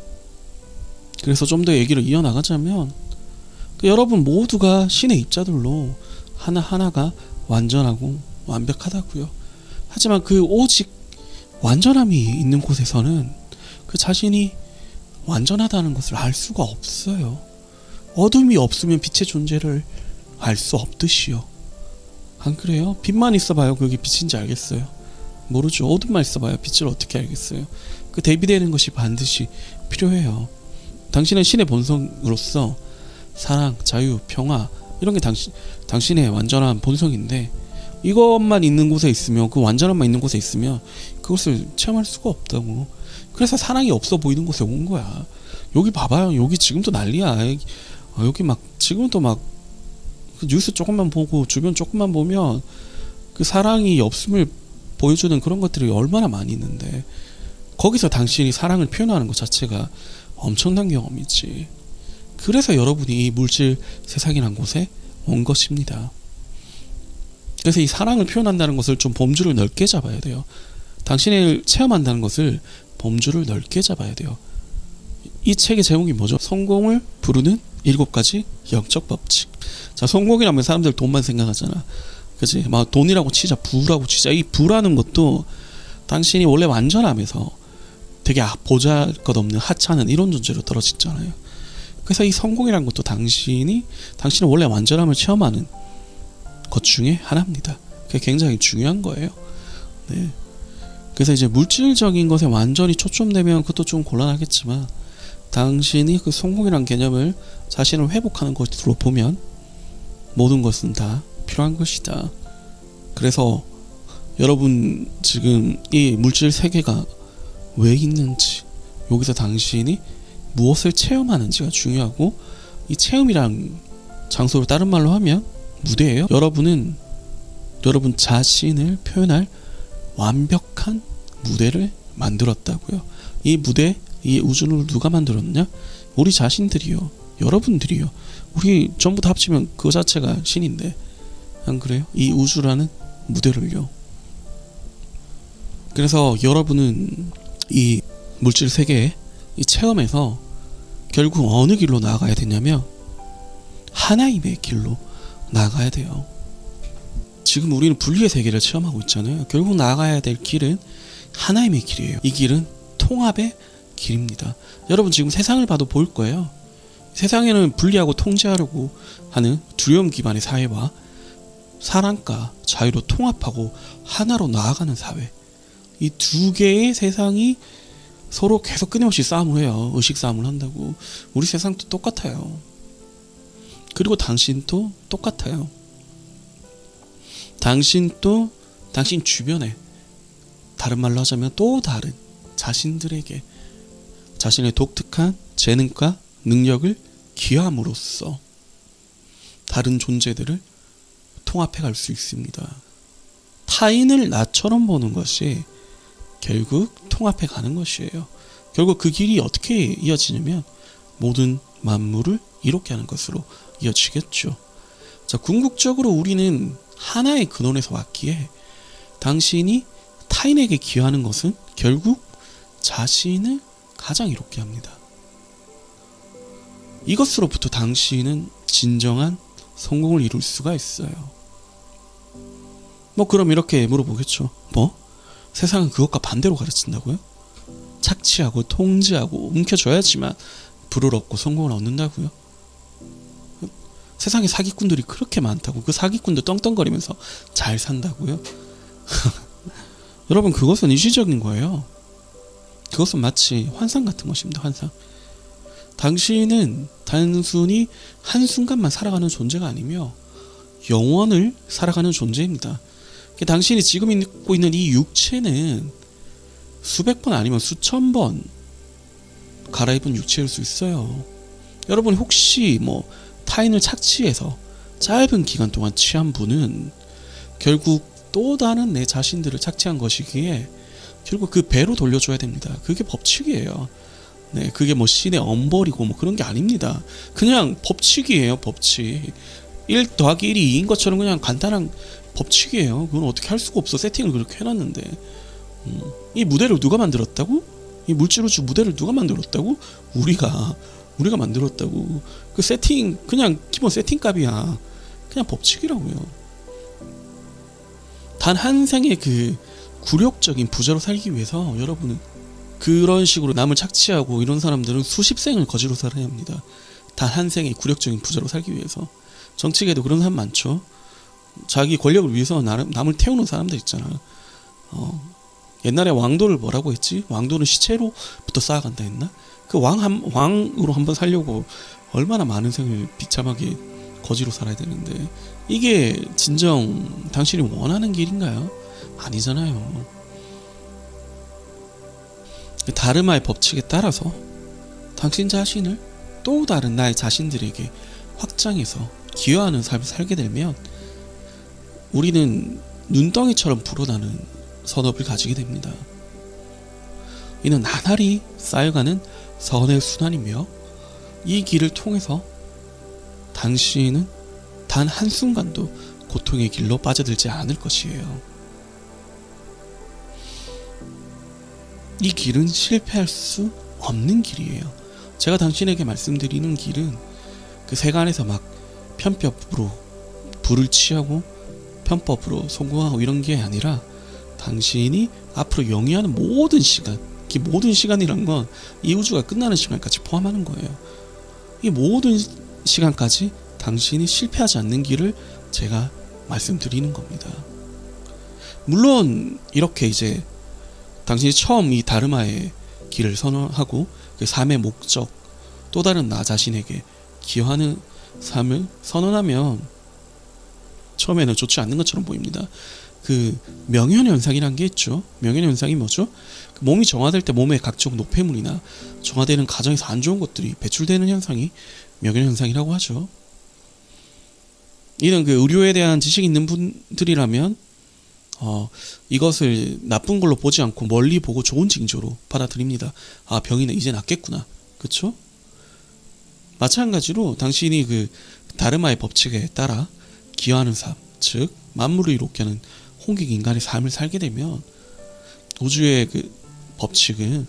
[SPEAKER 1] 그래서 좀 더 얘기를 이어나가자면 여러분 모두가 신의 입자들로 하나하나가 완전하고 완벽하다고요. 하지만 그 오직 완전함이 있는 곳에서는 그 자신이 완전하다는 것을 알 수가 없어요. 어둠이 없으면 빛의 존재를 알 수 없듯이요. 안 그래요? 빛만 있어봐요. 그게 빛인지 알겠어요? 모르죠. 어둠만 있어봐요. 빛을 어떻게 알겠어요? 그 대비되는 것이 반드시 필요해요. 당신은 신의 본성으로서 사랑, 자유, 평화 이런 게 당신의 완전한 본성인데 이것만 있는 곳에 있으면 그 완전함만 있는 곳에 있으면 그것을 체험할 수가 없다고. 그래서 사랑이 없어 보이는 곳에 온 거야. 여기 봐봐요. 여기 지금도 난리야. 여기 막 지금도 막 뉴스 조금만 보고 주변 조금만 보면 그 사랑이 없음을 보여주는 그런 것들이 얼마나 많이 있는데 거기서 당신이 사랑을 표현하는 것 자체가 엄청난 경험이지. 그래서 여러분이 이 물질 세상이란 곳에 온 것입니다. 그래서 이 사랑을 표현한다는 것을 좀 범주를 넓게 잡아야 돼요. 당신을 체험한다는 것을 범주를 넓게 잡아야 돼요. 이 책의 제목이 뭐죠? 성공을 부르는 7가지 영적 법칙. 자, 성공이라면 사람들 돈만 생각하잖아. 그치? 막 돈이라고 치자, 부라고 치자. 이 부라는 것도 당신이 원래 완전함에서 되게 보잘것없는 하찮은 이런 존재로 떨어지잖아요. 그래서 이 성공이라는 것도 당신의 원래 완전함을 체험하는 것 중에 하나입니다. 그게 굉장히 중요한 거예요. 네. 그래서 이제 물질적인 것에 완전히 초점되면 그것도 좀 곤란하겠지만 당신이 그 성공이란 개념을 자신을 회복하는 것으로 보면 모든 것은 다 필요한 것이다. 그래서 여러분 지금 이 물질 세계가 왜 있는지 여기서 당신이 무엇을 체험하는지가 중요하고 이 체험이란 장소를 다른 말로 하면 무대예요. 여러분은 여러분 자신을 표현할 완벽한 무대를 만들었다고요. 이 무대, 이 우주를 누가 만들었냐? 우리 자신들이요. 여러분들이요. 우리 전부 다 합치면 그 자체가 신인데 안 그래요? 이 우주라는 무대를요. 그래서 여러분은 이 물질 세계의 이 체험에서 결국 어느 길로 나아가야 되냐면 하나님의 길로 나아가야 돼요. 지금 우리는 분리의 세계를 체험하고 있잖아요. 결국 나아가야 될 길은 하나님의 길이에요. 이 길은 통합의 길입니다. 여러분 지금 세상을 봐도 보일 거예요. 세상에는 분리하고 통제하려고 하는 두려움 기반의 사회와 사랑과 자유로 통합하고 하나로 나아가는 사회, 이 두 개의 세상이 서로 계속 끊임없이 싸움을 해요. 의식 싸움을 한다고. 우리 세상도 똑같아요. 그리고 당신도 똑같아요. 당신도 당신 주변에 다른 말로 하자면 또 다른 자신들에게 자신의 독특한 재능과 능력을 기여함으로써 다른 존재들을 통합해 갈 수 있습니다. 타인을 나처럼 보는 것이 결국 통합해 가는 것이에요. 결국 그 길이 어떻게 이어지냐면 모든 만물을 이롭게 하는 것으로 이어지겠죠. 자, 궁극적으로 우리는 하나의 근원에서 왔기에 당신이 타인에게 기여하는 것은 결국 자신을 가장 이롭게 합니다. 이것으로부터 당신은 진정한 성공을 이룰 수가 있어요. 그럼 이렇게 물어보겠죠. 세상은 그것과 반대로 가르친다고요? 착취하고 통제하고 움켜줘야지만 부를 얻고 성공을 얻는다고요? 세상에 사기꾼들이 그렇게 많다고 그 사기꾼들 떵떵거리면서 잘 산다고요? 여러분 그것은 일시적인 거예요. 그것은 마치 환상 같은 것입니다. 환상. 당신은 단순히 한순간만 살아가는 존재가 아니며 영원을 살아가는 존재입니다. 당신이 지금 입고 있는 이 육체는 수백 번 아니면 수천 번 갈아입은 육체일 수 있어요. 여러분이 혹시 타인을 착취해서 짧은 기간 동안 취한 분은 결국 또 다른 내 자신들을 착취한 것이기에 결국 그 배로 돌려줘야 됩니다. 그게 법칙이에요. 네, 그게 신의 엄벌이고 그런 게 아닙니다. 그냥 법칙이에요. 법칙. 1 더하기 1이 2인 것처럼 그냥 간단한 법칙이에요. 그건 어떻게 할 수가 없어. 세팅을 그렇게 해놨는데. 이 무대를 누가 만들었다고? 이 물질우주 무대를 누가 만들었다고? 우리가 만들었다고. 그 세팅 그냥 기본 세팅값이야. 그냥 법칙이라고요. 단 한 생의 그 굴욕적인 부자로 살기 위해서 여러분은 그런 식으로 남을 착취하고 이런 사람들은 수십 생을 거지로 살아야 합니다. 단 한 생의 굴욕적인 부자로 살기 위해서. 정치계도 그런 사람 많죠. 자기 권력을 위해서 남을 태우는 사람들 있잖아요. 옛날에 왕도를 뭐라고 했지? 왕도는 시체로부터 쌓아간다 했나? 그 왕으로 한번 살려고 얼마나 많은 생을 비참하게 거지로 살아야 되는데, 이게 진정 당신이 원하는 길인가요? 아니잖아요. 다르마의 법칙에 따라서 당신 자신을 또 다른 나의 자신들에게 확장해서 기여하는 삶을 살게 되면 우리는 눈덩이처럼 불어나는 선업을 가지게 됩니다. 이는 나날이 쌓여가는 선의 순환이며, 이 길을 통해서 당신은 단 한순간도 고통의 길로 빠져들지 않을 것이에요. 이 길은 실패할 수 없는 길이에요. 제가 당신에게 말씀드리는 길은 그 세간에서 막 편법으로 불을 취하고 편법으로 성공하고 이런 게 아니라, 당신이 앞으로 영위하는 모든 시간, 이 모든 시간이란 건 이 우주가 끝나는 시간까지 포함하는 거예요. 이 모든 시간까지 당신이 실패하지 않는 길을 제가 말씀드리는 겁니다. 물론 이렇게 이제 당신이 처음 이 다르마의 길을 선언하고 그 삶의 목적, 또 다른 나 자신에게 기여하는 삶을 선언하면 처음에는 좋지 않는 것처럼 보입니다. 그 명현현상이란 게 있죠. 명현현상이 뭐죠? 그 몸이 정화될 때 몸에 각종 노폐물이나 정화되는 과정에서 안 좋은 것들이 배출되는 현상이 명현현상이라고 하죠. 이런 그 의료에 대한 지식이 있는 분들이라면 이것을 나쁜 걸로 보지 않고 멀리 보고 좋은 징조로 받아들입니다. 아, 병이는 이제 낫겠구나. 그쵸? 마찬가지로 당신이 그 다르마의 법칙에 따라 기여하는 삶, 즉 만물을 이롭게 하는 홍익 인간의 삶을 살게 되면 우주의 그 법칙은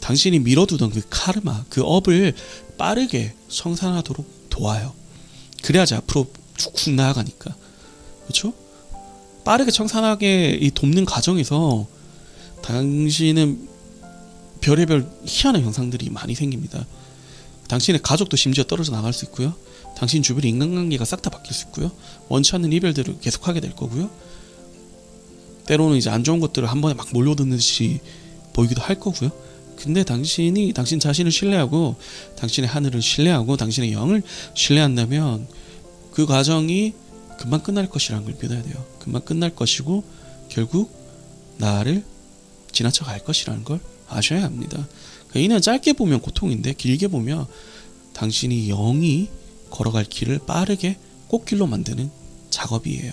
[SPEAKER 1] 당신이 미뤄두던 그 카르마, 그 업을 빠르게 청산하도록 도와요. 그래야지 앞으로 쭉쭉 나아가니까. 그렇죠? 빠르게 청산하게 돕는 과정에서 당신은 별의별 희한한 현상들이 많이 생깁니다. 당신의 가족도 심지어 떨어져 나갈 수 있고요. 당신 주변의 인간관계가 싹 다 바뀔 수 있고요. 원치 않는 이별들을 계속하게 될 거고요. 때로는 이제 안 좋은 것들을 한 번에 막 몰려드는 듯이 보이기도 할 거고요. 근데 당신이 당신 자신을 신뢰하고 당신의 하늘을 신뢰하고 당신의 영을 신뢰한다면 그 과정이 금방 끝날 것이라는 걸 믿어야 돼요. 금방 끝날 것이고 결국 나를 지나쳐 갈 것이라는 걸 아셔야 합니다. 이는 짧게 보면 고통인데 길게 보면 당신이 영이 걸어갈 길을 빠르게 꽃길로 만드는 작업이에요.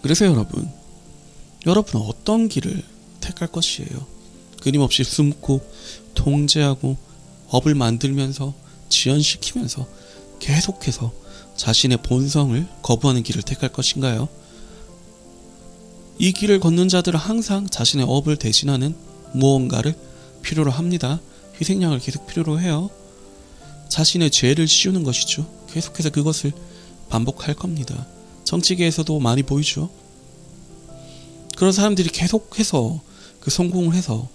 [SPEAKER 1] 그래서 여러분은 어떤 길을 택할 것이에요? 끊임없이 숨고 통제하고 업을 만들면서 지연시키면서 계속해서 자신의 본성을 거부하는 길을 택할 것인가요? 이 길을 걷는 자들은 항상 자신의 업을 대신하는 무언가를 필요로 합니다. 희생양을 계속 필요로 해요. 자신의 죄를 씌우는 것이죠. 계속해서 그것을 반복할 겁니다. 정치계에서도 많이 보이죠. 그런 사람들이 계속해서 그 성공을 해서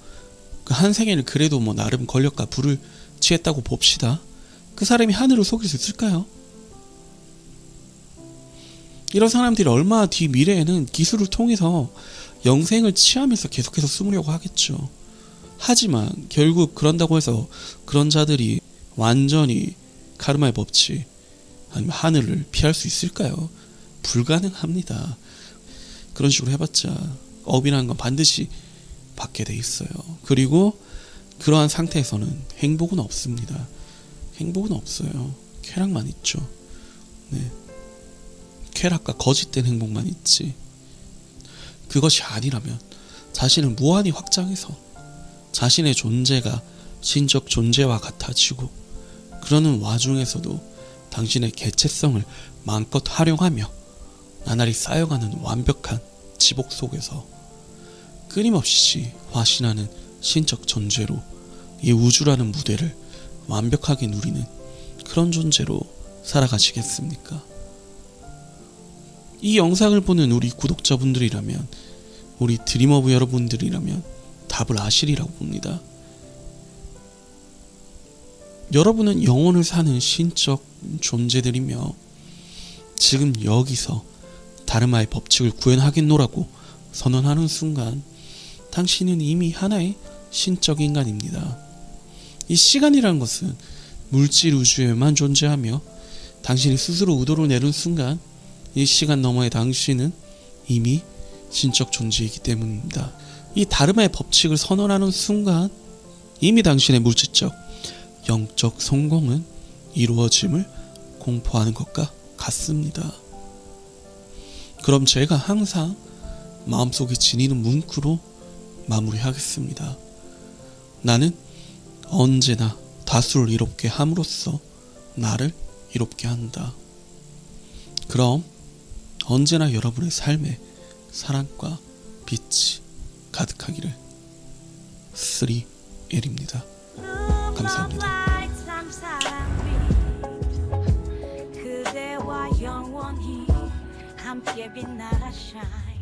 [SPEAKER 1] 그 한 생애를 그래도 나름 권력과 부를 취했다고 봅시다. 그 사람이 하늘을 속일 수 있을까요? 이런 사람들이 얼마 뒤 미래에는 기술을 통해서 영생을 취하면서 계속해서 숨으려고 하겠죠. 하지만 결국 그런다고 해서 그런 자들이 완전히 카르마의 법칙 아니면 하늘을 피할 수 있을까요? 불가능합니다. 그런 식으로 해봤자 업이라는 건 반드시 받게 돼 있어요. 그리고 그러한 상태에서는 행복은 없습니다. 행복은 없어요. 쾌락만 있죠. 네. 쾌락과 거짓된 행복만 있지. 그것이 아니라면 자신을 무한히 확장해서 자신의 존재가 신적 존재와 같아지고, 그러는 와중에서도 당신의 개체성을 마음껏 활용하며 나날이 쌓여가는 완벽한 지복 속에서 끊임없이 화신하는 신적 존재로 이 우주라는 무대를 완벽하게 누리는 그런 존재로 살아가시겠습니까? 이 영상을 보는 우리 구독자분들이라면, 우리 드림어브 여러분들이라면 답을 아시리라고 봅니다. 여러분은 영혼을 사는 신적 존재들이며 지금 여기서 다르마의 법칙을 구현하겠노라고 선언하는 순간 당신은 이미 하나의 신적 인간입니다. 이 시간이라는 것은 물질 우주에만 존재하며 당신이 스스로 의도를 내는 순간 이 시간 너머의 당신은 이미 신적 존재이기 때문입니다. 이 다르마의 법칙을 선언하는 순간 이미 당신의 물질적, 영적 성공은 이루어짐을 공포하는 것과 같습니다. 그럼 제가 항상 마음속에 지니는 문구로 마무리하겠습니다. 나는 언제나 다수를 이롭게 함으로써 나를 이롭게 한다. 그럼 언제나 여러분의 삶에 사랑과 빛이 가득하기를. 3L입니다. 감사합니다. 그대와 영원히 함께 빛나라 shine.